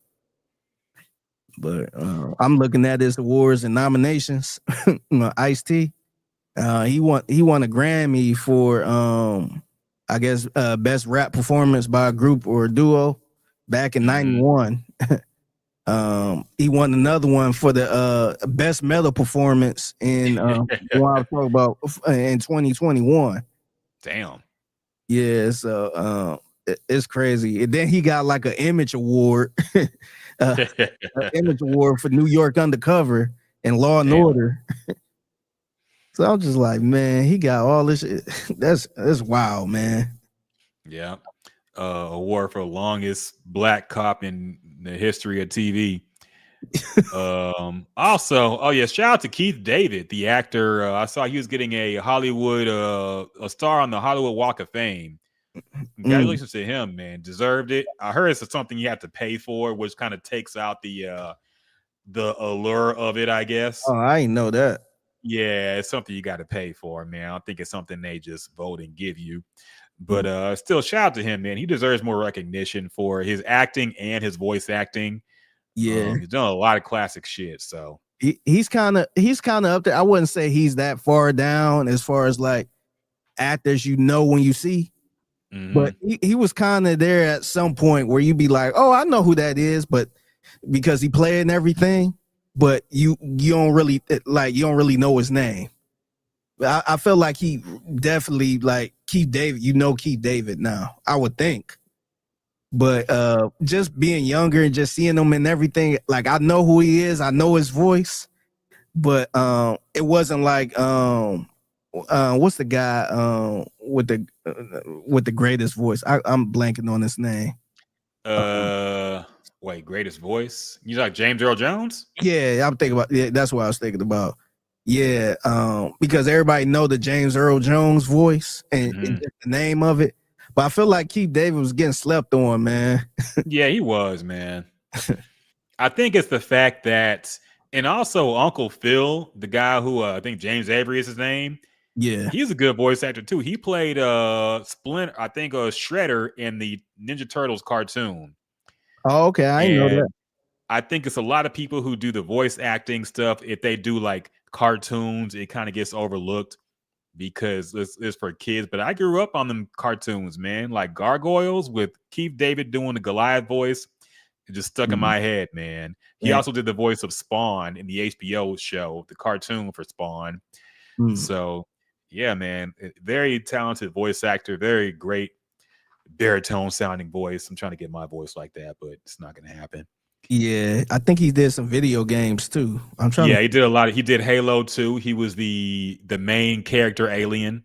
But I'm looking at his awards and nominations. Ice-T, he won a Grammy for I guess best rap performance by a group or a duo back in '91. He won another one for the best metal performance in what I was talking about in 2021. Damn. Yeah, so it's crazy. And then he got like an image award, an image award for New York Undercover and Law and Order. So I'm just like, man, he got all this shit. That's wild, man. Yeah. Award for longest black cop in the history of TV. Also, oh yeah, shout out to Keith David, the actor. I saw he was getting a Hollywood a star on the Hollywood Walk of Fame. Congratulations to him, man. Deserved it. I heard it's something you have to pay for, which kind of takes out the allure of it, I guess. Oh, I didn't know that. Yeah, it's something you got to pay for, man. I don't think it's something they just vote and give you. But still, shout out to him, man. He deserves more recognition for his acting and his voice acting. Yeah, he's done a lot of classic shit. So he's kind of up there. I wouldn't say he's that far down as far as like actors when you see. But he was kind of there at some point where you'd be like, oh, I know who that is, but because he played and everything, but you don't really know his name. I feel like he definitely like Keith David. Keith David now, I would think. But just being younger and just seeing him and everything, like I know who he is, I know his voice, but it wasn't like what's the guy with the greatest voice? I'm blanking on his name. Wait, greatest voice? You like James Earl Jones? Yeah, I'm thinking about. Yeah, that's what I was thinking about. Yeah, because everybody know the James Earl Jones voice and just the name of it. But I feel like Keith David was getting slept on, man. Yeah, he was, man. I think it's the fact that, and also Uncle Phil, the guy who I think James Avery is his name. Yeah, he's a good voice actor too. He played Splinter, I think, Shredder in the Ninja Turtles cartoon. Oh, okay, I didn't know that. I think it's a lot of people who do the voice acting stuff. If they do like cartoons, it kind of gets overlooked because it's for kids. But I grew up on them cartoons, man. Like Gargoyles with Keith David doing the Goliath voice. It just stuck in my head, man. He also did the voice of Spawn in the HBO show, the cartoon for Spawn. So, yeah, man, very talented voice actor, very great baritone sounding voice. I'm trying to get my voice like that, but it's not going to happen. Yeah, I think he did some video games too. He did a lot. He did Halo 2. He was the main character alien.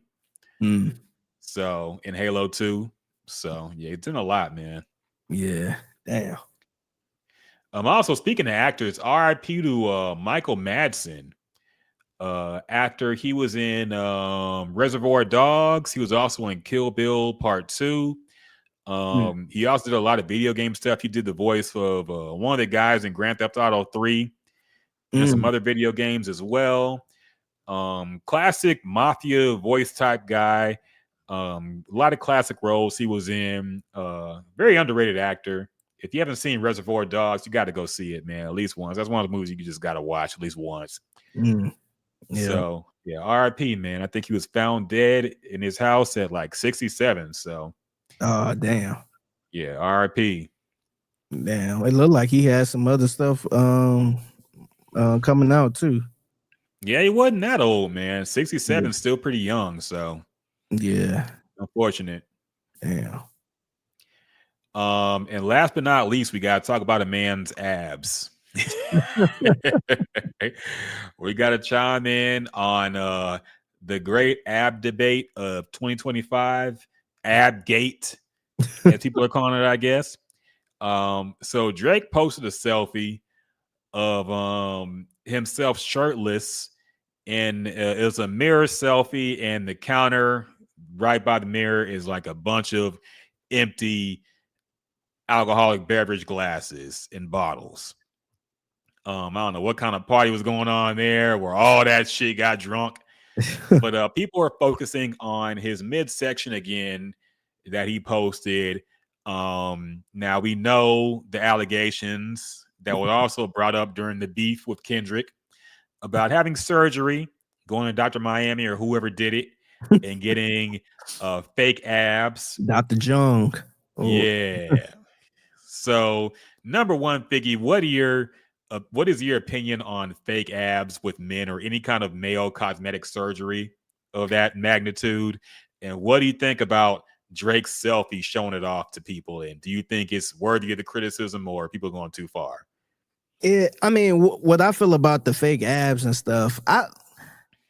So in Halo 2. So yeah, he's done a lot, man. Yeah, damn. Also speaking of actors, RIP to Michael Madsen. Actor, he was in Reservoir Dogs. He was also in Kill Bill Part 2. He also did a lot of video game stuff. He did the voice of one of the guys in Grand Theft Auto 3 and some other video games as well. Classic mafia voice type guy. A lot of classic roles he was in. Very underrated actor. If you haven't seen Reservoir Dogs, you got to go see it, man, at least once. That's one of the movies you just got to watch at least once. Yeah. So, yeah, RIP, man. I think he was found dead in his house at like 67. So, oh, damn. Yeah, RIP. Damn. It looked like he had some other stuff coming out too. Yeah, he wasn't that old, man. 67 is still pretty young. So, yeah. Unfortunate. Damn. And last but not least, we got to talk about a man's abs. We got to chime in on the great ab debate of 2025, Abgate, as people are calling it, I guess. So Drake posted a selfie of himself shirtless, and it was a mirror selfie, and the counter right by the mirror is like a bunch of empty alcoholic beverage glasses and bottles. I don't know what kind of party was going on there where all that shit got drunk, but people are focusing on his midsection again that he posted. Now we know the allegations that was also brought up during the beef with Kendrick about having surgery, going to Dr. Miami or whoever did it, and getting fake abs. Dr. Jung. Oh. Yeah. So, number one, Figgy, what is your opinion on fake abs with men or any kind of male cosmetic surgery of that magnitude? And what do you think about Drake's selfie showing it off to people? And do you think it's worthy of the criticism or are people going too far? I mean, what I feel about the fake abs and stuff,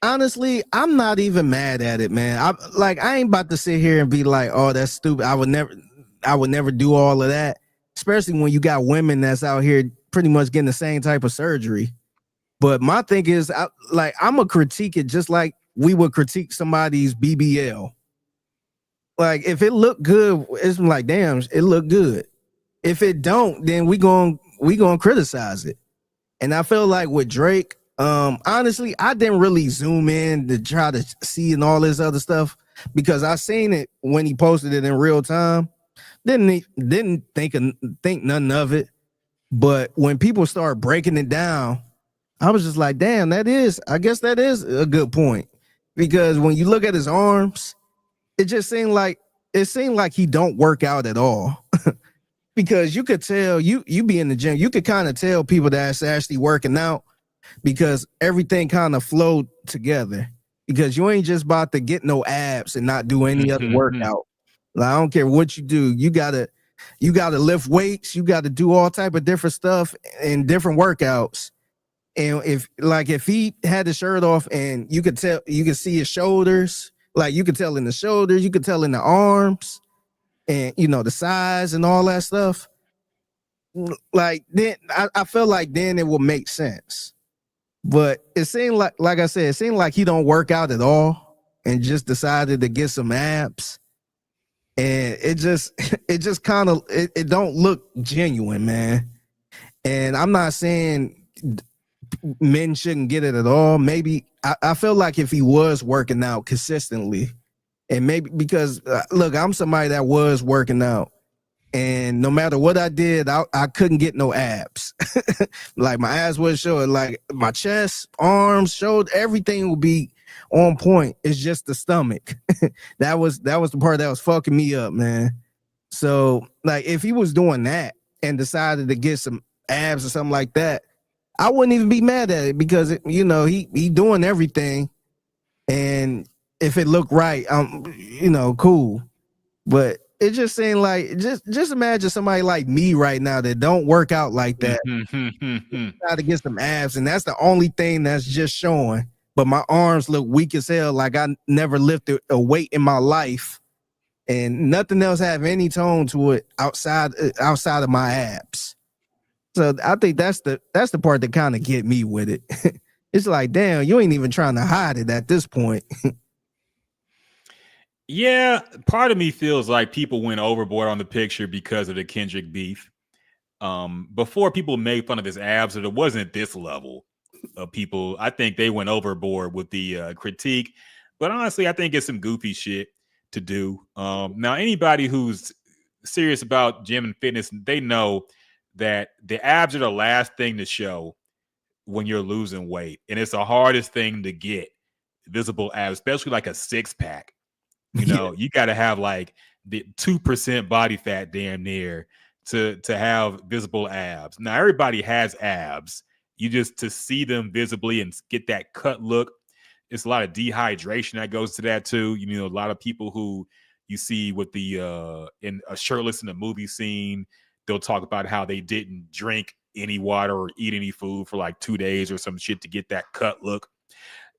honestly, I'm not even mad at it, man. I ain't about to sit here and be like, oh, that's stupid. I would never do all of that, especially when you got women that's out here pretty much getting the same type of surgery. But my thing is, I'm a critique it just like we would critique somebody's BBL. Like, if it looked good, it's like, damn, it looked good. If it don't, then we gonna criticize it. And I feel like with Drake, honestly, I didn't really zoom in to try to see and all this other stuff because I seen it when he posted it in real time. Didn't think nothing of it. But when people start breaking it down, I was just like, damn, I guess that is a good point. Because when you look at his arms, it seemed like he don't work out at all. Because you could tell, you be in the gym, you could kind of tell people that's actually working out because everything kind of flowed together. Because you ain't just about to get no abs and not do any other workout. Like, I don't care what you do, you gotta lift weights, you gotta do all type of different stuff and different workouts. And if he had the shirt off and you could see his shoulders, like you could tell in the shoulders, you could tell in the arms. And the size and all that stuff, like then I feel like then it will make sense. But it seemed like I said, it seemed like he don't work out at all and just decided to get some abs. And it just kind of it don't look genuine, man. And I'm not saying men shouldn't get it at all. Maybe I feel like if he was working out consistently. And maybe because, look, I'm somebody that was working out. And no matter what I did, I couldn't get no abs. Like, my abs was showing. Like, my chest, arms, shoulder, everything would be on point. It's just the stomach. That was the part that was fucking me up, man. So, like, if he was doing that and decided to get some abs or something like that, I wouldn't even be mad at it because, he doing everything. And if it looked right, cool. But it just seemed like just imagine somebody like me right now that don't work out like that. Try to get some abs, and that's the only thing that's just showing. But my arms look weak as hell, like I never lifted a weight in my life, and nothing else have any tone to it outside of my abs. So I think that's the part that kind of get me with it. It's like, damn, you ain't even trying to hide it at this point. Yeah, part of me feels like people went overboard on the picture because of the Kendrick beef. Before people made fun of his abs, it wasn't this level of people. I think they went overboard with the critique. But honestly, I think it's some goofy shit to do. Now, anybody who's serious about gym and fitness, they know that the abs are the last thing to show when you're losing weight. And it's the hardest thing to get, visible abs, especially like a six-pack. You got to have like the 2% body fat damn near to have visible abs. Now, everybody has abs. You just to see them visibly and get that cut look. It's a lot of dehydration that goes to that too. A lot of people who you see with the in a shirtless in a movie scene, they'll talk about how they didn't drink any water or eat any food for like 2 days or some shit to get that cut look.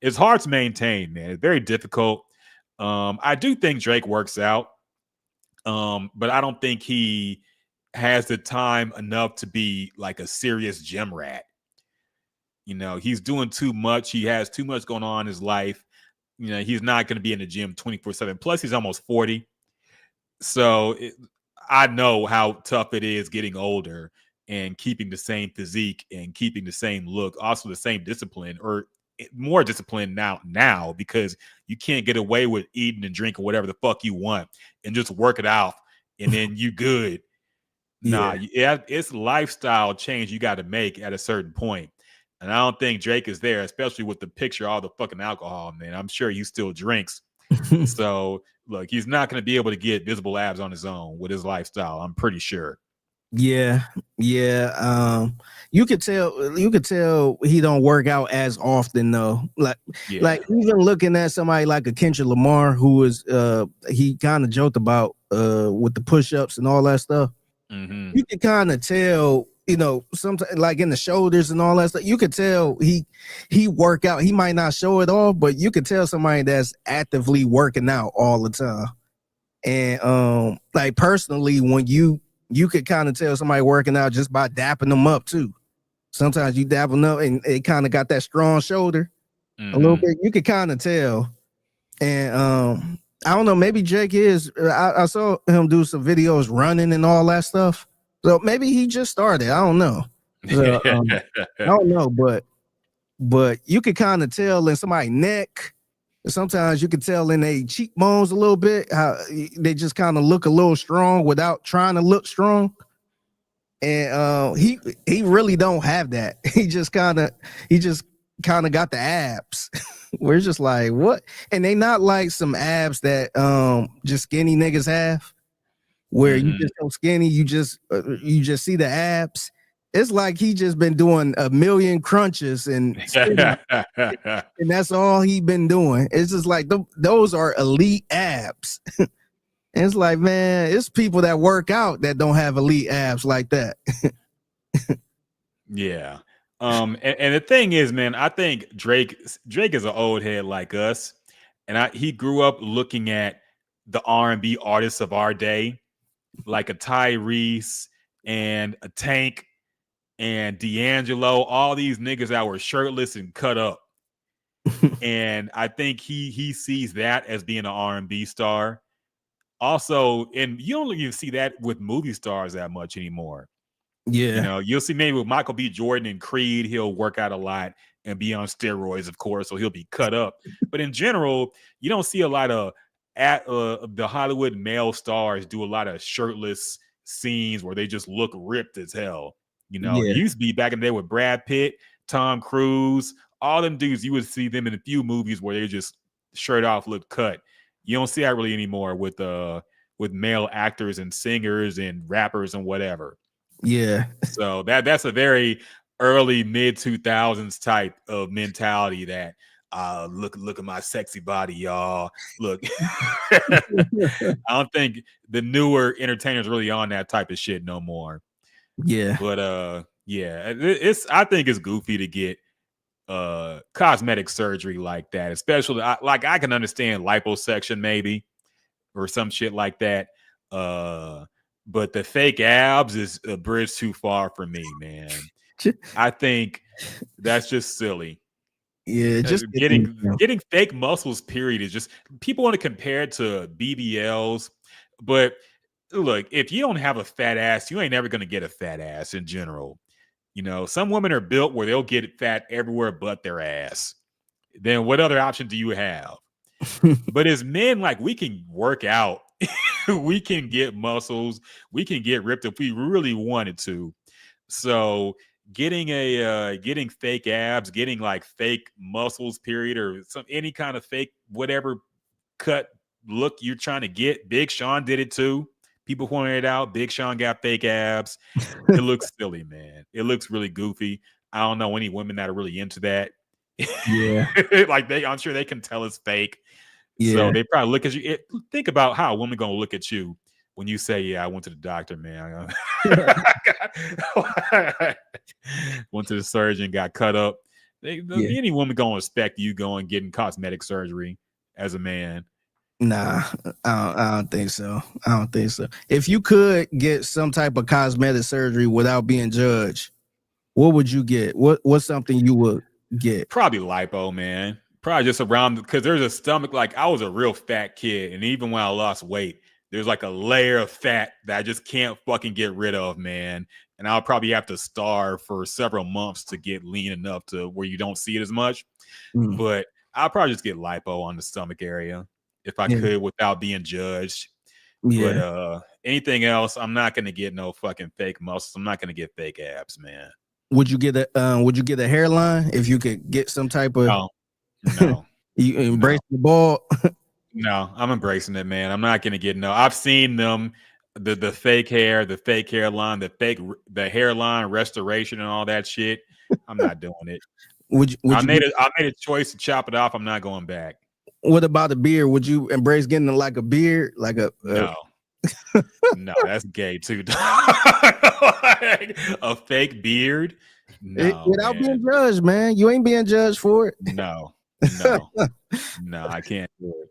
It's hard to maintain, man. It's very difficult. I do think Drake works out, but I don't think he has the time enough to be like a serious gym rat. He's doing too much. He has too much going on in his life. He's not going to be in the gym 24/7. Plus, he's almost 40. So I know how tough it is getting older and keeping the same physique and keeping the same look, also the same discipline, or more discipline now because you can't get away with eating and drinking whatever the fuck you want and just work it out and then you good. Nah, yeah, it's lifestyle change you got to make at a certain point. And I don't think Drake is there, especially with the picture, all the fucking alcohol, man. I'm sure he still drinks. So, look, he's not going to be able to get visible abs on his own with his lifestyle. I'm pretty sure. Yeah. You could tell he don't work out as often though. Like even looking at somebody like a Kendrick Lamar, who is he kind of joked about with the push-ups and all that stuff. You can kind of tell, sometimes like in the shoulders and all that stuff, you could tell he work out. He might not show it all, but you could tell somebody that's actively working out all the time. And like personally, when you could kind of tell somebody working out just by dapping them up too. Sometimes you dap them up and it kind of got that strong shoulder a little bit. You could kind of tell. And I don't know, maybe Jake is. I saw him do some videos running and all that stuff. So maybe he just started. I don't know. So, I don't know, but you could kind of tell in somebody's neck. Sometimes you can tell in their cheekbones a little bit how they just kind of look a little strong without trying to look strong. And he really don't have that. He just kind of got the abs. We're just like, what? And they not like some abs that just skinny niggas have, where you just so skinny, you just see the abs. It's like he just been doing a million crunches and that's all he been doing. It's just like those are elite abs. And it's like, man, it's people that work out that don't have elite abs like that. Yeah. And the thing is, man, I think Drake is an old head like us, and he grew up looking at the R&B artists of our day, like a Tyrese and a Tank and D'Angelo, all these niggas that were shirtless and cut up. And I think he sees that as being an R&B star. Also, and you don't even see that with movie stars that much anymore. Yeah. You'll see maybe with Michael B. Jordan and Creed, he'll work out a lot and be on steroids, of course, so he'll be cut up. But in general, you don't see a lot of the Hollywood male stars do a lot of shirtless scenes where they just look ripped as hell. It used to be back in the day with Brad Pitt, Tom Cruise, all them dudes. You would see them in a few movies where they just shirt off, look cut. You don't see that really anymore with male actors and singers and rappers and whatever. Yeah. So that's a very early mid 2000s type of mentality that look at my sexy body, y'all. Look. I don't think the newer entertainers really on that type of shit no more. Yeah. But I think it's goofy to get cosmetic surgery like that, especially I can understand liposuction maybe or some shit like that. But the fake abs is a bridge too far for me, man. I think that's just silly. Yeah, just getting fake muscles, period, is just people want to compare it to BBLs. But look, if you don't have a fat ass, you ain't never gonna get a fat ass in general. Some women are built where they'll get fat everywhere but their ass. Then what other option do you have? But as men, like, we can work out. We can get muscles. We can get ripped if we really wanted to. So getting fake abs, getting like fake muscles, period, or any kind of fake whatever cut look you're trying to get. Big Sean did it too. People pointed it out. Big Sean got fake abs. It looks silly, man. It looks really goofy. I don't know any women that are really into that. Yeah. Like I'm sure they can tell it's fake. Yeah. So they probably look at you. Think about how a woman gonna look at you when you say, "Yeah, I went to the doctor, man. Went to the surgeon, got cut up." Any woman gonna respect you going getting cosmetic surgery as a man? Nah, I don't think so. I don't think so. If you could get some type of cosmetic surgery without being judged, what would you get? What's something you would get? Probably lipo, man. Probably just around, because there's a stomach. Like, I was a real fat kid, and even when I lost weight, there's like a layer of fat that I just can't fucking get rid of, man. And I'll probably have to starve for several months to get lean enough to where you don't see it as much. But I'll probably just get lipo on the stomach area if I could without being judged. But Yeah. anything else, I'm not gonna get no fucking fake muscles. I'm not gonna get fake abs, man. Would you get a hairline if you could get some type of No, you embrace no, the bald? no. I'm embracing it, man. I'm not gonna get no. I've seen them, the fake hair, the fake hairline, the hairline restoration and all that shit. I'm not doing it. Would I you made a choice to chop it off. I'm not going back. what about a beard? Would you embrace getting like a beard? Like No. No, that's gay too. Like, a fake beard? No, without man. being judged, man. You ain't being judged for it. No, I can't do it.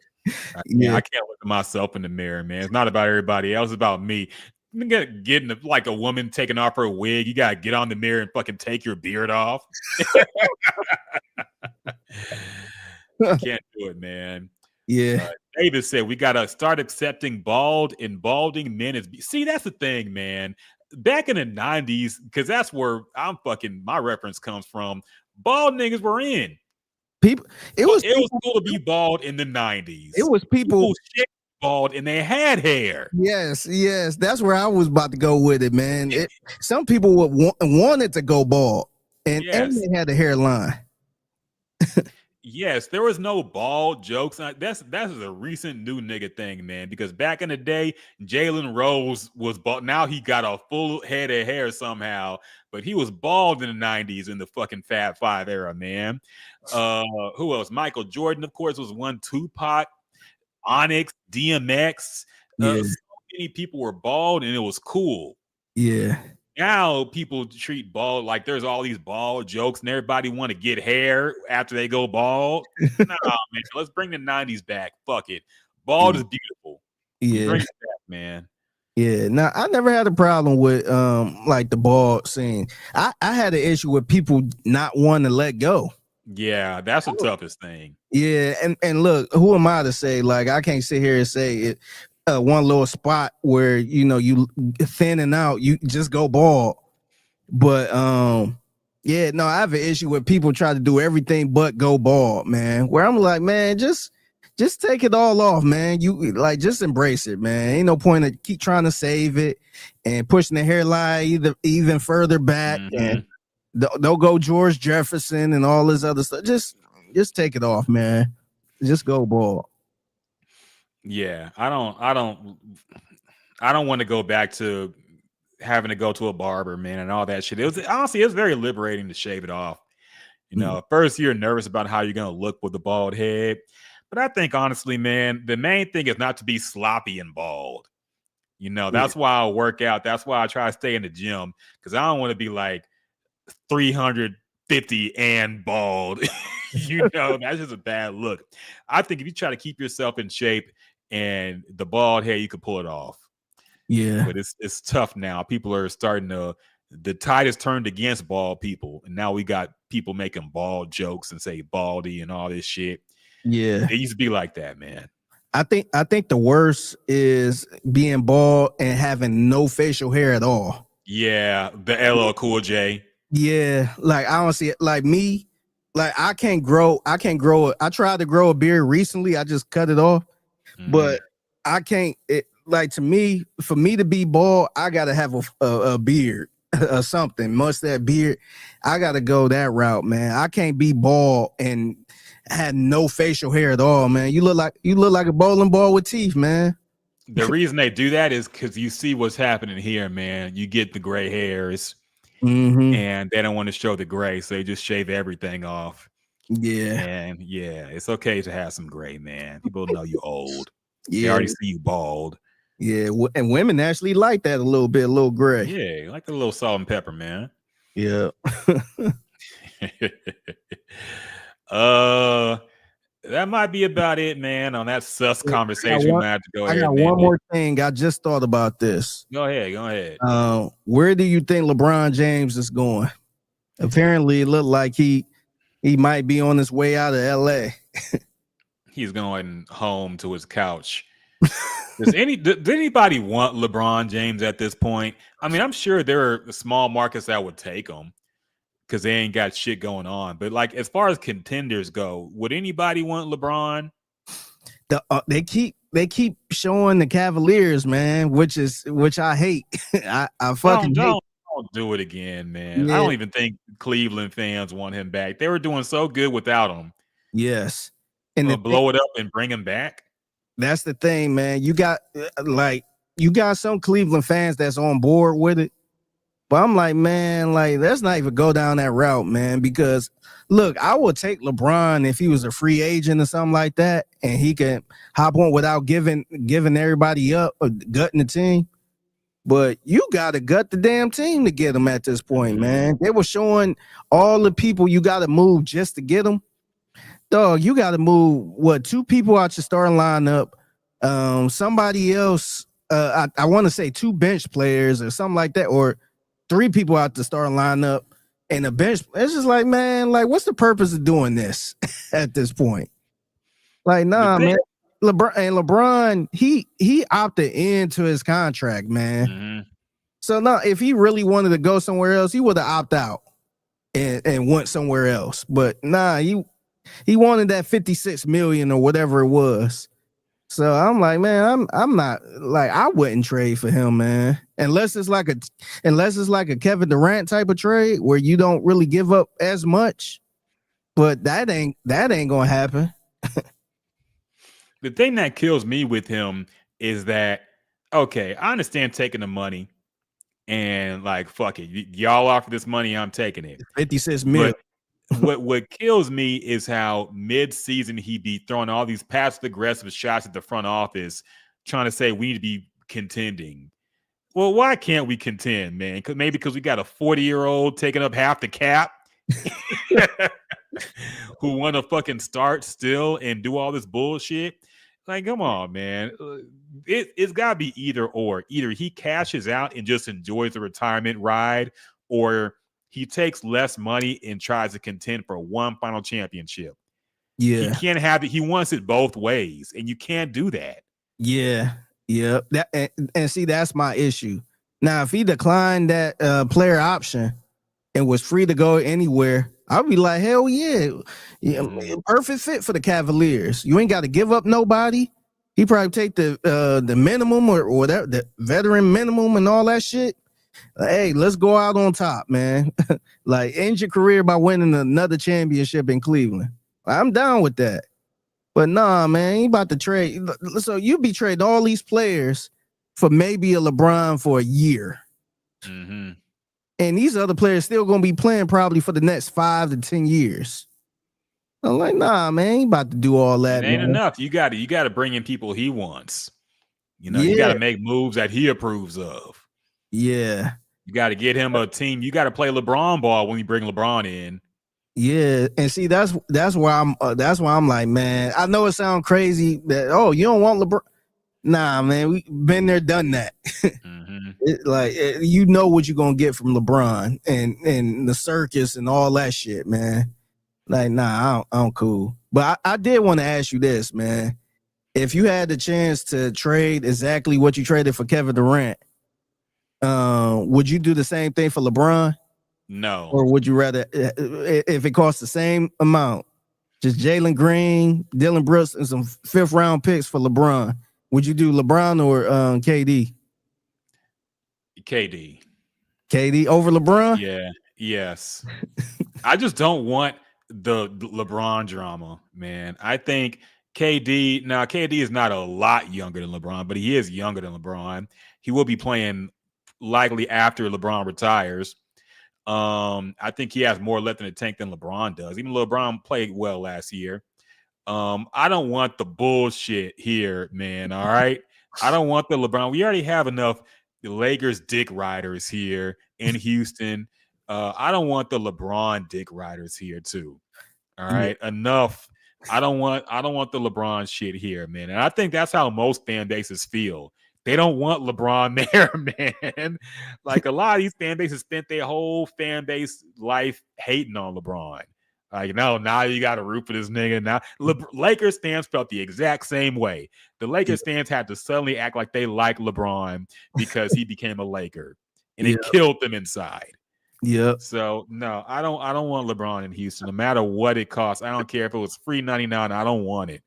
Yeah. I can't look at myself in the mirror, man. It's not about everybody else. It's about me. Getting like a woman taking off her wig. You gotta get on the mirror and fucking take your beard off. Can't do it, man. Yeah. David said we gotta start accepting bald and balding men as. See, that's the thing, man. Back in the 90s, because that's where my reference comes from. Bald niggas were in. It was cool to be bald in the 90s. It was people shit bald and they had hair. Yes, that's where I was about to go with it, man. Some people wanted to go bald, and they had a hairline. Yes, there was no bald jokes. That's a recent new nigga thing, man. Because back in the day, Jalen Rose was bald. Now he got a full head of hair somehow, but he was bald in the 90s in the fucking Fab Five era, man. Who else? Michael Jordan, of course, was one. Tupac, Onyx, DMX. So many people were bald, and it was cool. Yeah. Now people treat bald like there's all these bald jokes and everybody want to get hair after they go bald. Nah, man, let's bring the 90s back. Fuck it. Bald is beautiful. Yeah. Bring it back, man. Yeah. Now, I never had a problem with like the bald scene. I had an issue with people not wanting to let go. Yeah, that's the toughest thing. Yeah, and look, who am I to say? Like, I can't sit here and say it. One little spot where you thinning out, you just go bald. But yeah, no, I have an issue with people try to do everything but go bald, man. Where I'm like, man, just take it all off, man. You like just embrace it, man. Ain't no point to keep trying to save it and pushing the hairline even further back. And don't go George Jefferson and all this other stuff. Just take it off, man. Just go bald. Yeah, I don't want to go back to having to go to a barber, man, and all that shit. It was very liberating to shave it off. First you're nervous about how you're gonna look with the bald head, but I think honestly, man, the main thing is not to be sloppy and bald. That's why I work out. That's why I try to stay in the gym, because I don't want to be like 350 and bald. That's just a bad look. I think if you try to keep yourself in shape and the bald hair, you can pull it off. Yeah. But it's tough now. People are starting the tide has turned against bald people. And now we got people making bald jokes and say baldy and all this shit. Yeah. It used to be like that, man. I think the worst is being bald and having no facial hair at all. Yeah. The LL Cool J. Yeah. Like, I don't see it. Like me, like I can't grow. I tried to grow a beard recently. I just cut it off. But I can't. For me to be bald, I gotta have a beard or something. Mustache, beard. I gotta go that route, man. I can't be bald and had no facial hair at all, man. You look like a bowling ball with teeth, man. The reason they do that is because you see what's happening here, man. You get the gray hairs, and they don't want to show the gray, so they just shave everything off. Yeah. And yeah, it's okay to have some gray, man. People know you old. Yeah. They already see you bald. Yeah, and women actually like that a little bit, a little gray. Yeah, like a little salt and pepper, man. Yeah. That might be about it, man. On that sus conversation, we might have to go ahead. I got one more thing. I just thought about this. Go ahead. Where do you think LeBron James is going? Apparently, it looked like he might be on his way out of LA. He's going home to his couch. Does anybody want LeBron James at this point? I mean, I'm sure there are small markets that would take him because they ain't got shit going on. But like, as far as contenders go, would anybody want LeBron? they keep showing the Cavaliers, man, which I hate. I fucking hate. Don't do it again, man. I Yeah. don't even think Cleveland fans want him back. They were doing so good without him. Yes, and Blow it up and bring him back. That's the thing, man. You got some Cleveland fans that's on board with it. But I'm like, man, like, let's not even go down that route, man. Because look, I would take LeBron if he was a free agent or something like that, and he can hop on without giving everybody up or gutting the team. But you gotta gut the damn team to get him at this point, man. They were showing all the people you gotta move just to get them. Dog, you gotta move 2 people out your starting lineup, somebody else. I want to say 2 bench players or something like that, or 3 people out the starting lineup and a bench. It's just like, man, like, what's the purpose of doing this at this point? Like, nah, man. LeBron, he opted into his contract, man. Mm-hmm. So now, if he really wanted to go somewhere else, he would have opted out and went somewhere else. But nah, he wanted that 56 million or whatever it was. So I'm like, man, I'm not like, I wouldn't trade for him, man. Unless it's like a Kevin Durant type of trade where you don't really give up as much. But that ain't gonna happen. The thing that kills me with him is that, okay, I understand taking the money and like, fuck it, y'all offer this money, I'm taking it. 56 million. What kills me is how mid-season he be throwing all these passive-aggressive shots at the front office, trying to say we need to be contending. Well, why can't we contend, man? Maybe because we got a 40-year-old taking up half the cap who want to fucking start still and do all this bullshit. Like, come on, man. It's got to be either or. Either he cashes out and just enjoys the retirement ride, or he takes less money and tries to contend for one final championship. Yeah. He can't have it. He wants it both ways, and you can't do that. Yeah. Yeah. That and see, that's my issue. Now, if he declined that player option and was free to go anywhere, I'd be like, hell yeah. Perfect fit for the Cavaliers. You ain't got to give up nobody. He probably take the minimum or whatever, the veteran minimum and all that shit. Hey, let's go out on top, man. Like, end your career by winning another championship in Cleveland. I'm down with that. But nah, man, you about to trade. So you be trading all these players for maybe a LeBron for a year. Mm-hmm. And these other players still going to be playing probably for the next 5 to 10 years. I'm like, nah, man, you about to do all that. It ain't man. enough. You got to bring in people he wants. You got to make moves that he approves of. Yeah. You got to get him a team. You got to play LeBron ball when you bring LeBron in. Yeah, and see, that's why I'm like, man, I know it sounds crazy that, you don't want LeBron. Nah, man, we been there, done that. Mm-hmm. You know what you're gonna get from LeBron and the circus and all that shit, man. Like, nah, I'm cool. But I did want to ask you this, man. If you had the chance to trade exactly what you traded for Kevin Durant, would you do the same thing for LeBron? No. Or would you rather, if it costs the same amount, just Jalen Green, Dylan Brooks, and some 5th round picks for LeBron? Would you do LeBron or KD? KD over LeBron? Yeah. Yes. I just don't want the LeBron drama, man. I think KD is not a lot younger than LeBron, but he is younger than LeBron. He will be playing likely after LeBron retires. I think he has more left in the tank than LeBron does. Even LeBron played well last year. I don't want the bullshit here, man. All right. I don't want the LeBron. We already have enough Lakers dick riders here in Houston. I don't want the LeBron dick riders here too. All right. Yeah. Enough. I don't want the LeBron shit here, man. And I think that's how most fan bases feel. They don't want LeBron there, man. Like, a lot of these fan bases spent their whole fan base life hating on LeBron. Now you got to root for this nigga. Now, Lakers fans felt the exact same way. The Lakers fans had to suddenly act like they like LeBron because he became a Laker, and it killed them inside. Yep. So no, I don't want LeBron in Houston, no matter what it costs. I don't care if it was free $99. I don't want it.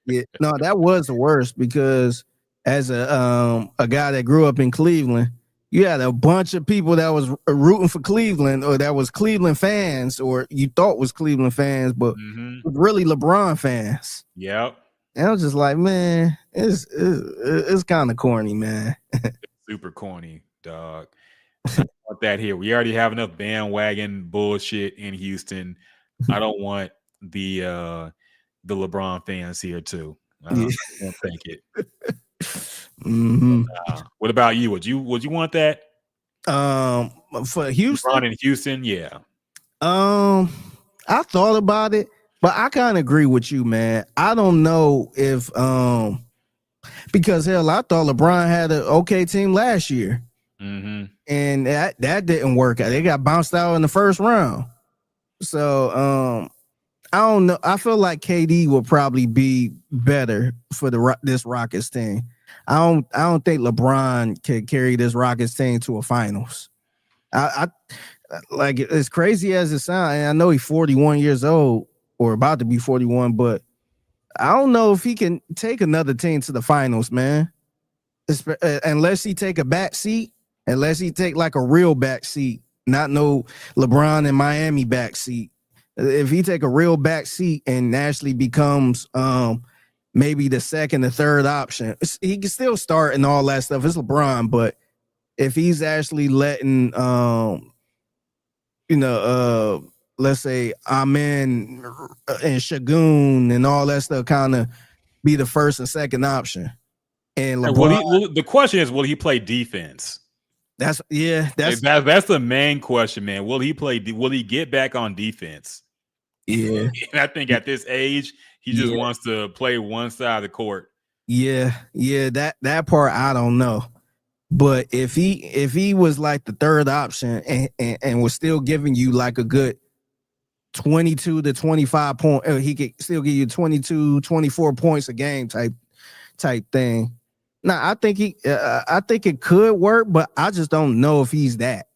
Yeah, no, that was the worst because as a guy that grew up in Cleveland, you had a bunch of people that was rooting for Cleveland or that was Cleveland fans or you thought was Cleveland fans, but really LeBron fans. Yep. And I was just like, man, it's kind of corny, man. Super corny, dog. I don't want that here. We already have enough bandwagon bullshit in Houston. I don't want the LeBron fans here too. I don't think it. What about you? Would you want that? For Houston, LeBron in Houston, yeah. I thought about it, but I kind of agree with you, man. I don't know if because hell, I thought LeBron had an okay team last year, and that didn't work out. They got bounced out in the first round. So I don't know. I feel like KD will probably be better for this Rockets team. I don't think LeBron can carry this Rockets team to a finals. I like as crazy as it sounds. And I know he's 41 years old or about to be 41, but I don't know if he can take another team to the finals, man. Unless he take a back seat, unless he take like a real back seat, not no LeBron in Miami back seat. If he take a real back seat and actually becomes maybe the second or third option, he can still start and all that stuff. It's LeBron, but if he's actually letting let's say Amen and Shagun and all that stuff kind of be the first and second option. And LeBron, the question is, will he play defense? That's the main question, man. Will he play? Will he get back on defense? Yeah, and I think at this age, he just wants to play one side of the court. Yeah, that part I don't know. But if he was like the third option and was still giving you like a good 22 to 25 point, he could still give you 22, 24 points a game type thing. Now I think it could work, but I just don't know if he's that.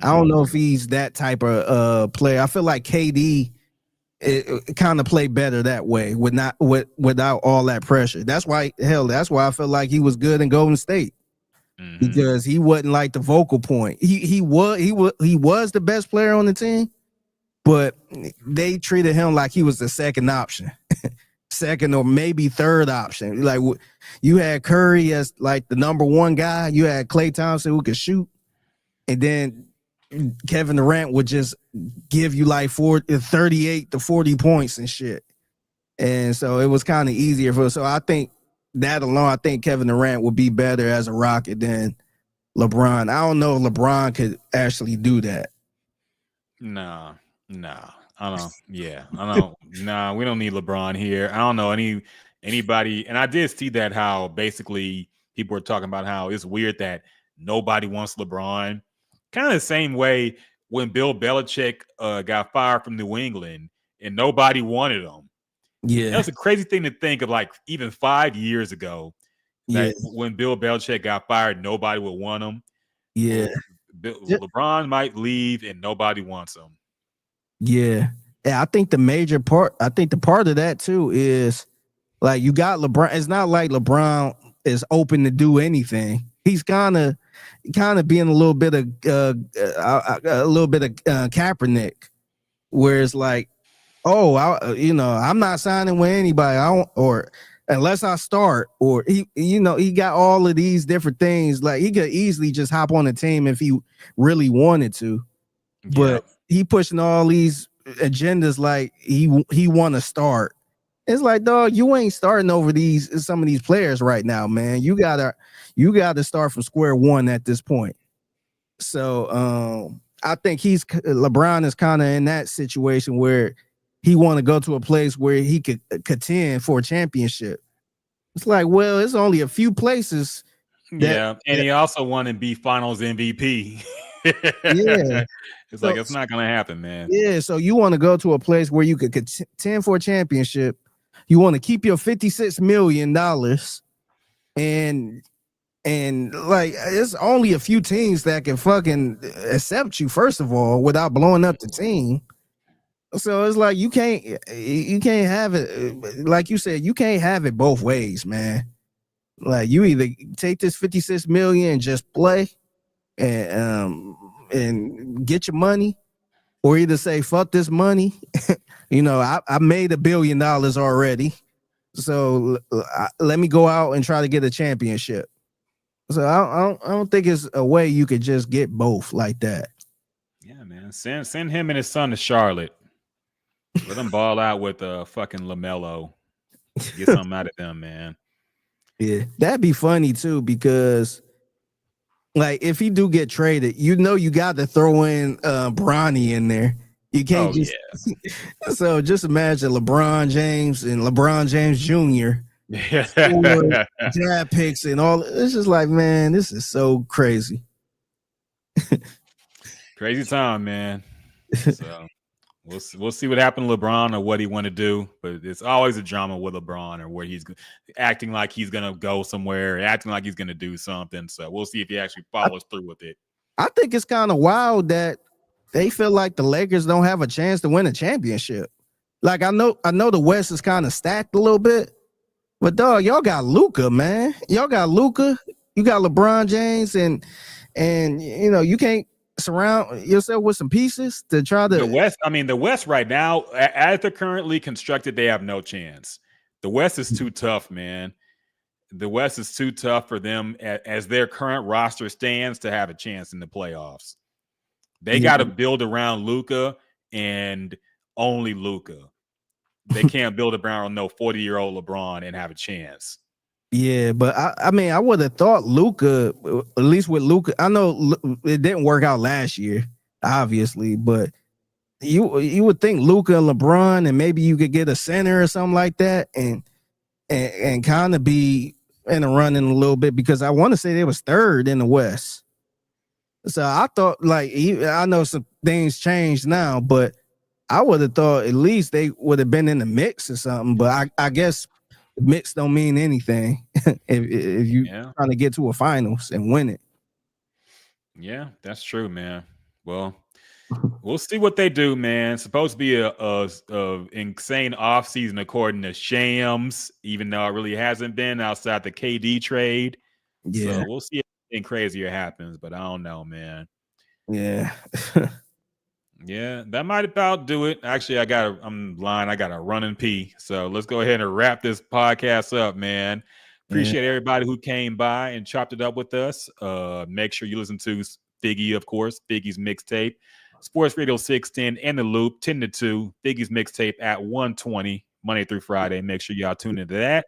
I don't know if he's that type of player. I feel like KD it kind of play better that way without all that pressure. That's why I feel like he was good in Golden State. Because he wasn't like the vocal point. He was the best player on the team, but they treated him like he was the second option, second or maybe third option. Like you had Curry as like the number one guy, you had Klay Thompson who could shoot, and then Kevin Durant would just give you like 38 to 40 points and shit. And so it was kind of easier for. So I think that alone, I think Kevin Durant would be better as a Rocket than LeBron. I don't know if LeBron could actually do that. Nah. I don't. Yeah, I don't. Nah, we don't need LeBron here. I don't know anybody. And I did see that how basically people were talking about how it's weird that nobody wants LeBron. Kind of the same way when Bill Belichick got fired from New England and nobody wanted him. Yeah, that's a crazy thing to think of. Like even 5 years ago, that when Bill Belichick got fired, nobody would want him. Yeah, LeBron might leave and nobody wants him. Yeah, I think the part of that too is like you got LeBron. It's not like LeBron is open to do anything. He's kind of being a little bit of Kaepernick, where it's like, I'm not signing with anybody. Or unless I start, or he got all of these different things. Like he could easily just hop on the team if he really wanted to, but he pushing all these agendas like he want to start. It's like, dog, you ain't starting over some of these players right now, man. You gotta start from square one at this point. So I think LeBron is kind of in that situation where he want to go to a place where he could contend for a championship. It's like, well, it's only a few places. And he also want to be Finals MVP. Yeah, it's like it's not gonna happen, man. Yeah, so you want to go to a place where you could contend for a championship. You want to keep your $56 million, and like it's only a few teams that can fucking accept you, first of all, without blowing up the team. So it's like you can't have it, like you said, you can't have it both ways, man. Like you either take this 56 million and just play and get your money, or either say fuck this money. I made $1 billion already, so let me go out and try to get a championship. So I don't think it's a way you could just get both like that. Yeah, man. Send him and his son to Charlotte. Let them ball out with fucking LaMelo. Get something out of them, man. Yeah, that'd be funny too, because like if he do get traded, you got to throw in Bronny in there. You can't So just imagine LeBron James and LeBron James Jr. draft picks and all. It's just like, man, this is so crazy. Crazy time, man. So we'll see what happened to LeBron or what he want to do, but it's always a drama with LeBron or where he's acting like he's gonna go somewhere, acting like he's gonna do something. So we'll see if he actually follows through with it. I think it's kind of wild that they feel like the Lakers don't have a chance to win a championship. Like I know the West is kind of stacked a little bit, but dog, y'all got Luka, man. Y'all got Luka. You got LeBron James, and you can't surround yourself with some pieces to try to. The West right now, as they're currently constructed, they have no chance. The West is too tough, man. The West is too tough for them as their current roster stands to have a chance in the playoffs. They got to build around Luka and only Luka. They can't build around no 40-year-old LeBron and have a chance. Yeah, but I would have thought Luka, at least with Luka, I know it didn't work out last year, obviously, but you would think Luka and LeBron, and maybe you could get a center or something like that, and kind of be in the running a little bit, because I want to say they was third in the West. So I thought, like, I know some things changed now, but I would have thought at least they would have been in the mix or something. But I guess mix don't mean anything if you trying to get to a finals and win it. Yeah, that's true, man. Well, we'll see what they do, man. It's supposed to be a insane offseason according to Shams, even though it really hasn't been outside the KD trade. Yeah. So we'll see if anything crazier happens, but I don't know, man. Yeah. Yeah, that might about do it. Actually, I'm lying. I got to run and pee. So let's go ahead and wrap this podcast up, man. Appreciate everybody who came by and chopped it up with us. Make sure you listen to Figgy, of course, Figgy's mixtape, Sports Radio 610 and The Loop, 10 to 2, Figgy's mixtape at 1:20, Monday through Friday. Make sure y'all tune into that.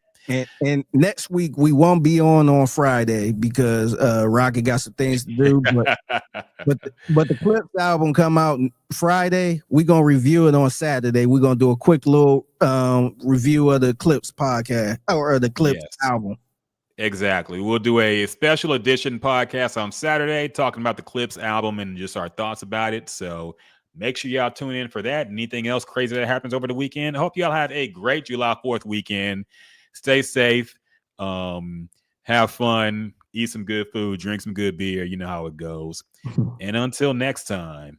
And next week we won't be on Friday because Rocket got some things to do. But the Clipse album come out Friday. We're gonna review it on Saturday. We're gonna do a quick little review of the Clipse podcast or the Clipse album. Exactly. We'll do a special edition podcast on Saturday talking about the Clipse album and just our thoughts about it. So make sure y'all tune in for that. Anything else crazy that happens over the weekend. I hope y'all have a great July 4th weekend. Stay safe. Have fun. Eat some good food. Drink some good beer. You know how it goes. And until next time.